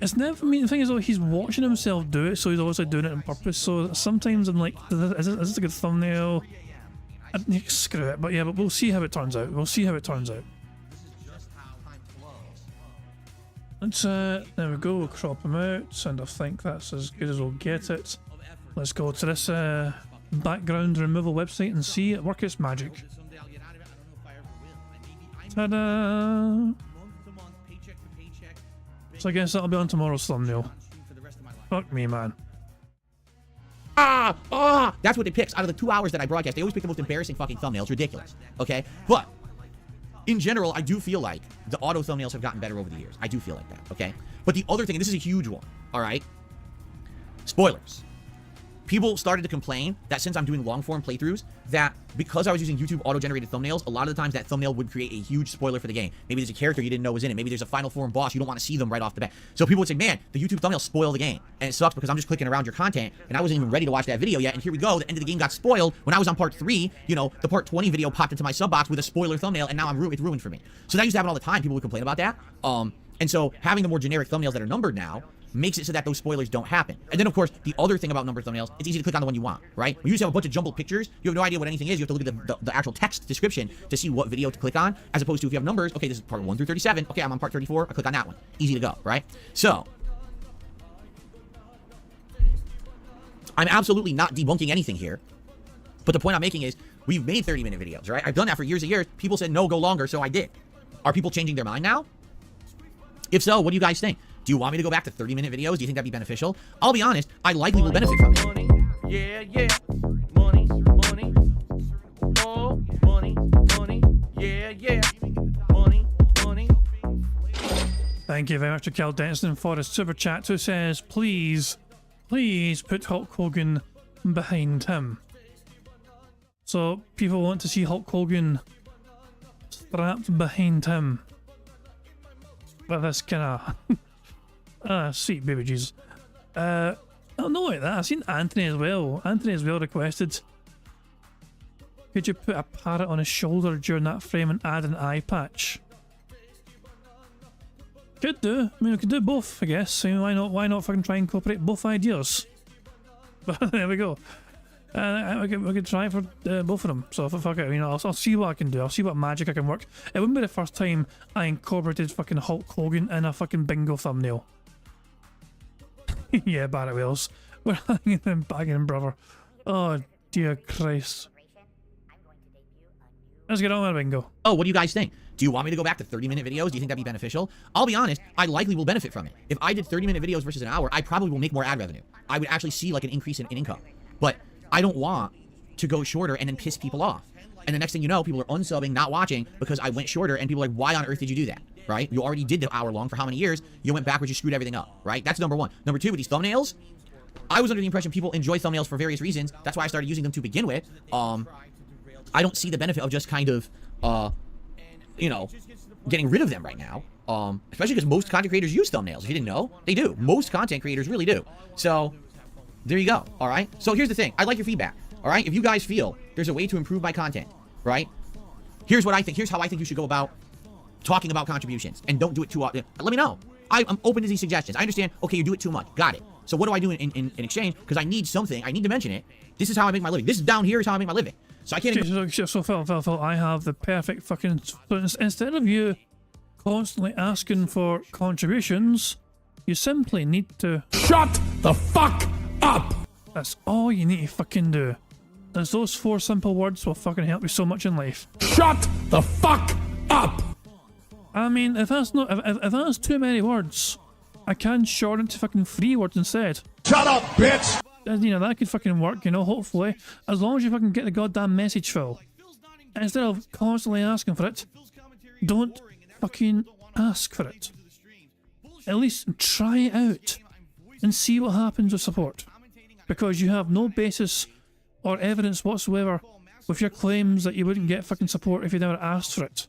It's never, I mean, the thing is, though, he's watching himself do it, so he's obviously doing it on purpose. So sometimes I'm like, is this a good thumbnail? Screw it. But yeah, but we'll see how it turns out. We'll see how it turns out. Let's, there we go, we'll crop him out, and I think that's as good as we'll get it. Let's go to this background removal website and see it work its magic. Ta-da! So I guess that'll be on tomorrow's thumbnail. Fuck me, man. That's what they picked out of the 2 hours that I broadcast. They always pick the most embarrassing fucking thumbnails. Ridiculous. Okay? But in general, I do feel like the auto thumbnails have gotten better over the years. I do feel like that, okay? But the other thing, and this is a huge one, all right? Spoilers. People started to complain that since I'm doing long-form playthroughs, that because I was using YouTube auto-generated thumbnails, a lot of the times that thumbnail would create a huge spoiler for the game. Maybe there's a character you didn't know was in it. Maybe there's a final form boss. You don't want to see them right off the bat. So people would say, man, the YouTube thumbnails spoil the game. And it sucks because I'm just clicking around your content, and I wasn't even ready to watch that video yet. And here we go. The end of the game got spoiled. When I was on part 3, you know, the part 20 video popped into my sub box with a spoiler thumbnail, and now it's ruined for me. So that used to happen all the time. People would complain about that. And so having the more generic thumbnails that are numbered now makes it so that those spoilers don't happen. And then, of course, the other thing about numbered thumbnails, it's easy to click on the one you want, right? When you used to have a bunch of jumbled pictures, you have no idea what anything is. You have to look at the actual text description to see what video to click on, as opposed to if you have numbers, okay, this is part 1 through 37. Okay, I'm on part 34. I click on that one. Easy to go, right? So, I'm absolutely not debunking anything here. But the point I'm making is, we've made 30-minute videos, right? I've done that for years and years. People said, no, go longer, so I did. Are people changing their mind now? If so, what do you guys think? Do you want me to go back to 30-minute videos? Do you think that'd be beneficial? I'll be honest, I likely will benefit from it. Money, yeah, yeah. Money, money. Oh, money, money. Yeah, yeah. Money, money. Thank you very much to Kel Denson for his super chat, who says, please put Hulk Hogan behind him. So people want to see Hulk Hogan strapped behind him. But this kind of sweet baby Jesus. I don't know like that. I've seen Anthony as well. Anthony as well requested, could you put a parrot on his shoulder during that frame and add an eye patch? Could do. I mean, we could do both, I guess. I mean, why not fucking try and incorporate both ideas? But there we go. We could try for both of them. So fuck it, you know, I'll see what I can do. I'll see what magic I can work. It wouldn't be the first time I incorporated fucking Hulk Hogan in a fucking bingo thumbnail. Yeah, Barrett Wales. We're hanging and bagging, brother. Oh dear Christ. Let's get on with bingo. Oh, what do you guys think? Do you want me to go back to 30-minute videos? Do you think that'd be beneficial? I'll be honest, I likely will benefit from it. If I did 30-minute videos versus an hour, I probably will make more ad revenue. I would actually see like an increase in income. But I don't want to go shorter and then piss people off. And the next thing you know, people are unsubbing, not watching because I went shorter, and people are like, why on earth did you do that? Right? You already did the hour long for how many years? You went backwards, you screwed everything up, right? That's number one. Number two, with these thumbnails, I was under the impression people enjoy thumbnails for various reasons. That's why I started using them to begin with. I don't see the benefit of just kind of, you know, getting rid of them right now. Especially because most content creators use thumbnails. If you didn't know, they do. Most content creators really do. So there you go. All right. So here's the thing. I'd like your feedback. All right. If you guys feel there's a way to improve my content, right? Here's what I think. Here's how I think you should go about talking about contributions, and don't do it too often. Let me know. I'm open to these suggestions. I understand. Okay, you do it too much. Got it. So what do I do in exchange? Because I need something. I need to mention it. This is how I make my living. This down here is how I make my living. So I can't even... So Phil, I have the perfect fucking... Instead of you constantly asking for contributions, you simply need to... Shut the fuck up! That's all you need to fucking do. As those 4 simple words will fucking help you so much in life. Shut the fuck up! I mean, if that's not... If that's too many words, I can shorten it to fucking 3 words instead. Shut up, bitch! You know, that could fucking work, you know, hopefully. As long as you fucking get the goddamn message, Phil. Instead of constantly asking for it, don't fucking ask for it. At least try it out and see what happens with support. Because you have no basis or evidence whatsoever with your claims that you wouldn't get fucking support if you never asked for it.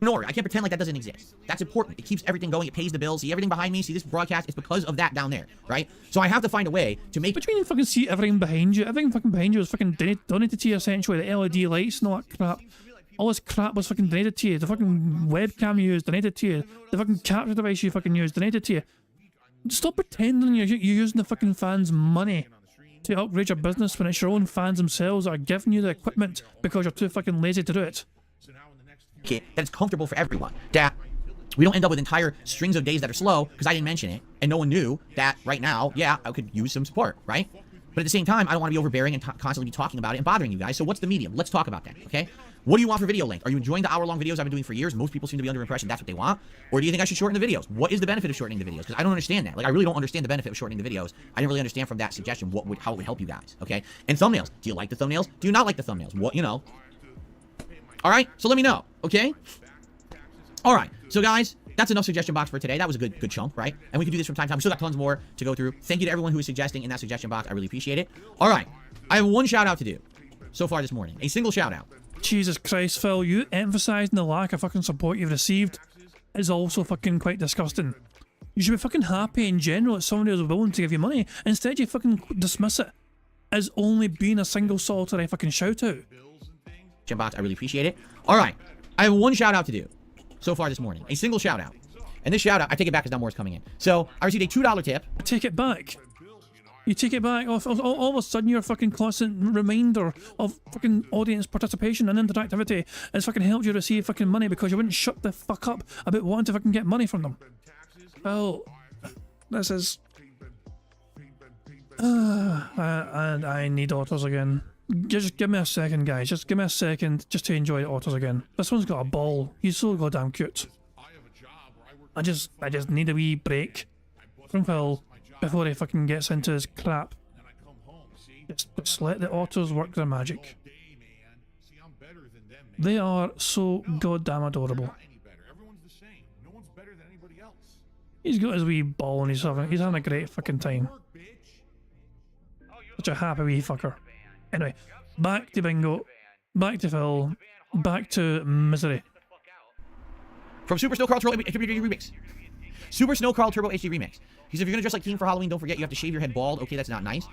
Ignore it. I can't pretend like that doesn't exist. That's important. It keeps everything going. It pays the bills. See everything behind me? See this broadcast? It's because of that down there, right? So I have to find a way to make... But you mean fucking see everything behind you? Everything fucking behind you was fucking donated to you, essentially. The LED lights and all that crap. All this crap was fucking donated to you. The fucking webcam you used, donated to you. The fucking capture device you fucking used, donated to you. Stop pretending you're using the fucking fans' money to upgrade your business when it's your own fans themselves that are giving you the equipment because you're too fucking lazy to do it. That it's comfortable for everyone. That we don't end up with entire strings of days that are slow because I didn't mention it and no one knew that right now, yeah, I could use some support, right? But at the same time, I don't want to be overbearing and constantly be talking about it and bothering you guys. So what's the medium? Let's talk about that, okay? What do you want for video length? Are you enjoying the hour-long videos I've been doing for years? Most people seem to be under the impression that's what they want. Or do you think I should shorten the videos? What is the benefit of shortening the videos? Because I don't understand that. Like, I really don't understand the benefit of shortening the videos. I didn't really understand from that suggestion how it would help you guys, okay? And thumbnails. Do you like the thumbnails? Do you not like the thumbnails? What, you know? All right, so let me know, okay? All right, so guys, that's enough suggestion box for today. That was a good chunk, right? And we can do this from time to time. We still got tons more to go through. Thank you to everyone who is suggesting in that suggestion box. I really appreciate it. All right, I have one shout out to do so far this morning. A single shout out. Jesus Christ, Phil, you emphasising the lack of fucking support you've received is also fucking quite disgusting. You should be fucking happy in general that somebody is willing to give you money. Instead, you fucking dismiss it as only being a single solitary fucking shout out. Box, I really appreciate it. All right, I have one shout out to do so far this morning. A single shout out. And this shout out, I take it back because now more is coming in. So I received a $2 tip. Take it back. You take it back. All of a sudden, your fucking constant reminder of fucking audience participation and interactivity has fucking helped you receive fucking money because you wouldn't shut the fuck up about wanting to fucking get money from them. Well, this is... and I need otters again. Just give me a second, guys. Just give me a second just to enjoy the otters again. This one's got a ball. He's so goddamn cute. I just need a wee break from Phil before he fucking gets into his crap. Just let the otters work their magic. They are so goddamn adorable. He's got his wee ball and he's having a great fucking time. Such a happy wee fucker. Anyway, back to Bingo, back to Phil, back to misery. From Super Snow Carl Turbo HD Remix. Super Snow Carl Turbo HD Remix. He said, if you're gonna dress like King for Halloween, don't forget you have to shave your head bald. Okay, that's not nice.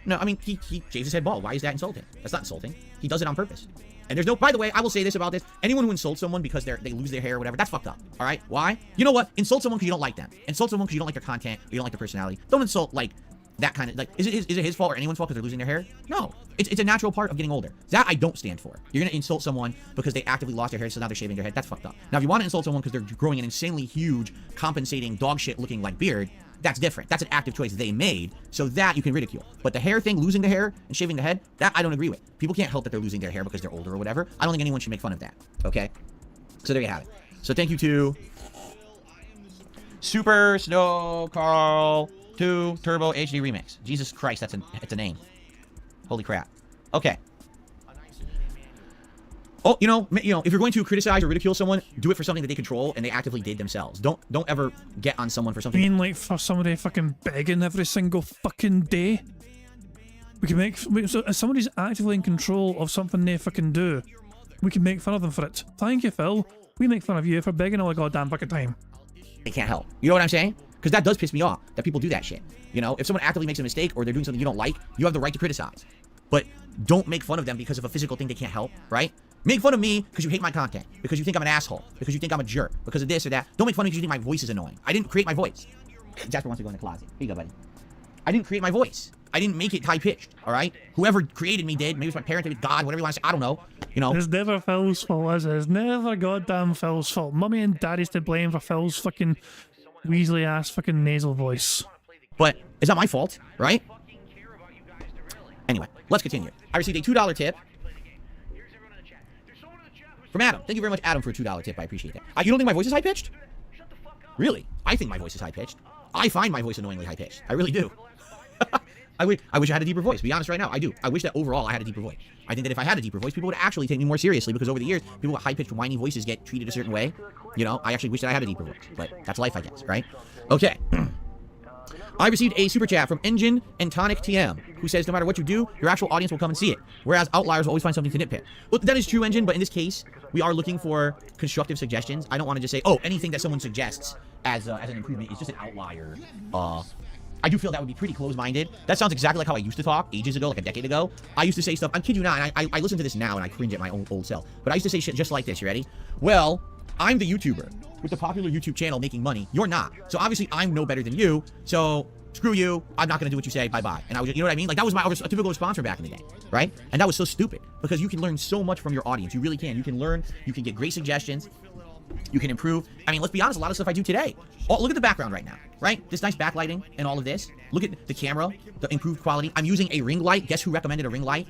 No, I mean, he shaves his head bald. Why is that insulting? That's not insulting. He does it on purpose. And there's no, by the way, I will say this about this. Anyone who insults someone because they lose their hair or whatever, that's fucked up. All right? Why? You know what? Insult someone because you don't like them. Insult someone because you don't like their content or you don't like their personality. Don't insult, like, that kind of, like, is it his fault or anyone's fault because they're losing their hair? No. It's a natural part of getting older. That I don't stand for. You're going to insult someone because they actively lost their hair, so now they're shaving their head. That's fucked up. Now, if you want to insult someone because they're growing an insanely huge, compensating, dog shit looking like beard, that's different. That's an active choice they made, so that you can ridicule. But the hair thing, losing the hair and shaving the head, that I don't agree with. People can't help that they're losing their hair because they're older or whatever. I don't think anyone should make fun of that. Okay? So there you have it. So thank you to Super Snow Carl 2 Turbo HD Remix. Jesus Christ, it's a name. Holy crap. Okay. Oh, you know, if you're going to criticize or ridicule someone, do it for something that they control and they actively did themselves. Don't ever get on someone for something. You mean like for somebody fucking begging every single fucking day? We can make, so if somebody's actively in control of something they fucking do, we can make fun of them for it. Thank you, Phil. We make fun of you for begging all the goddamn fucking time. They can't help. You know what I'm saying? Because that does piss me off, that people do that shit. You know, if someone actively makes a mistake or they're doing something you don't like, you have the right to criticize. But don't make fun of them because of a physical thing they can't help, right? Make fun of me because you hate my content, because you think I'm an asshole, because you think I'm a jerk, because of this or that. Don't make fun of me because you think my voice is annoying. I didn't create my voice. Jasper wants to go in the closet. Here you go, buddy. I didn't create my voice. I didn't make it high-pitched, all right? Whoever created me did. Maybe it's my parents, maybe it's God, whatever you want to say. I don't know. You know? It's never Phil's fault, is it? It's never goddamn Phil's fault. Mummy and Daddy's to blame for Phil's fucking Weasley-ass fucking nasal voice. But it's not my fault, right? Anyway, let's continue. I received a $2 tip from Adam. Thank you very much, Adam, for a $2 tip. I appreciate that. You don't think my voice is high-pitched? Really? I think my voice is high-pitched. I find my voice annoyingly high-pitched. I really do. I wish I had a deeper voice. Be honest right now, I do. I wish that overall I had a deeper voice. I think that if I had a deeper voice, people would actually take me more seriously because over the years, people with high-pitched, whiny voices get treated a certain way. You know, I actually wish that I had a deeper voice. But that's life, I guess, right? Okay. I received a super chat from Engine and Tonic TM, who says no matter what you do, your actual audience will come and see it, whereas outliers will always find something to nitpick. Well, that is true, Engine, but in this case, we are looking for constructive suggestions. I don't want to just say, oh, anything that someone suggests as an improvement is just an outlier. I do feel that would be pretty close-minded. That sounds exactly like how I used to talk ages ago, like a decade ago. I used to say stuff, I kid you not, and I listen to this now and I cringe at my own old self, but I used to say shit just like this. You ready? Well, I'm the YouTuber. with the popular YouTube channel making money. You're not. So obviously I'm no better than you. So screw you. I'm not going to do what you say. Bye-bye. And I was, you know what I mean? Like that was a typical response from back in the day, right? And that was so stupid because you can learn so much from your audience. You really can. You can learn. You can get great suggestions. You can improve. I mean, let's be honest, a lot of stuff I do today. Oh, look at the background right now, right? This nice backlighting and all of this. Look at the camera, the improved quality. I'm using a ring light. Guess who recommended a ring light?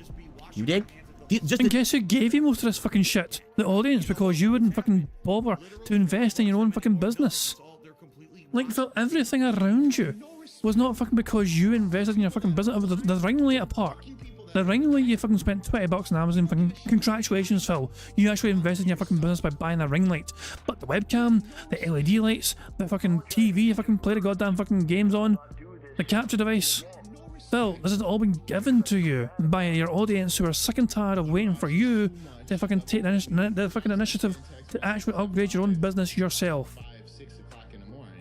You did? And guess who gave you most of this fucking shit? The audience, because you wouldn't fucking bother to invest in your own fucking business. Like, for everything around you was not fucking because you invested in your fucking business. The ring light apart. The ring light, you fucking spent $20 on Amazon, fucking congratulations, Phil. You actually invested in your fucking business by buying a ring light. But the webcam, the LED lights, the fucking TV you fucking play the goddamn fucking games on, the capture device. Phil, this has all been given to you by your audience who are sick and tired of waiting for you to fucking take the fucking initiative to actually upgrade your own business yourself.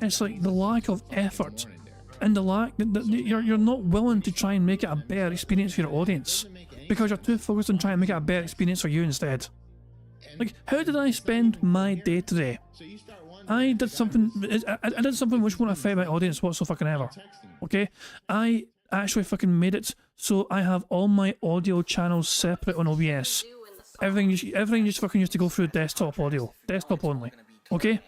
It's like the lack of effort. And the lack that you're not willing to try and make it a better experience for your audience because you're too focused on trying to make it a better experience for you instead. Like, how did I spend my day today? I did something which won't affect my audience whatsoever. Okay, I actually fucking made it so I have all my audio channels separate on OBS. Everything just fucking used to go through desktop audio, desktop only. Okay.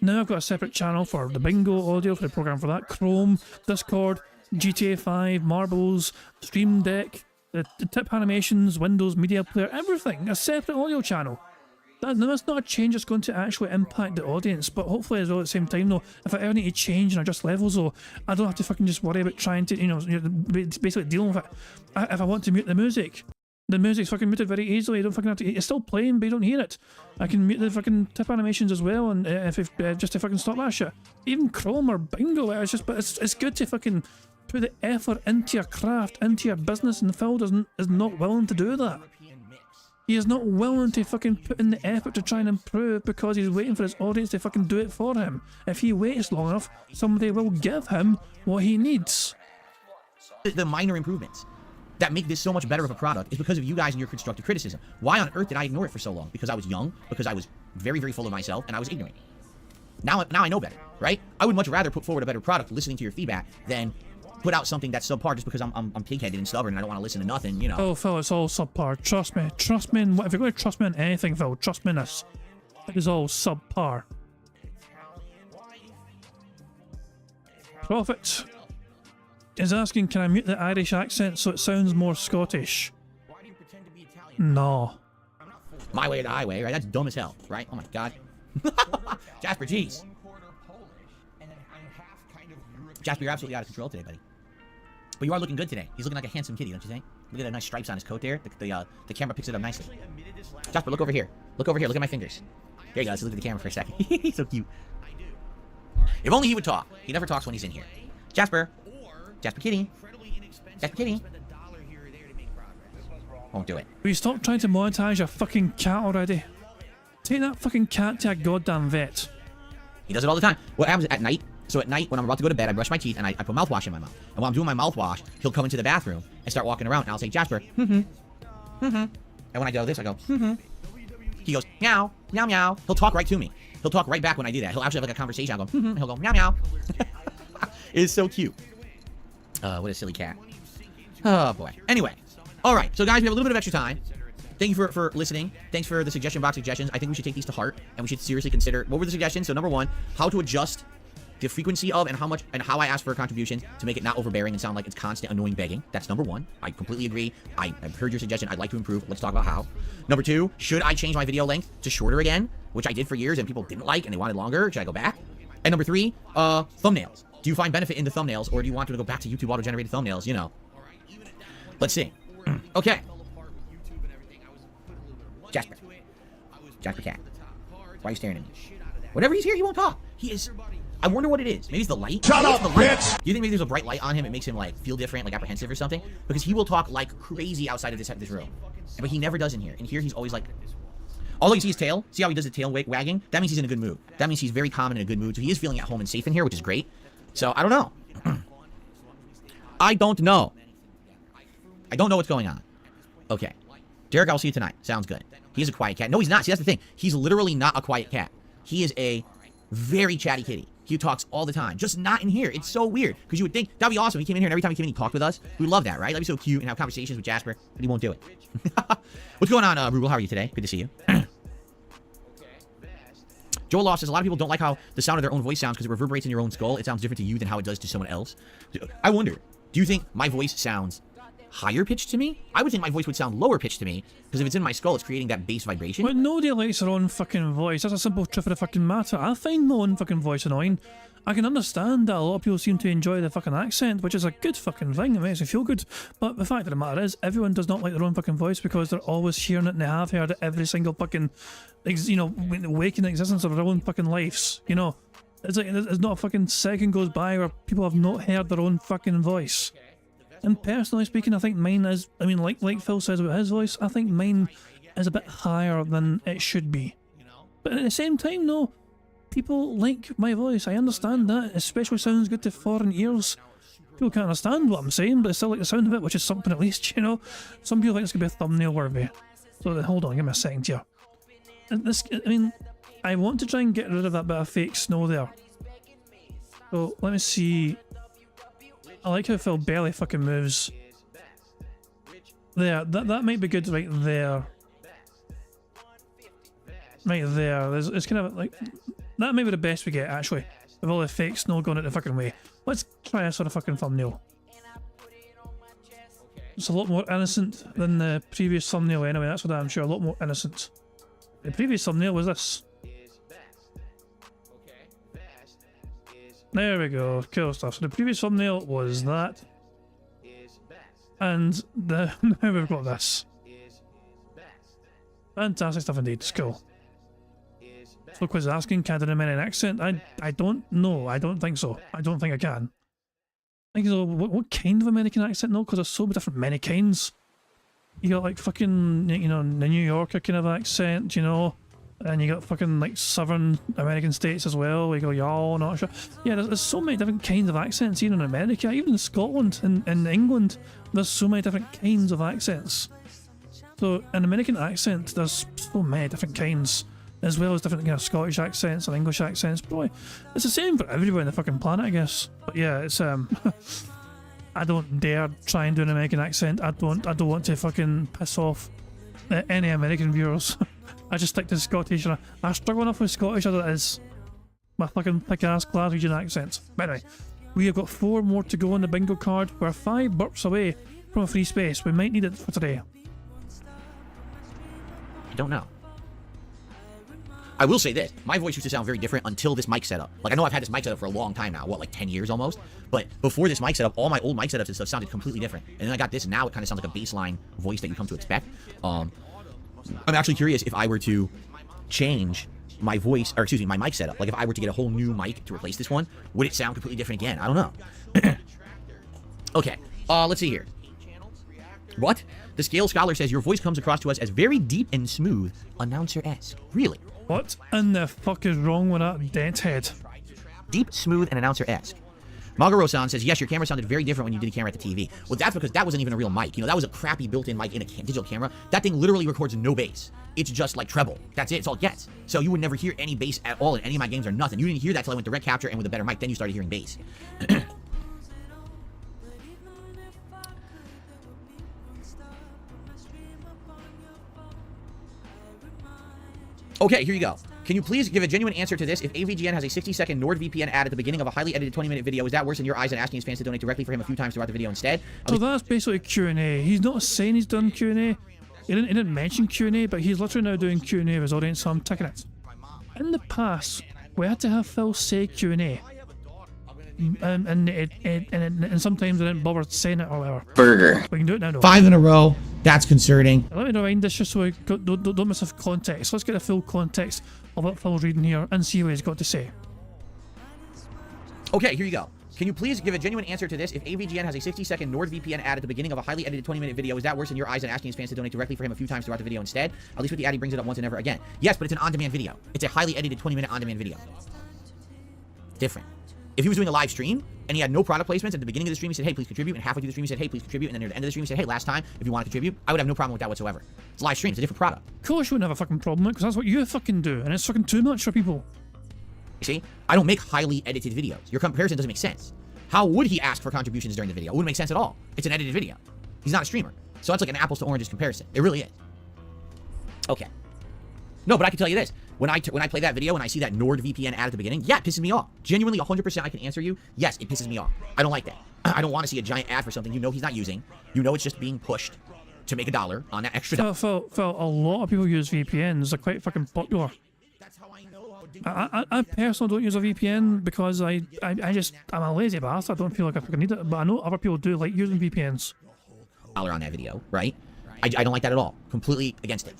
Now I've got a separate channel for the Bingo audio, for the program for that, Chrome, Discord, GTA 5, Marbles, Stream Deck, the tip animations, Windows Media Player, everything, a separate audio channel. Now that's not a change that's going to actually impact the audience, but hopefully as well at the same time though, if I ever need to change and adjust levels though, I don't have to fucking just worry about trying to, basically dealing with it. If I want to mute the music's fucking muted very easily. You don't fucking have to. It's still playing, but you don't hear it. I can mute the fucking tip animations as well, and just to fucking stop that shit. Even Chrome or Bingo, it's good to fucking put the effort into your craft, into your business, and Phil is not willing to do that. He is not willing to fucking put in the effort to try and improve because he's waiting for his audience to fucking do it for him. If he waits long enough, somebody will give him what he needs. The minor improvements that make this so much better of a product is because of you guys and your constructive criticism. Why on earth did I ignore it for so long? Because I was young, because I was very, very full of myself, and I was ignorant. Now I know better, right? I would much rather put forward a better product listening to your feedback than put out something that's subpar just because I'm pig-headed and stubborn and I don't want to listen to nothing, you know. Oh, Phil, it's all subpar. Trust me. Trust me. If you're going to trust me in anything, Phil, trust me in this. It is all subpar. Prophet is asking, can I mute the Irish accent so it sounds more Scottish? No. My way or the highway, right? That's dumb as hell, right? Oh my god. Jasper, jeez. Jasper, you're absolutely out of control today, buddy. But you are looking good today. He's looking like a handsome kitty, don't you think? Look at the nice stripes on his coat there. The camera picks it up nicely. Jasper, look over here. Look over here. Look at my fingers. There you go. Let's look at the camera for a second. He's so cute. If only he would talk. He never talks when he's in here. Jasper. Jasper kitty. Jasper kitty. Won't do it. Will you stop trying to monetize your fucking cat already? Take that fucking cat to a goddamn vet. He does it all the time. What happens at night? So at night, when I'm about to go to bed, I brush my teeth and I put mouthwash in my mouth. And while I'm doing my mouthwash, he'll come into the bathroom and start walking around. And I'll say, Jasper, And when I do this, I go, He goes, meow, meow, meow. He'll talk right to me. He'll talk right back when I do that. He'll actually have like a conversation. I'll go, and he'll go, meow, meow. It is so cute. What a silly cat. Oh, boy. Anyway. All right. So, guys, we have a little bit of extra time. Thank you for listening. Thanks for the suggestion box suggestions. I think we should take these to heart, and we should seriously consider, what were the suggestions? So, number one, how to adjust the frequency of and how I ask for a contribution to make it not overbearing and sound like it's constant, annoying begging. That's number one. I completely agree. I've heard your suggestion. I'd like to improve. Let's talk about how. Number two, should I change my video length to shorter again, which I did for years and people didn't like and they wanted longer? Should I go back? And number three, thumbnails. Do you find benefit in the thumbnails, or do you want to go back to YouTube auto-generated thumbnails? You know. Let's see. Okay. Jasper. Jasper Cat. Why are you staring at me? Whenever he's here, he won't talk. He is... I wonder what it is. Maybe it's the light. Shut up, bitch! Do you think maybe there's a bright light on him? It makes him, like, feel different, like apprehensive or something? Because he will talk like crazy outside of this room. But he never does in here. In here, he's always like... All you see is tail. See how he does the tail wagging? That means he's in a good mood. That means he's very calm and in a good mood. So he is feeling at home and safe in here, which is great. So, I don't know. I don't know. I don't know what's going on. Okay. Derek, I'll see you tonight. Sounds good. He's a quiet cat. No, he's not. See, that's the thing. He's literally not a quiet cat. He is a Very chatty kitty. He talks all the time, just not in here. It's so weird, because you would think that'd be awesome. He came in here and every time he came in, he talked with us. We love that, right? That'd be so cute and have conversations with Jasper, but he won't do it. What's going on, Rugal? How are you today? Good to see you. Joel Loft says a lot of people don't like how the sound of their own voice sounds because it reverberates in your own skull. It sounds different to you than how it does to someone else. I wonder, do you think my voice sounds higher pitched to me? I would think my voice would sound lower pitched to me, because if it's in my skull, it's creating that bass vibration. But nobody likes their own fucking voice. That's a simple truth of the fucking matter. I find my own fucking voice annoying. I can understand that a lot of people seem to enjoy the fucking accent, which is a good fucking thing. It makes me feel good. But the fact of the matter is, everyone does not like their own fucking voice because they're always hearing it and they have heard it every single fucking, you know, waking existence of their own fucking lives. You know, it's like there's not a fucking second goes by where people have not heard their own fucking voice. And personally speaking, I think mine is, I mean, like Phil says about his voice, I think mine is a bit higher than it should be. But at the same time, no, people like my voice. I understand that. It especially sounds good to foreign ears. People can't understand what I'm saying, but they still like the sound of it, which is something at least, you know. Some people think it's going to be a thumbnail worthy. So hold on, give me a second here. And this, I mean, I want to try and get rid of that bit of fake snow there. So let me see. I like how Phil barely fucking moves. There, that might be good right there. Right there. It's kind of like, that may be the best we get actually, with all the fake snow going out the fucking way. Let's try a sort of fucking thumbnail. It's a lot more innocent than the previous thumbnail anyway, that's what I'm sure, a lot more innocent. The previous thumbnail was this. There we go, cool stuff. So the previous thumbnail was that. And now we've got this. Fantastic stuff indeed, it's cool. So Quiz asking, can I do an American accent? I don't know, I don't think so. I don't think I can. I think so, what kind of American accent though? Because there's so many different many kinds. You got like fucking, you know, the New Yorker kind of accent, you know. And you got fucking like southern American states as well. You go, y'all, not sure. Yeah, there's so many different kinds of accents even in America, even in Scotland and in England. There's so many different kinds of accents. So an American accent, there's so many different kinds, as well as different kind of Scottish accents and English accents. Boy, it's the same for everywhere on the fucking planet, I guess. But yeah, it's I don't dare try and do an American accent. I don't want to fucking piss off any American viewers. I just stick to Scottish, and I struggle enough with Scottish as it is. My fucking thick-ass Glaswegian accent. But anyway, we have got 4 more to go on the bingo card. We're 5 burps away from a free space. We might need it for today. I don't know. I will say this, my voice used to sound very different until this mic setup. Like, I know I've had this mic setup for a long time now, what, like 10 years almost? But before this mic setup, all my old mic setups and stuff sounded completely different. And then I got this, and now it kind of sounds like a baseline voice that you come to expect. I'm actually curious if I were to change my voice, or excuse me, my mic setup. Like, if I were to get a whole new mic to replace this one, would it sound completely different again? I don't know. Okay, let's see here. What? The Scale Scholar says your voice comes across to us as very deep and smooth, announcer-esque. Really? What in the fuck is wrong with that dent head? Deep, smooth, and announcer-esque. Magaro-san says, yes, your camera sounded very different when you did a camera at the TV. Well, that's because that wasn't even a real mic. You know, that was a crappy built-in mic in a digital camera. That thing literally records no bass. It's just like treble. That's it. It's all it gets. So you would never hear any bass at all in any of my games or nothing. You didn't hear that till I went direct capture and with a better mic. Then you started hearing bass. Okay, here you go. Can you please give a genuine answer to this? If AVGN has a 60-second NordVPN ad at the beginning of a highly edited 20-minute video, is that worse in your eyes than asking his fans to donate directly for him a few times throughout the video instead? So that's basically Q&A. He's not saying he's done Q&A. He didn't mention Q&A, but he's literally now doing Q&A with his audience, so I'm taking it. In the past, we had to have Phil say Q&A. And sometimes they didn't bother saying it or whatever. Burger. We can do it now though. 5 in a row. That's concerning. Let me rewind this just so we don't miss the context. Let's get the full context of what Phil's reading here and see what he's got to say. Okay, here you go. Can you please give a genuine answer to this? If AVGN has a 60-second NordVPN ad at the beginning of a highly edited 20-minute video, is that worse in your eyes than asking his fans to donate directly for him a few times throughout the video instead? At least with the ad, he brings it up once and never again. Yes, but it's an on-demand video. It's a highly edited 20-minute on-demand video. Different. If he was doing a live stream and he had no product placements at the beginning of the stream, he said, hey, please contribute. And halfway through the stream, he said, hey, please contribute. And then near the end of the stream, he said, hey, last time, if you want to contribute, I would have no problem with that whatsoever. It's a live stream. It's a different product. Of course you wouldn't have a fucking problem with it, because that's what you fucking do. And it's fucking too much for people. You see? I don't make highly edited videos. Your comparison doesn't make sense. How would he ask for contributions during the video? It wouldn't make sense at all. It's an edited video. He's not a streamer. So that's like an apples to oranges comparison. It really is. Okay. No, but I can tell you this. When I play that video and I see that NordVPN ad at the beginning, yeah, it pisses me off. Genuinely, 100% I can answer you. Yes, it pisses me off. I don't like that. I don't want to see a giant ad for something you know he's not using. You know it's just being pushed to make $1 on that extra dollar. Phil, a lot of people use VPNs. They're quite fucking popular. I personally don't use a VPN because I'm a lazy bastard. I don't feel like I fucking need it. But I know other people do like using VPNs. On that video, right? I don't like that at all. Completely against it.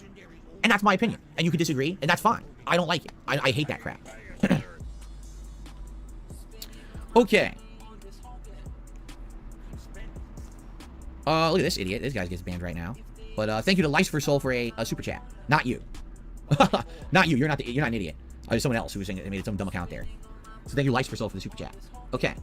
And that's my opinion. And you can disagree, and that's fine. I don't like it. I hate that crap. Okay. Look at this idiot. This guy gets banned right now. But thank you to Lice for Soul for a super chat. Not you. Not you. You're not an idiot. There's someone else who was saying they made some dumb account there. So thank you, Lice for Soul, for the super chat. Okay.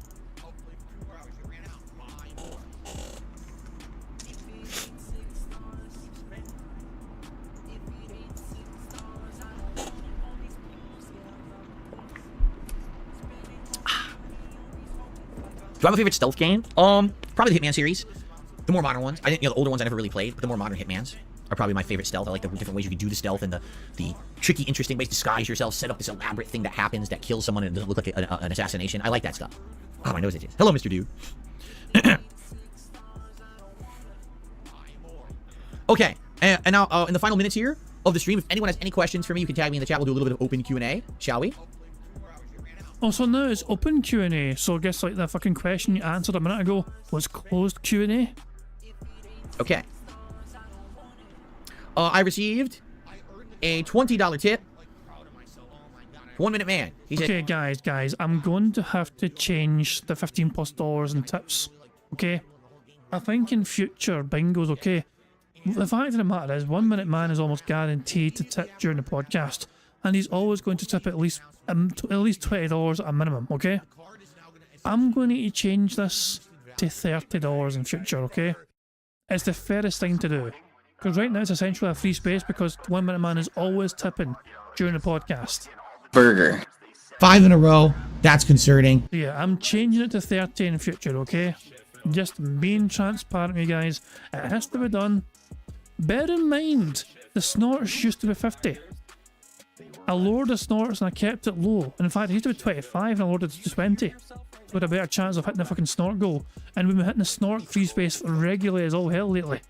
Do I have a favorite stealth game? Probably the Hitman series. The more modern ones. The older ones I never really played, but the more modern Hitmans are probably my favorite stealth. I like the different ways you can do the stealth and the tricky, interesting ways to disguise yourself, set up this elaborate thing that happens that kills someone and it doesn't look like an assassination. I like that stuff. Oh, my nose itches. Hello, Mr. Dude. Okay, and now in the final minutes here of the stream, if anyone has any questions for me, you can tag me in the chat. We'll do a little bit of open Q&A, shall we? Oh, so now it's open Q&A, so I guess like the fucking question you answered a minute ago was closed Q&A? Okay. I received a $20 tip. 1 Minute Man. He said, okay, guys, I'm going to have to change the $15+ in tips, okay? I think in future, bingo's okay. The fact of the matter is, 1 Minute Man is almost guaranteed to tip during the podcast, and he's always going to tip at least $20 at a minimum, okay? I'm going to need to change this to $30 in future, okay? It's the fairest thing to do. Because right now it's essentially a free space because 1 Minute Man is always tipping during the podcast. Burger. 5 in a row. That's concerning. Yeah, I'm changing it to 30 in future, okay? Just being transparent with you guys. It has to be done. Bear in mind, the snorts used to be 50. I lowered the snorts and I kept it low. And in fact, it used to be 25 and I lowered it to 20. So I had a better chance of hitting the fucking snort goal. And we've been hitting the snort free space regularly as all hell lately.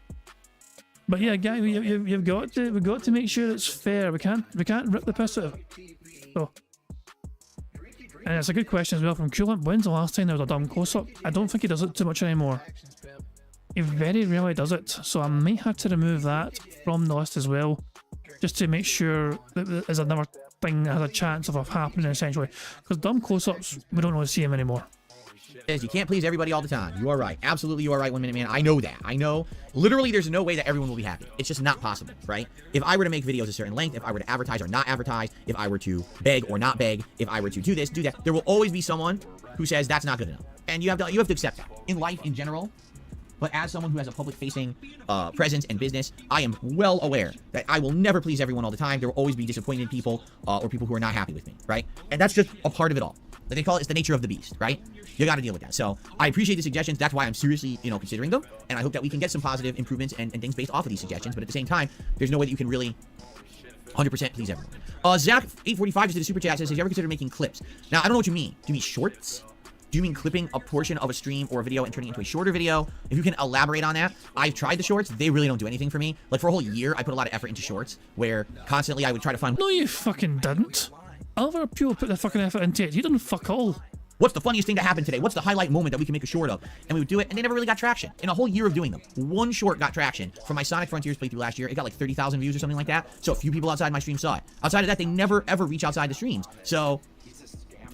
But yeah, guys, we've got to make sure it's fair. We can't rip the piss out of it. So, and it's a good question as well from Coolant. When's the last time there was a dumb close-up? I don't think he does it too much anymore. He very rarely does it, so I may have to remove that from the list as well, just to make sure that there's another thing that has a chance of happening essentially. Because dumb close-ups, we don't really see him anymore. You can't please everybody all the time. You are right. Absolutely, you are right, 1 Minute Man. I know that. I know. Literally, there's no way that everyone will be happy. It's just not possible, right? If I were to make videos a certain length, if I were to advertise or not advertise, if I were to beg or not beg, if I were to do this, do that, there will always be someone who says that's not good enough. And you have to accept that. In life, in general, but as someone who has a public-facing presence and business, I am well aware that I will never please everyone all the time. There will always be disappointed people or people who are not happy with me, right? And that's just a part of it all. Like they call it, it's the nature of the beast, right? You got to deal with that. So I appreciate the suggestions. That's why I'm seriously, considering them. And I hope that we can get some positive improvements and things based off of these suggestions. But at the same time, there's no way that you can really 100% please everyone. Zach845 just did a super chat. Says, have you ever considered making clips? Now, I don't know what you mean. Do you mean shorts? Do you mean clipping a portion of a stream or a video and turning it into a shorter video? If you can elaborate on that. I've tried the shorts. They really don't do anything for me. Like for a whole year, I put a lot of effort into shorts where constantly I would try to find... No, you fucking didn't. Other people put their fucking effort into it. You didn't fuck all. What's the funniest thing that happened today? What's the highlight moment that we can make a short of? And we would do it, and they never really got traction. In a whole year of doing them, one short got traction. From my Sonic Frontiers playthrough last year, it got like 30,000 views or something like that. So a few people outside my stream saw it. Outside of that, they never ever reach outside the streams. So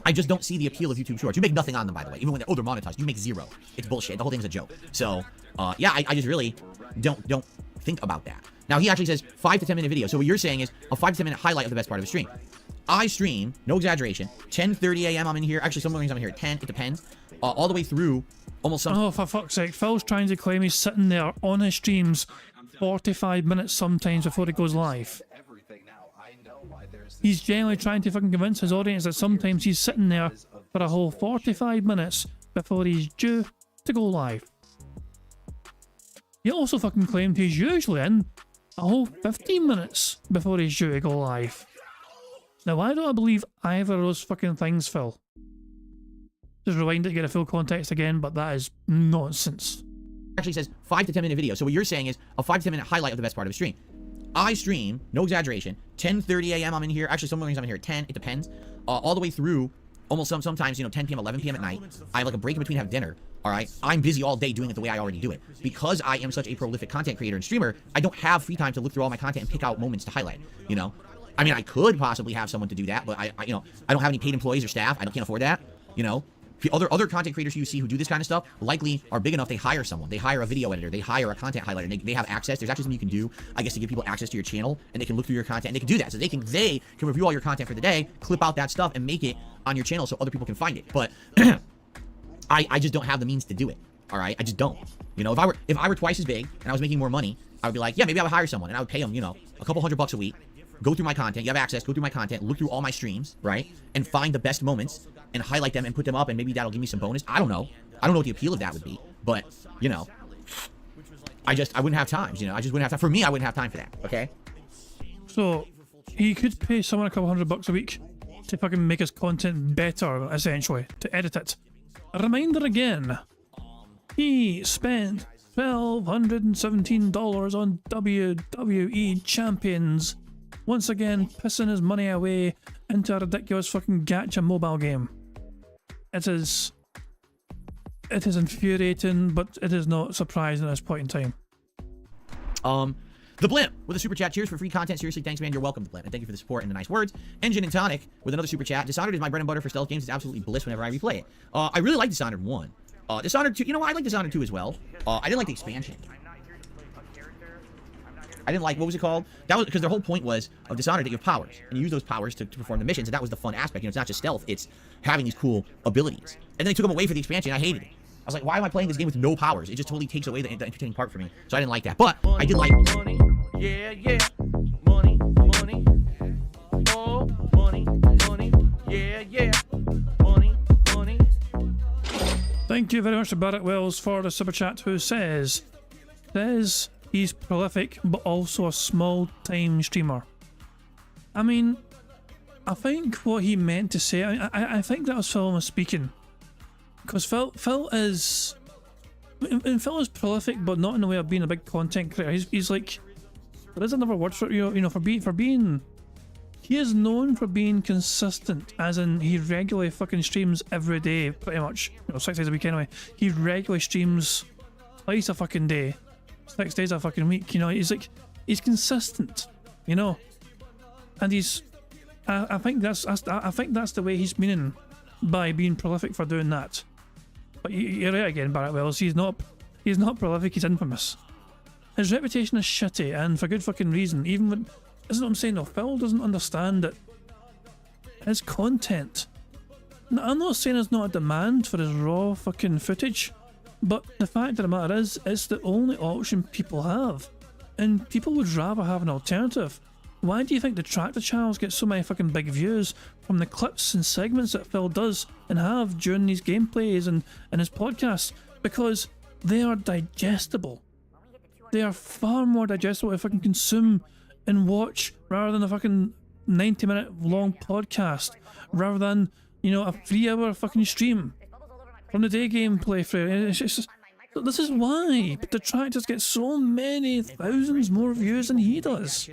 I just don't see the appeal of YouTube Shorts. You make nothing on them, by the way. Even when they're monetized, you make zero. It's bullshit. The whole thing's a joke. So yeah, I just really don't think about that. Now he actually says 5 to 10 minute video. So what you're saying is a 5 to 10 minute highlight of the best part of the stream. I stream, no exaggeration, 10:30 a.m. I'm in here. Actually, some mornings I'm here at 10. It depends. All the way through almost some... Oh, for fuck's sake. Phil's trying to claim he's sitting there on his streams 45 minutes sometimes before it goes live. he's generally trying to fucking convince his audience that sometimes he's sitting there for a whole 45 minutes before he's due to go live. He also fucking claimed he's usually in a whole 15 minutes before he's due to go live. Now, why don't I believe either of those fucking things, Phil? Just rewind it to get a full context again, but that is nonsense. Actually says 5 to 10 minute video. So what you're saying is a 5 to 10 minute highlight of the best part of a stream. I stream, no exaggeration, 10:30 a.m. I'm in here. Actually, some mornings I'm in here at 10. It depends. All the way through, almost sometimes, 10 p.m., 11 p.m. at night. I have like a break in between, have dinner. All right. I'm busy all day doing it the way I already do it. Because I am such a prolific content creator and streamer, I don't have free time to look through all my content and pick out moments to highlight. I mean, I could possibly have someone to do that, but I don't have any paid employees or staff. I can't afford that. Other content creators you see who do this kind of stuff likely are big enough. They hire someone. They hire a video editor. They hire a content highlighter. They have access. There's actually something you can do, I guess, to give people access to your channel, and they can look through your content, and they can do that. So they can review all your content for the day, clip out that stuff, and make it on your channel so other people can find it. But I just don't have the means to do it. All right, I just don't. If I were twice as big and I was making more money, I would be like, yeah, maybe I would hire someone, and I would pay them, a couple $100 a week. Go through my content. You have access. Go through my content. Look through all my streams, right? And find the best moments and highlight them and put them up, and maybe that'll give me some bonus. I don't know. I don't know what the appeal of that would be, but I wouldn't have time. I just wouldn't have time. For me, I wouldn't have time for that. Okay. So he could pay someone a couple $100 a week to fucking make his content better, essentially, to edit it. A reminder again. He spent $1,217 on WWE champions. Once again, pissing his money away into a ridiculous fucking gacha mobile game. It is infuriating, but it is not surprising at this point in time. The Blimp with a super chat. Cheers for free content. Seriously, thanks, man. You're welcome, The Blimp. And thank you for the support and the nice words. Engine and Tonic with another super chat. Dishonored is my bread and butter for stealth games. It's absolutely bliss whenever I replay it. I really like Dishonored 1. Dishonored 2, I like Dishonored 2 as well. I didn't like the expansion. I didn't like, what was it called? That was because their whole point was of Dishonored that you have powers, and you use those powers to perform the missions, and that was the fun aspect. It's not just stealth, it's having these cool abilities. And then they took them away for the expansion, I hated it. I was like, why am I playing this game with no powers? It just totally takes away the entertaining part for me. So I didn't like that. But I did like... Money, yeah, yeah. Money, money. Oh, money, money. Yeah, yeah. Money, money. Thank you very much to Barrett Wells for the super chat, who says he's prolific, but also a small-time streamer. I mean, I think what he meant to say, I think that was Phil speaking. Because Phil is prolific, but not in the way of being a big content creator. He's like, there is another word for it, for being. He is known for being consistent, as in he regularly fucking streams every day, pretty much. 6 days a week anyway. He regularly streams twice a fucking day. 6 days a fucking week, he's consistent, and I think that's the way he's meaning by being prolific for doing that. But you're right again, Barrett Wells. He's not prolific. He's infamous. His reputation is shitty, and for good fucking reason. Even when, isn't what I'm saying though? Phil doesn't understand that his content. I'm not saying there's not a demand for his raw fucking footage. But the fact of the matter is, it's the only option people have. And people would rather have an alternative. Why do you think the tractor channels get so many fucking big views from the clips and segments that Phil does and have during these gameplays and his podcasts? Because they are digestible. They are far more digestible to fucking consume and watch rather than a fucking 90-minute long podcast. Rather than, a 3-hour fucking stream. From the day gameplay for it. This is why the detractors get so many thousands more views than he does.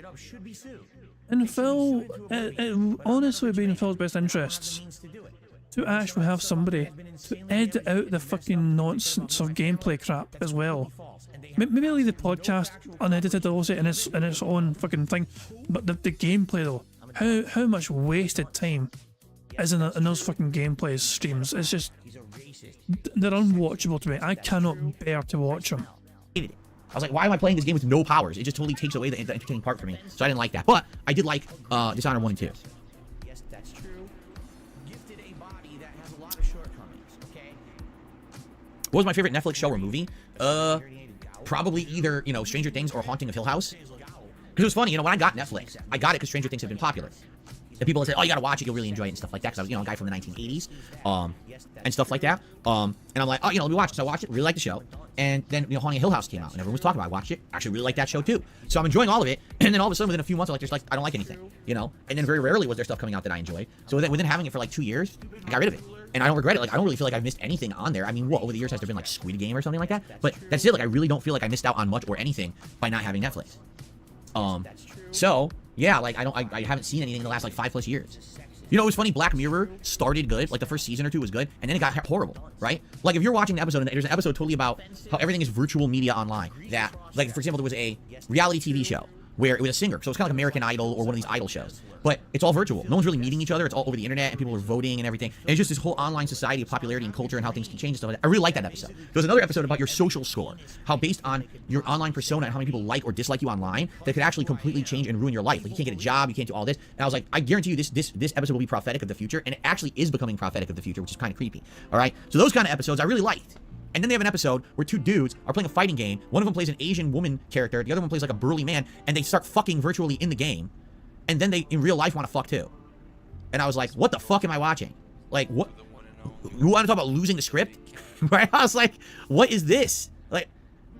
And Phil, it honestly would be in Phil's best interests to actually have somebody to edit out the fucking nonsense of gameplay crap as well. Maybe leave the podcast unedited also in its own fucking thing, but the gameplay though, how much wasted time is in those fucking gameplay streams. It's just, they're unwatchable to me. I cannot bear to watch them. I was like, why am I playing this game with no powers? It just totally takes away the entertaining part for me. So I didn't like that. But I did like Dishonored 1 and 2. Yes, that's true. Gifted a body that has a lot of shortcomings, okay? What was my favorite Netflix show or movie? Probably either, Stranger Things or Haunting of Hill House. Because it was funny, when I got Netflix, I got it because Stranger Things had been popular. And people say, oh, you gotta watch it, you'll really enjoy it and stuff like that. Because I was, you know, a guy from the 1980s, and stuff like that. And I'm like, oh, you know, let me watch it. So I watched it, really liked the show. And then, you know, Haunting of Hill House came out, and everyone was talking about it. I watched it, actually really liked that show too. So I'm enjoying all of it. And then all of a sudden, within a few months, I'm like, there's like, I don't like anything, you know. And then very rarely was there stuff coming out that I enjoyed. So within having it for like 2 years, I got rid of it. And I don't regret it. Like, I don't really feel like I've missed anything on there. I mean, what, over the years has there been like Squid Game or something like that? But that's it. Like, I really don't feel like I missed out on much or anything by not having Netflix. So yeah, like I haven't seen anything in the last like 5+ years. You know, it was funny. Black Mirror started good, like the first season or two was good, and then it got horrible, right? Like if you're watching an episode, and there's an episode totally about how everything is virtual media online. That, like, for example, there was a reality TV show where it was a singer, so it's kind of like American Idol or one of these idol shows, but it's all virtual. No one's really meeting each other. It's all over the internet, and people are voting and everything. And it's just this whole online society of popularity and culture and how things can change and stuff like that. I really like that episode. There was another episode about your social score, how based on your online persona and how many people like or dislike you online, that could actually completely change and ruin your life. Like, you can't get a job, you can't do all this. And I was like, I guarantee you this episode will be prophetic of the future, and it actually is becoming prophetic of the future, which is kind of creepy. All right, so those kind of episodes I really liked. And then they have an episode where two dudes are playing a fighting game. One of them plays an Asian woman character. The other one plays like a burly man. And they start fucking virtually in the game. And then they, in real life, want to fuck too. And I was like, what the fuck am I watching? Like, what? You want to talk about losing the script? Right? I was like, what is this? Like,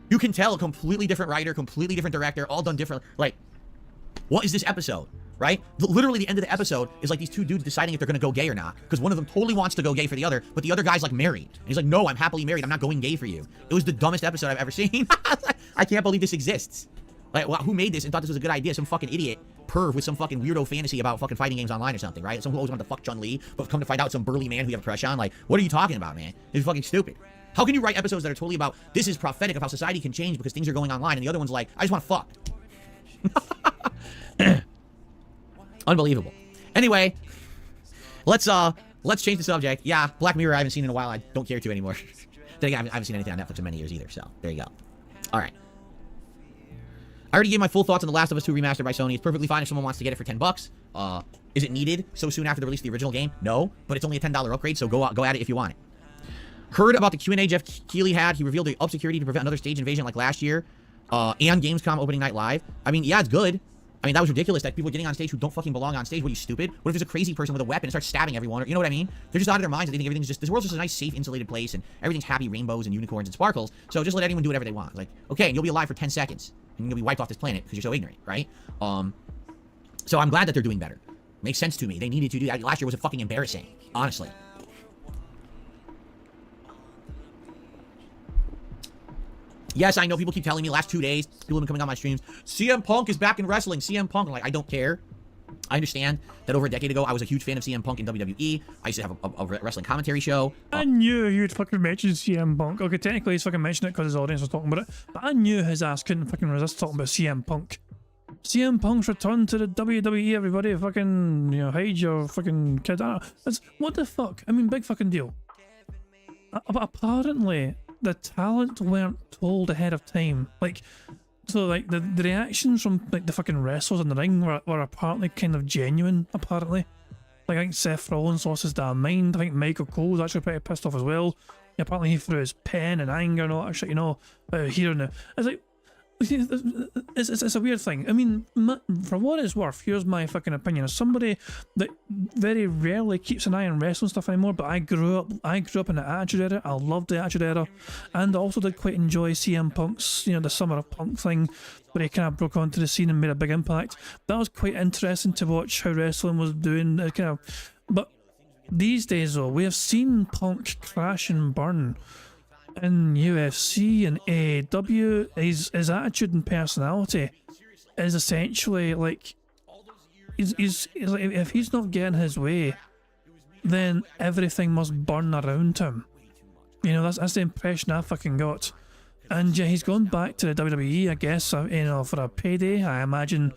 you can tell a completely different writer, completely different director, all done different. Like, what is this episode? Right? Literally the end of the episode is like these two dudes deciding if they're gonna go gay or not, because one of them totally wants to go gay for the other, but the other guy's like married. And he's like, no, I'm happily married. I'm not going gay for you. It was the dumbest episode I've ever seen. I can't believe this exists. Like, who made this and thought this was a good idea? Some fucking idiot perv with some fucking weirdo fantasy about fucking fighting games online or something, right? Someone who always wanted to fuck Chun-Li, but come to find out some burly man who you have a crush on. Like, what are you talking about, man? It's fucking stupid. How can you write episodes that are totally about this is prophetic of how society can change because things are going online, and the other one's like, I just want to fuck. Unbelievable. Anyway, let's change the subject. Yeah, Black Mirror I haven't seen in a while. I don't care to anymore. Then again, I haven't seen anything on Netflix in many years either, so there you go. Alright. I already gave my full thoughts on The Last of Us 2 remastered by Sony. It's perfectly fine if someone wants to get it for $10. Is it needed so soon after the release of the original game? No, but it's only a $10 upgrade, so go at it if you want it. Heard about the Q&A Jeff Keighley had. He revealed the up security to prevent another stage invasion like last year. And Gamescom opening night live. I mean, yeah, it's good. I mean, that was ridiculous that people are getting on stage who don't fucking belong on stage. What, are you stupid? What if there's a crazy person with a weapon and starts stabbing everyone? Or, you know what I mean? They're just out of their minds and they think everything's just, this world's just a nice, safe, insulated place and everything's happy rainbows and unicorns and sparkles. So just let anyone do whatever they want. It's like, okay, and you'll be alive for 10 seconds and you'll be wiped off this planet because you're so ignorant, right? So I'm glad that they're doing better. Makes sense to me. They needed to do that. Last year was fucking embarrassing, honestly. Yes, I know people keep telling me last 2 days, people have been coming on my streams, CM Punk is back in wrestling, CM Punk. I'm like, I don't care. I understand that over a decade ago, I was a huge fan of CM Punk in WWE. I used to have a wrestling commentary show. I knew you'd fucking mention CM Punk. Okay, technically he's fucking mentioned it because his audience was talking about it, but I knew his ass couldn't fucking resist talking about CM Punk. CM Punk's return to the WWE, everybody. Fucking, you know, hide your fucking kid. I don't know. It's, what the fuck? I mean, big fucking deal. But apparently, the talent weren't told ahead of time. Like, so like the reactions from like the fucking wrestlers in the ring were apparently kind of genuine, apparently. Like, I think Seth Rollins lost his damn mind. I think Michael Cole was actually pretty pissed off as well. Apparently he threw his pen and anger and all that shit, you know, here and there. It's like, it's a weird thing. I mean, for what it's worth, here's my fucking opinion. As somebody that very rarely keeps an eye on wrestling stuff anymore, but I grew up in the Attitude Era. I loved the Attitude Era, and I also did quite enjoy CM Punk's, you know, the Summer of Punk thing, where he kind of broke onto the scene and made a big impact. That was quite interesting to watch how wrestling was doing, kind of. But these days, though, we have seen Punk crash and burn in UFC and AEW. His attitude and personality is essentially like he's like, if he's not getting his way, then everything must burn around him. You know, that's the impression I fucking got. And yeah, he's gone back to the WWE, I guess, you know, for a payday. I imagine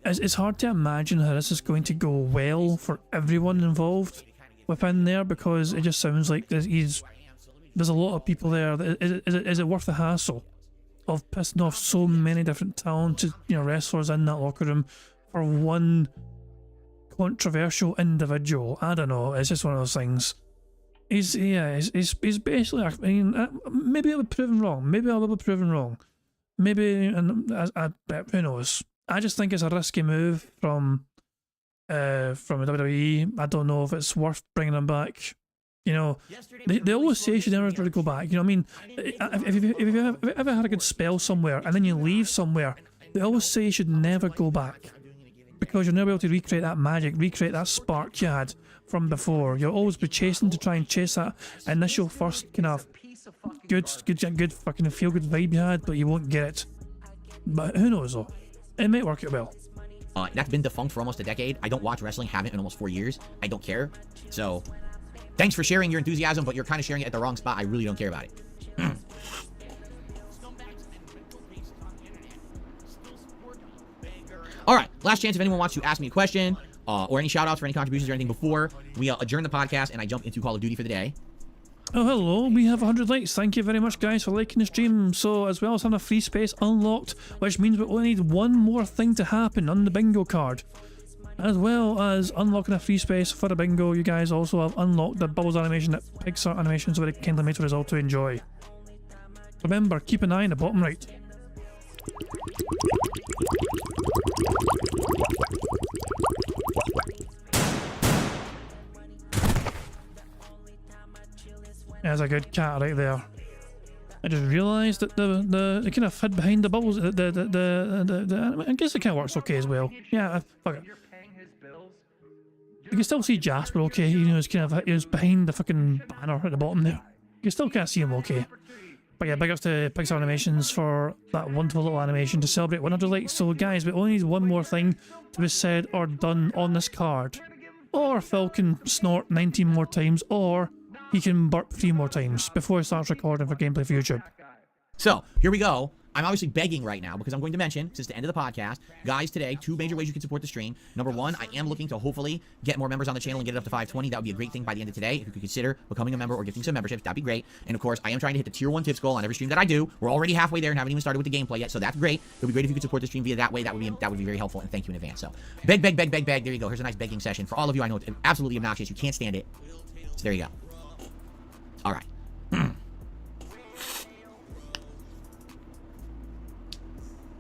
it's hard to imagine how this is going to go well for everyone involved within there, because it just sounds like there's a lot of people there. Is it worth the hassle of pissing off so many different talented, you know, wrestlers in that locker room for one controversial individual? I don't know. It's just one of those things. He's basically, I mean, maybe I'll be proven wrong. Maybe I will be proven wrong. Maybe, and who knows? I just think it's a risky move from from the WWE. I don't know if it's worth bringing him back. You know, they always say you should never really go back. You know what I mean? If you've ever had a good spell somewhere and then you leave somewhere, they always say you should never go back. Because you'll never be able to recreate that magic, recreate that spark you had from before. You'll always be chasing to try and chase that initial first kind of good fucking feel good vibe you had, but you won't get it. But who knows though? It might work out well. That's been defunct for almost a decade. I don't watch wrestling, haven't in almost 4 years. I don't care. So, thanks for sharing your enthusiasm, but you're kind of sharing it at the wrong spot. I really don't care about it. All right, last chance if anyone wants to ask me a question or any shout outs for any contributions or anything before we adjourn the podcast and I jump into Call of Duty for the day. Oh, hello, we have 100 likes. Thank you very much, guys, for liking the stream. So, as well as having a free space unlocked, which means we only need one more thing to happen on the bingo card. As well as unlocking a free space for the bingo, you guys also have unlocked the Bubbles animation that Pixar Animations very kindly made for us all to enjoy. Remember, keep an eye on the bottom right. There's a good cat right there. I just realised that the kind of hid behind the bubbles. I guess it kind of works okay as well. Yeah, fuck it. You can still see Jasper okay. You know, he was behind the fucking banner at the bottom there. You can still kind of see him okay. But yeah, big ups to Pixar Animations for that wonderful little animation to celebrate 100 likes. So guys, we only need one more thing to be said or done on this card. Or Phil can snort 19 more times, or he can burp 3 more times before he starts recording for gameplay for YouTube. So, here we go. I'm obviously begging right now because I'm going to mention, since the end of the podcast, guys, today, 2 major ways you can support the stream. Number 1, I am looking to hopefully get more members on the channel and get it up to 520. That would be a great thing by the end of today. If you could consider becoming a member or gifting some memberships, that'd be great. And of course, I am trying to hit the tier 1 tips goal on every stream that I do. We're already halfway there and haven't even started with the gameplay yet, so that's great. It would be great if you could support the stream via that way. That would be very helpful, and thank you in advance. So, beg. There you go. Here's a nice begging session. For all of you, I know it's absolutely obnoxious. You can't stand it. So there you go. All right.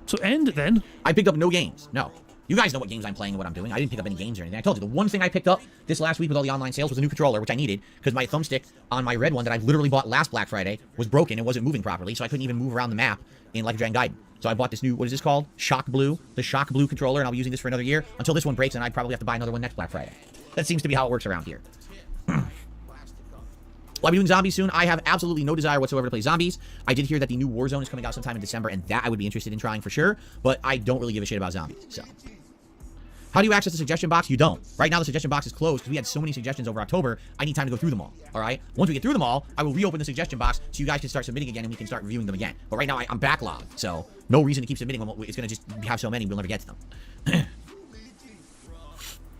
So end it then. I picked up no games. No. You guys know what games I'm playing and what I'm doing. I didn't pick up any games or anything. I told you, the one thing I picked up this last week with all the online sales was a new controller, which I needed, because my thumbstick on my red one that I literally bought last Black Friday was broken and wasn't moving properly, so I couldn't even move around the map in Like a Dragon Gaiden. So I bought this new, what is this called? Shock Blue. The Shock Blue controller, and I'll be using this for another year until this one breaks, and I'd probably have to buy another one next Black Friday. That seems to be how it works around here. Will I be doing zombies soon? I have absolutely no desire whatsoever to play zombies. I did hear that the new Warzone is coming out sometime in December, and that I would be interested in trying for sure, but I don't really give a shit about zombies, so. How do you access the suggestion box? You don't. Right now, the suggestion box is closed because we had so many suggestions over October. I need time to go through them all, all right? Once we get through them all, I will reopen the suggestion box so you guys can start submitting again and we can start reviewing them again. But right now, I'm backlogged, so no reason to keep submitting them. It's going to just have so many, we'll never get to them.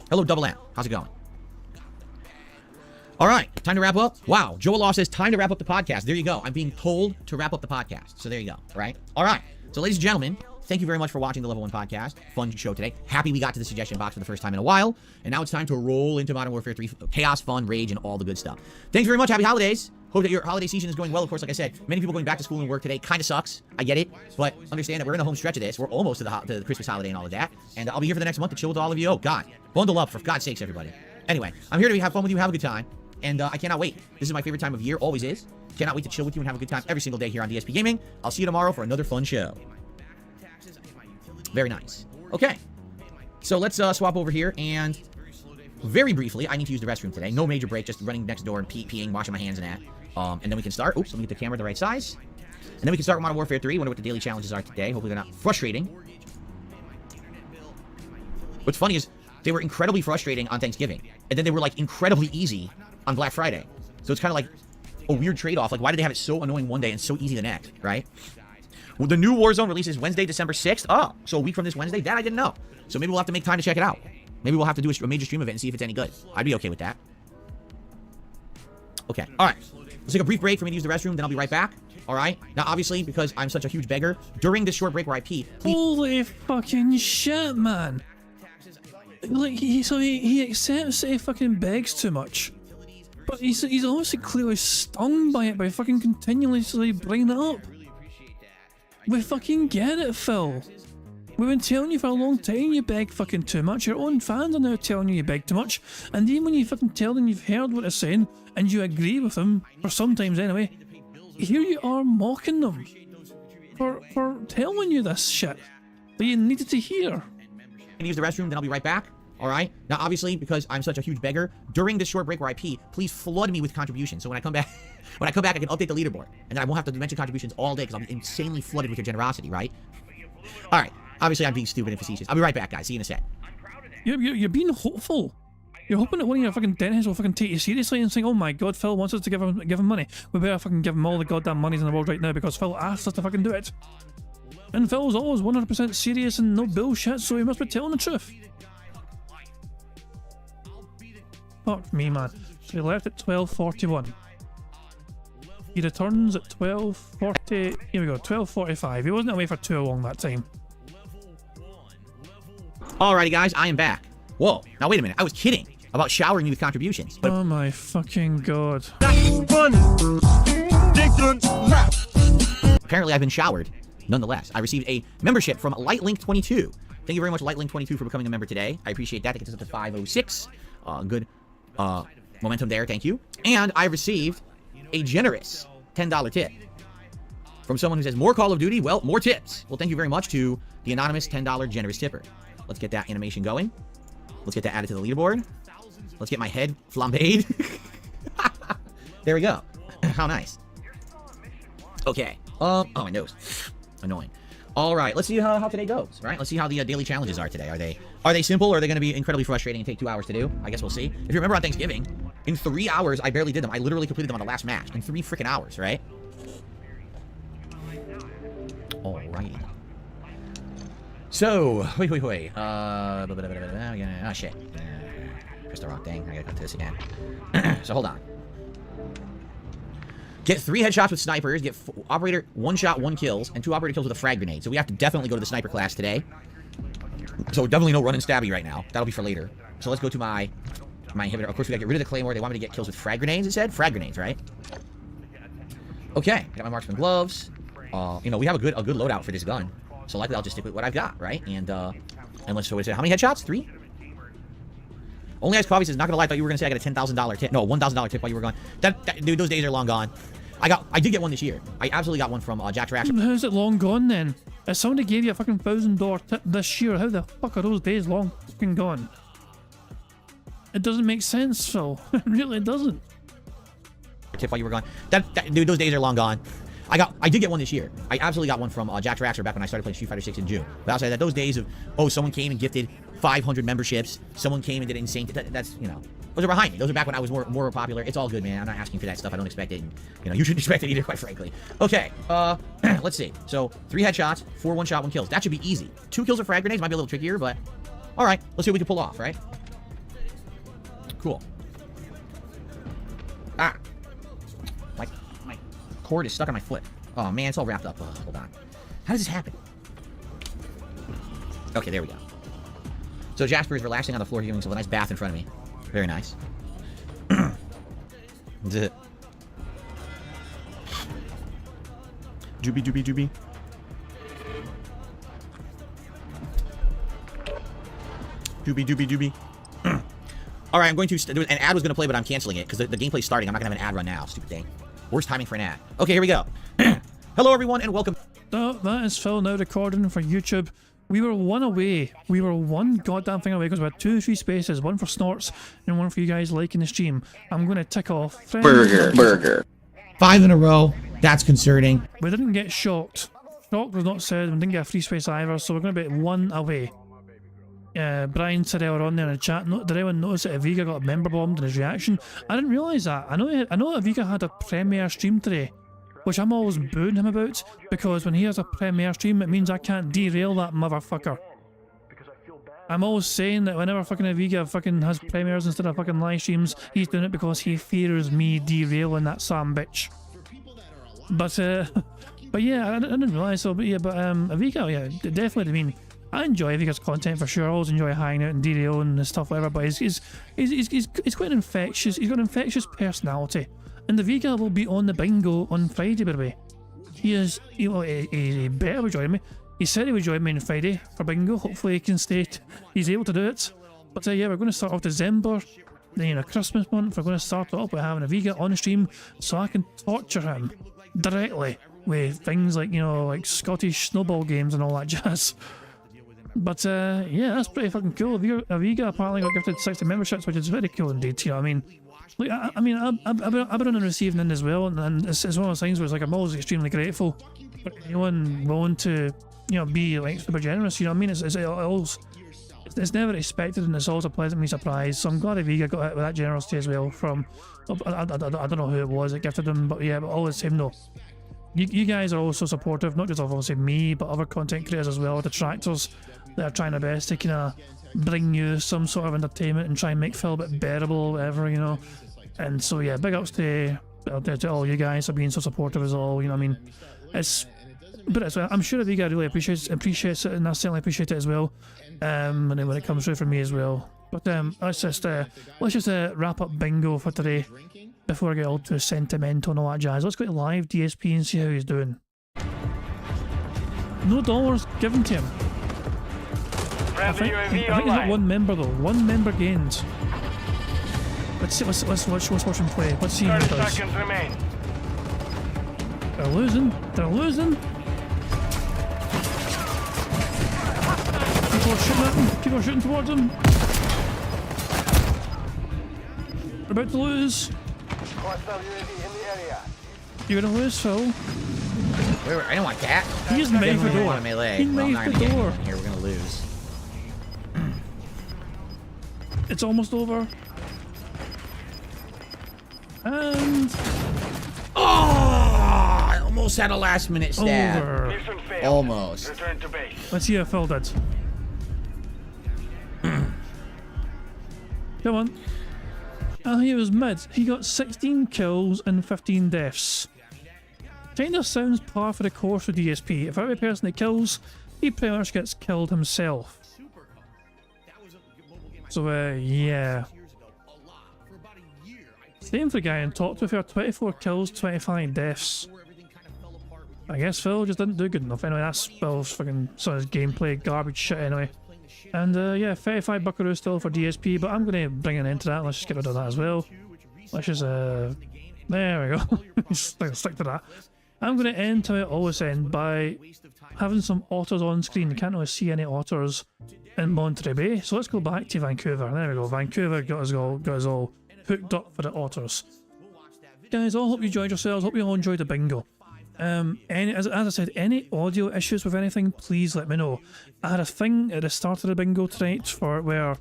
Hello, Double M. How's it going? All right, time to wrap up. Wow, Joel Law says time to wrap up the podcast. There you go. I'm being told to wrap up the podcast. So there you go, all right? All right, so ladies and gentlemen, thank you very much for watching the Level 1 podcast. Fun show today. Happy we got to the suggestion box for the first time in a while. And now it's time to roll into Modern Warfare 3. Chaos, fun, rage, and all the good stuff. Thanks very much. Happy holidays. Hope that your holiday season is going well. Of course, like I said, many people going back to school and work today. Kind of sucks. I get it. But understand that we're in the home stretch of this. We're almost to the Christmas holiday and all of that. And I'll be here for the next month to chill with all of you. Oh, God. Bundle up, for God's sakes, everybody. Anyway, I'm here to have fun with you, have a good time. And I cannot wait. This is my favorite time of year. Always is. Cannot wait to chill with you and have a good time every single day here on DSP Gaming. I'll see you tomorrow for another fun show. Very nice. Okay. So let's swap over here, and very briefly, I need to use the restroom today. No major break, just running next door and peeing, washing my hands and that. And then we can start. Oops, let me get the camera the right size. And then we can start with Modern Warfare 3. Wonder what the daily challenges are today. Hopefully they're not frustrating. What's funny is they were incredibly frustrating on Thanksgiving, and then they were like incredibly easy on Black Friday. So it's kind of like a weird trade-off. Like, why did they have it so annoying one day and so easy the next, right? Well, the new Warzone releases Wednesday, December 6th. Oh, so a week from this Wednesday? That I didn't know. So maybe we'll have to make time to check it out. Maybe we'll have to do a major stream of it and see if it's any good. I'd be okay with that. Okay. All right. Let's take a brief break for me to use the restroom, then I'll be right back. All right? Now, obviously, because I'm such a huge beggar, during this short break where I pee... Holy fucking shit, man. Like, he accepts that he fucking begs too much. But he's obviously clearly stung by it by fucking continuously bringing it up. We fucking get it, Phil. We've been telling you for a long time you beg fucking too much. Your own fans are now telling you beg too much. And even when you fucking tell them you've heard what they're saying and you agree with them, or sometimes anyway, here you are mocking them for telling you this shit that you needed to hear. And use the restroom, then I'll be right back. All right. Now, obviously, because I'm such a huge beggar, during this short break where I pee, please flood me with contributions. So when I come back, I can update the leaderboard, and then I won't have to mention contributions all day because I'll be insanely flooded with your generosity, right? All right. Obviously, I'm being stupid and facetious. I'll be right back, guys. See you in a sec. You're being hopeful. You're hoping that one of your fucking dentists will fucking take you seriously and saying, oh my god, Phil wants us to give him money. We better fucking give him all the goddamn monies in the world right now because Phil asked us to fucking do it. And Phil's always 100% serious and no bullshit, so he must be telling the truth. Fuck me, man. So he left at 12:41. He returns at 12:40. Here we go, 12:45. He wasn't away for too long that time. Alrighty, guys, I am back. Whoa. Now, wait a minute. I was kidding about showering you with contributions. But Oh my fucking god. apparently, I've been showered. Nonetheless, I received a membership from LightLink22. Thank you very much, LightLink22, for becoming a member today. I appreciate that. That gets us up to 506. Good momentum there. Thank you. And I received a generous $10 tip from someone who says, more Call of Duty, well, more tips. Well, thank you very much to the anonymous $10 generous tipper. Let's get that animation going. Let's get that added to the leaderboard. Let's get my head flambéed. There we go. How nice. Okay. Oh, my nose. Annoying. All right, let's see how today goes. Right? Let's see how the daily challenges are today. Are they simple, or are they going to be incredibly frustrating and take 2 hours to do? I guess we'll see. If you remember on Thanksgiving, in 3 hours, I barely did them. I literally completed them on the last match in 3 freaking hours, right? Alrighty. So, wait. Oh, shit. Press the wrong thing. I gotta go to this again. So, hold on. Get 3 headshots with snipers, get operator 1 shot, 1 kills, and 2 operator kills with a frag grenade. So we have to definitely go to the sniper class today. So definitely no run and stabby right now. That'll be for later. So let's go to my inhibitor. Of course, we gotta get rid of the claymore. They want me to get kills with frag grenades, it said? Frag grenades, right? Okay, got my marksman gloves. You know, we have a good loadout for this gun. So likely I'll just stick with what I've got, right? And let's show it. How many headshots? 3? Only Ice Coffee says, not gonna lie, I thought you were gonna say I got a $10,000 tip. No, $1,000 tip while you were gone. Dude, those days are long gone. I did get one this year. I absolutely got one from Jack Trash. How's it long gone then? If somebody gave you a fucking $1,000 tip this year, how the fuck are those days long fucking gone? It doesn't make sense, Phil. It really doesn't. Tip while you were gone. Dude, those days are long gone. I did get one this year. I absolutely got one from Jack Traxxer back when I started playing Street Fighter 6 in June. But outside that, those days of, oh, someone came and gifted 500 memberships. Someone came and did insane. That's, you know, those are behind me. Those are back when I was more popular. It's all good, man. I'm not asking for that stuff. I don't expect it. And, you know, you shouldn't expect it either, quite frankly. Okay, let's see. So, 3 headshots, 4 one-shot, 1 kills. That should be easy. 2 kills with frag grenades might be a little trickier, but all right. Let's see what we can pull off, right? Cool. Ah. My cord is stuck on my foot. Oh, man, it's all wrapped up. Hold on. How does this happen? Okay, there we go. So Jasper is relaxing on the floor, giving himself a nice bath in front of me. Very nice. Doobie, doobie, doobie. Doobie, doobie, doobie. All right, I'm going to... An ad was going to play, but I'm canceling it because the gameplay's starting. I'm not going to have an ad run now. Stupid thing. Worst timing for an ad. Okay, here we go. Hello, everyone, and welcome. That is Phil now recording for YouTube. We were one away. We were one goddamn thing away because we had 2 free spaces, one for snorts and one for you guys liking the stream. I'm going to tick off. Burger. 5 in a row. That's concerning. We didn't get shocked. Shocked was not said. We didn't get a free space either, so we're going to be 1 away. Brian said earlier on there in the chat, did anyone notice that Aviga got member bombed in his reaction? I didn't realise that. I know Aviga had a premiere stream today, which I'm always booing him about, because when he has a premiere stream, it means I can't derail that motherfucker. I'm always saying that whenever fucking Aviga fucking has premieres instead of fucking live streams, he's doing it because he fears me derailing that Sam bitch. But yeah, I didn't realise so, but Aviga, yeah, definitely, I mean, I enjoy Aviga's content for sure. I always enjoy hanging out and derailing and stuff, whatever, but he's quite infectious. He's got an infectious personality. And the Vega will be on the bingo on Friday, by the way. He is, he better be joining me. He said he would join me on Friday for bingo. Hopefully he can stay. He's able to do it. But yeah, we're going to start off December, then, you know, Christmas month. We're going to start it up by having a Vega on stream so I can torture him directly with things like, you know, like Scottish snowball games and all that jazz. But yeah, that's pretty fucking cool. Vega apparently got gifted 60 memberships, which is very cool indeed. You know what I mean? Like, I mean, I've been on the receiving end as well, and it's one of those things where it's like I'm always extremely grateful for anyone willing to, you know, be like super generous. You know what I mean? It's never expected, and it's always a pleasantly surprised. So I'm glad Vega got hit with that generosity as well. From I don't know who it was that gifted him, but yeah, but all the same though. You guys are also supportive, not just of obviously me, but other content creators as well, detractors that are trying their best to kind of bring you some sort of entertainment and try and make Phil a bit bearable or whatever, you know. And so yeah, big ups to all you guys for being so supportive as all, you know what I mean. I'm sure that you guys really appreciates it, and I certainly appreciate it as well. And then when it comes through for me as well. But let's just wrap up bingo for today before I get all too sentimental and all that jazz. Let's go to live DSP and see how he's doing. No dollars given to him. I think he's got one member though. One member gained. Let's watch him play. Let's see how he does. They're losing. They're losing. People are shooting at him. People are shooting towards him. They're about to lose. You're gonna lose, Phil. Wait, I don't want that. He just made the door. Melee. He made the door. Here, we're gonna lose. It's almost over. And Oh! I almost had a last minute stab. over. Almost. Let's see how Phil did. Come on. He was mid. He got 16 kills and 15 deaths. Kinda sounds par for the course for DSP. If every person that kills, he pretty much gets killed himself. So yeah. Same for the guy in top, to be fair, 24 kills, 25 deaths. I guess Phil just didn't do good enough. Anyway, that's Phil's fucking his gameplay garbage shit anyway. And yeah, 35 buckaroo still for DSP, but I'm going to bring an end to that. Let's just get rid of that as well. Let's just, there we go. Stick to that. I'm going to end how I always end by having some otters on screen. You can't really see any otters in Monterey Bay, so let's go back to Vancouver. There we go. Vancouver got us all hooked up for the otters. Guys, I hope you enjoyed yourselves. Hope you all enjoyed the bingo. As I said, any audio issues with anything, please let me know. I had a thing at the start of the bingo tonight for where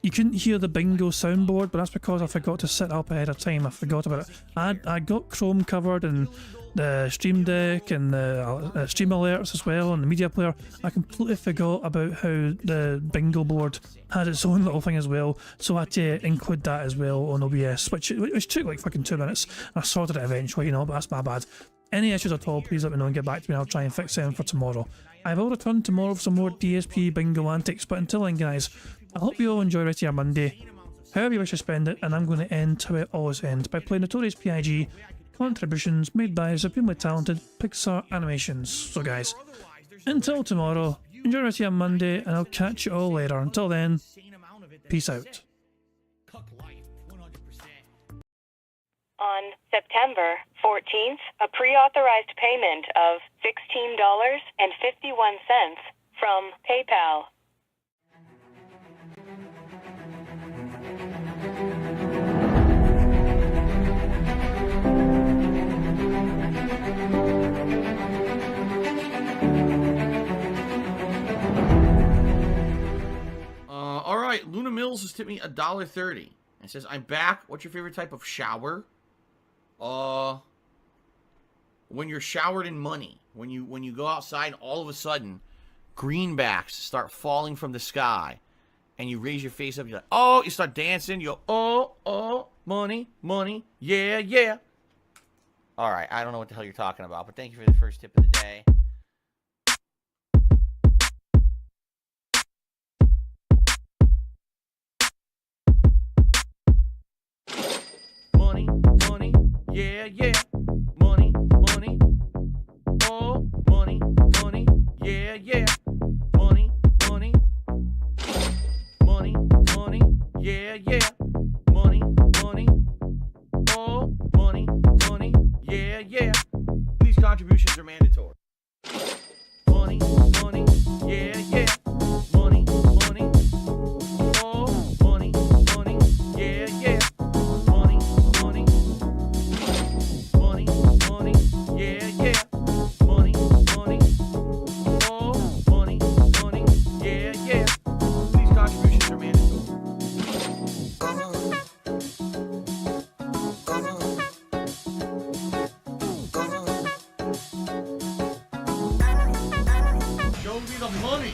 you couldn't hear the bingo soundboard, but that's because I forgot to set up ahead of time. I forgot about it. I got Chrome covered and the Stream Deck and the Stream Alerts as well and the media player. I completely forgot about how the bingo board had its own little thing as well, so I had to include that as well on OBS, which took like fucking 2 minutes. I sorted it eventually, you know, but that's my bad. Any issues at all, please let me know and get back to me. I'll try and fix them for tomorrow. I will return tomorrow for some more DSP bingo antics, but until then, guys, I hope you all enjoy the rest of your Monday, however you wish to spend it, and I'm going to end how it always ends, by playing Notorious PIG contributions made by supremely talented Pixar Animations. So guys, until tomorrow, enjoy the rest of your Monday, and I'll catch you all later. Until then, peace out. On September 14th, a pre-authorized payment of $16.51 from PayPal. All right, Luna Mills has tipped me $1.30. It says, "I'm back. What's your favorite type of shower?" When you're showered in money. When you go outside, and all of a sudden, greenbacks start falling from the sky, and you raise your face up. You're like, oh, you start dancing. You go, oh, money, money, yeah, yeah. All right, I don't know what the hell you're talking about, but thank you for the first tip of the day. Money, money, yeah, yeah. Money, money, oh, money, money, yeah, yeah. yeah. Money, money. Oh, money, money. Yeah, yeah. These contributions are mandatory. Money, money. Yeah, yeah. Money, money. Oh, money, money. Yeah, yeah. Money, money. Money, money. Yeah, yeah. Money, money. Oh, money, money. Yeah, yeah. These contributions are mandatory. Show me the money.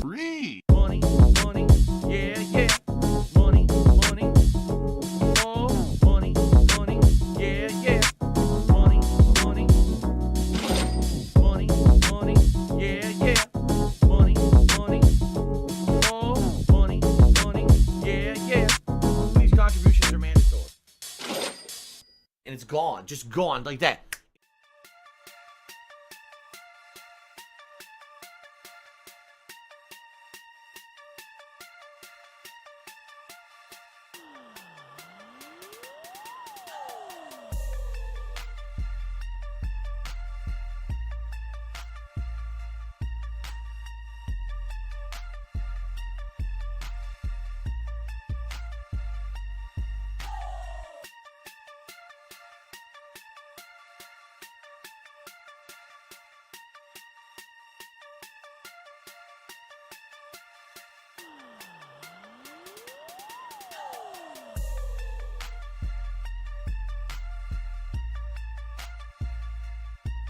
Free. Money, money, yeah, yeah. Money, money. Oh, money, money, yeah, yeah. Money, money. Money, money, yeah, yeah. Money, money. Oh, money, money, yeah, yeah. These contributions are mandatory. And it's gone, just gone like that.